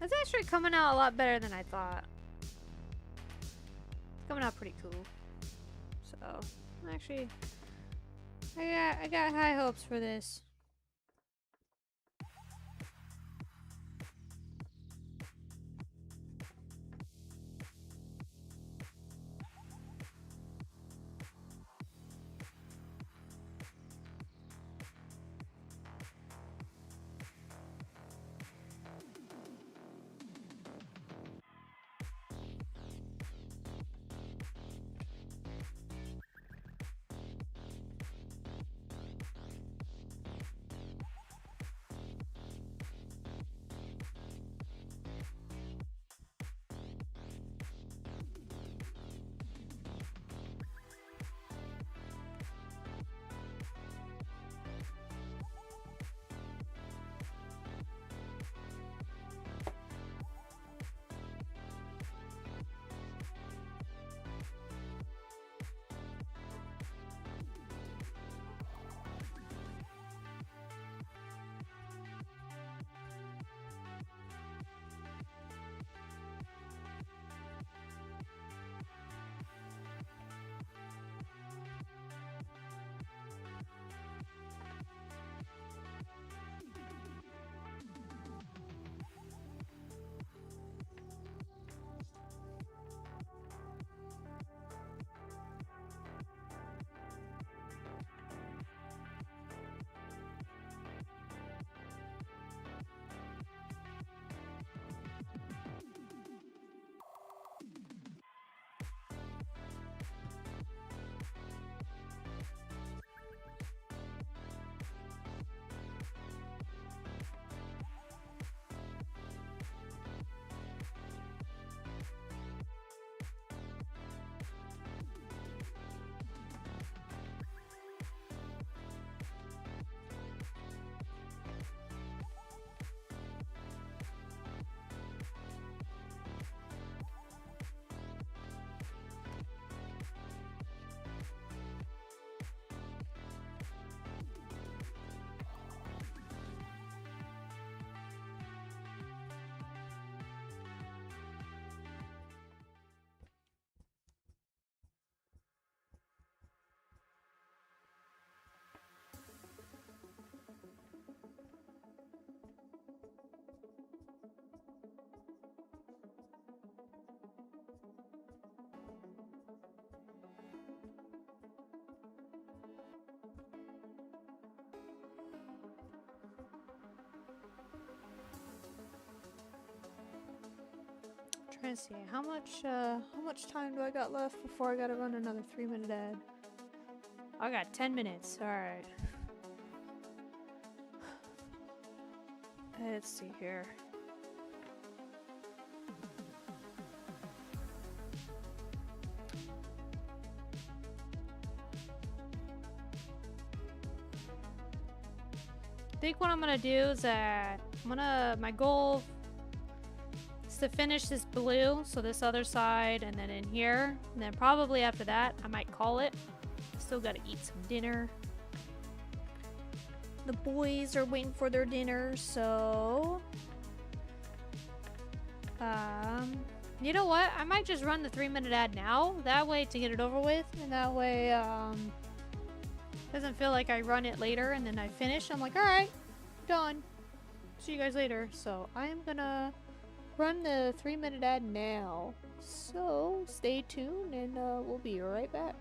It's actually coming out a lot better than I thought. It's coming out pretty cool. So, actually, I got high hopes for this. Trying to see how much time do I got left before I gotta run another 3-minute ad. I got 10 minutes. All right. Let's see here. think what I'm gonna do is that my goal is to finish this blue, so this other side, and then in here, and then probably after that, I might call it. Still gotta eat some dinner. The boys are waiting for their dinner, so you know what? I might just run the 3-minute ad now. That way to get it over with, and that way doesn't feel like I run it later and then I finish. I'm like, all right, done. See you guys later. So I am gonna run the 3-minute ad now. So stay tuned, and we'll be right back.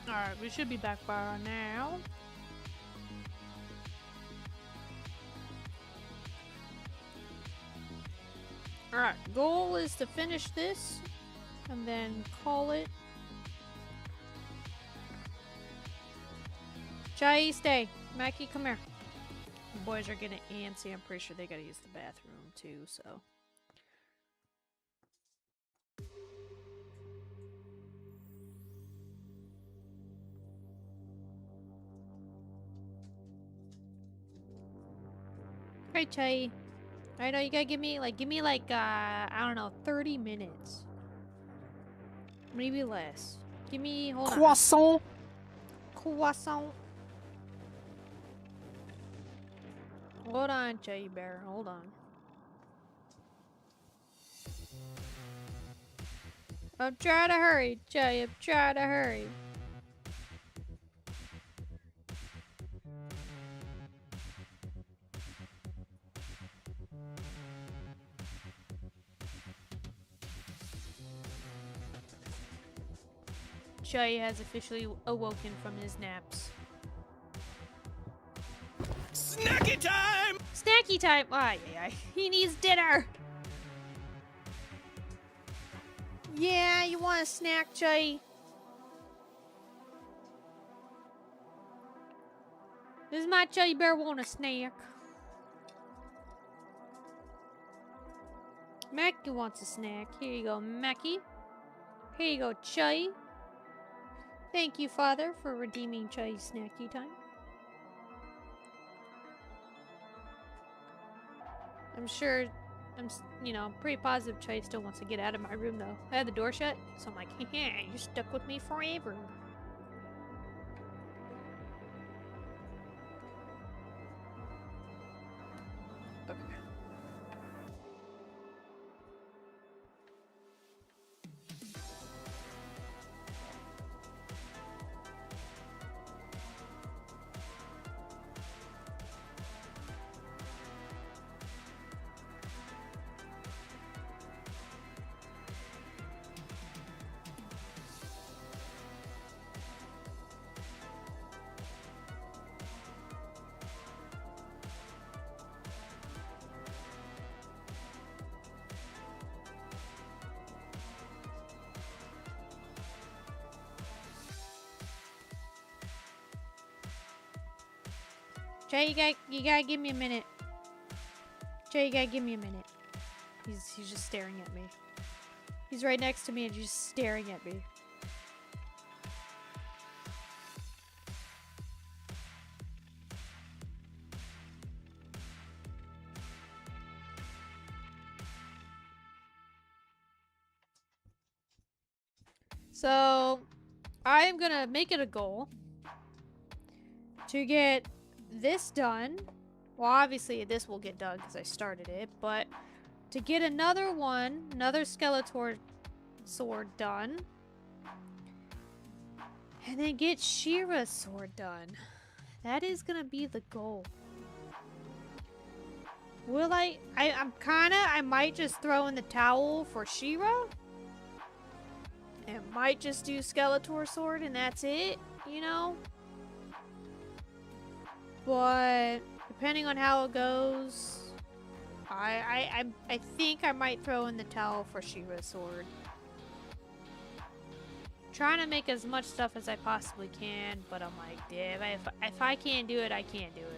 Alright, we should be back by now. Alright, goal is to finish this and then call it. Chai, stay. Mackie, come here. The boys are getting antsy. I'm pretty sure they gotta use the bathroom too, so. Alright, Chai. I know you gotta give me like I don't know, 30 minutes. Maybe less. Give me, hold on. Croissant. Croissant. Hold on, Chai Bear. Hold on. I'm trying to hurry, Chai. I'm trying to hurry. Chai has officially awoken from his naps. Snacky time! Snacky time! Ay, ay, ay. He needs dinner! Yeah, you want a snack, Chai? Does my Chai bear want a snack? Mackie wants a snack. Here you go, Mackie. Here you go, Chai. Thank you, Father, for redeeming Chai's snacky time. I'm sure, pretty positive Chai still wants to get out of my room, though. I had the door shut, so I'm like, hey, you're stuck with me forever. Okay. Jay, you gotta give me a minute. Jay, you gotta give me a minute. He's just staring at me. He's right next to me and just staring at me. So, I'm gonna make it a goal to get this done. Well, obviously this will get done because I started it, but to get another Skeletor sword done, and then get She-Ra's sword done. That is gonna be the goal. Will I might just throw in the towel for She-Ra. And might just do Skeletor sword and that's it, you know? But depending on how it goes, I think I might throw in the towel for She-Ra's sword. Trying to make as much stuff as I possibly can, but I'm like, damn, if I can't do it, I can't do it.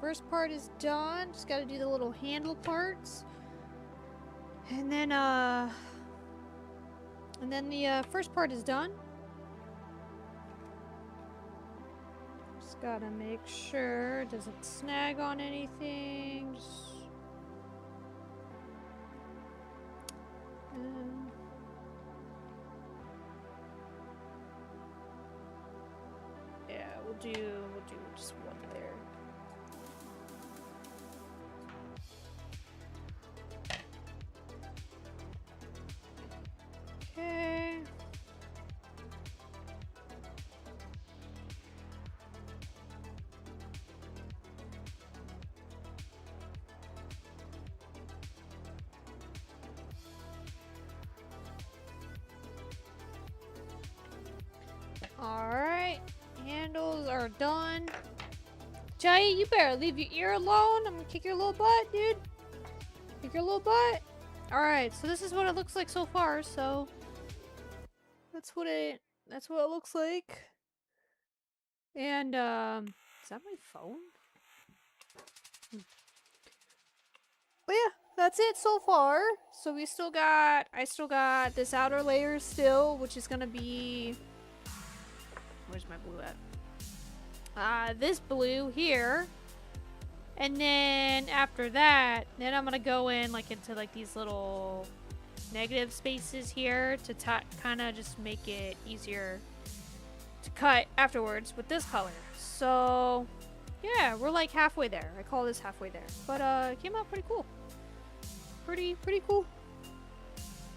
first part is done. Just gotta do the little handle parts. And then the first part is done. Just gotta make sure it doesn't snag on anything. Yeah, we'll do just one there. Okay. Alright, handles are done. Jay, you better leave your ear alone. I'm gonna kick your little butt, dude. Kick your little butt. Alright, so this is what it looks like so far, so that's what it looks like. And is that my phone? But yeah, that's it so far. So I still got this outer layer still, which is gonna be, where's my blue at? This blue here. And then after that, then I'm gonna go in like into like these little negative spaces here to kind of just make it easier to cut afterwards with this color. So yeah, we're like halfway there. I call this halfway there, but it came out pretty cool. Pretty cool.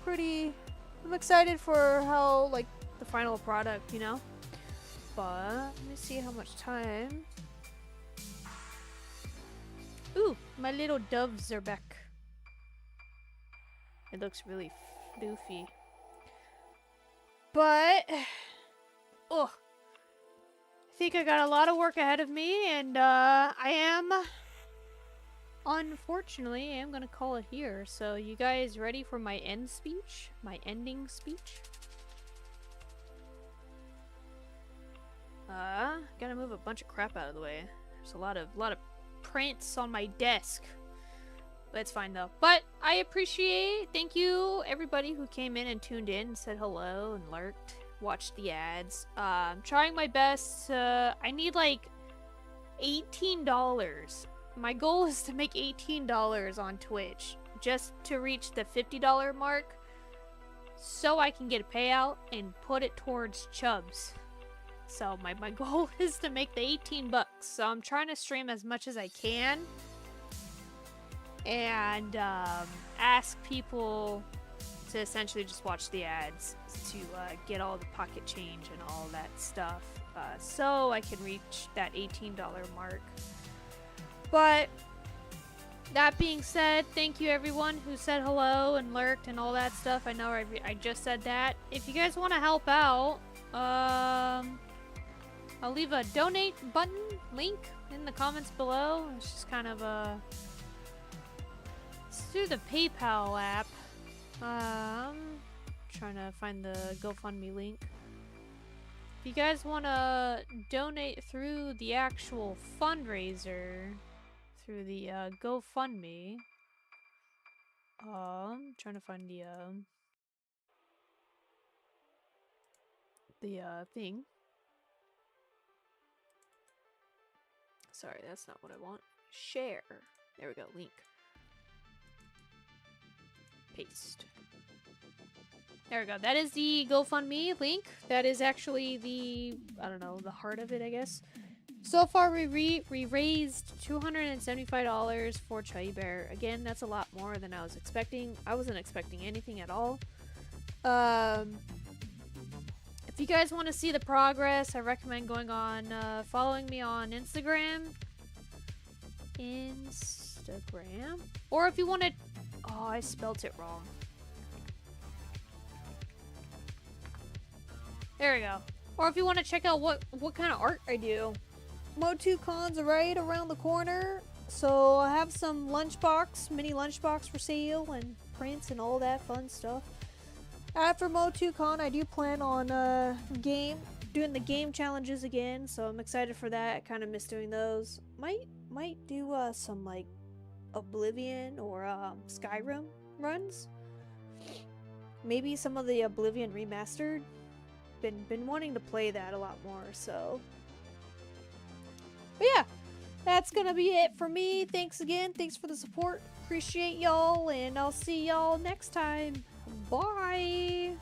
I'm excited for how like the final product, you know. But let me see how much time. Ooh, my little doves are back. It looks really floofy. But oh, I think I got a lot of work ahead of me, and I am, unfortunately, I'm gonna call it here. So you guys ready for my end speech? My ending speech? Gotta move a bunch of crap out of the way. There's a lot of prints on my desk. That's fine though. But I appreciate, thank you everybody who came in and tuned in and said hello and lurked, watched the ads. I'm trying my best. I need like $18. My goal is to make $18 on Twitch just to reach the $50 mark so I can get a payout and put it towards Chubs. So my goal is to make the 18 bucks. So I'm trying to stream as much as I can and ask people to essentially just watch the ads to get all the pocket change and all that stuff so I can reach that $18 mark. But that being said, thank you everyone who said hello and lurked and all that stuff. I know I just said that. If you guys want to help out, I'll leave a donate button link in the comments below. It's just kind of it's through the PayPal app. Trying to find the GoFundMe link. If you guys want to donate through the actual fundraiser, through the GoFundMe, trying to find the thing. Sorry, that's not what I want. Share. There we go. Link. Paste. There we go. That is the GoFundMe link. That is actually the, I don't know, the heart of it, I guess. So far, we raised $275 for Chai Bear. Again, that's a lot more than I was expecting. I wasn't expecting anything at all. If you guys want to see the progress, I recommend going on, following me on Instagram. Or if you want to... Oh, I spelt it wrong. There we go. Or if you want to check out what kind of art I do. MOTU Con's right around the corner. So I have some mini lunchbox for sale and prints and all that fun stuff. After MOTU Con, I do plan on doing the game challenges again, so I'm excited for that. I kind of miss doing those. Might might do some like Oblivion or Skyrim runs. Maybe some of the Oblivion remastered. Been wanting to play that a lot more, so. But yeah, that's gonna be it for me. Thanks again. Thanks for the support. Appreciate y'all, and I'll see y'all next time. Bye.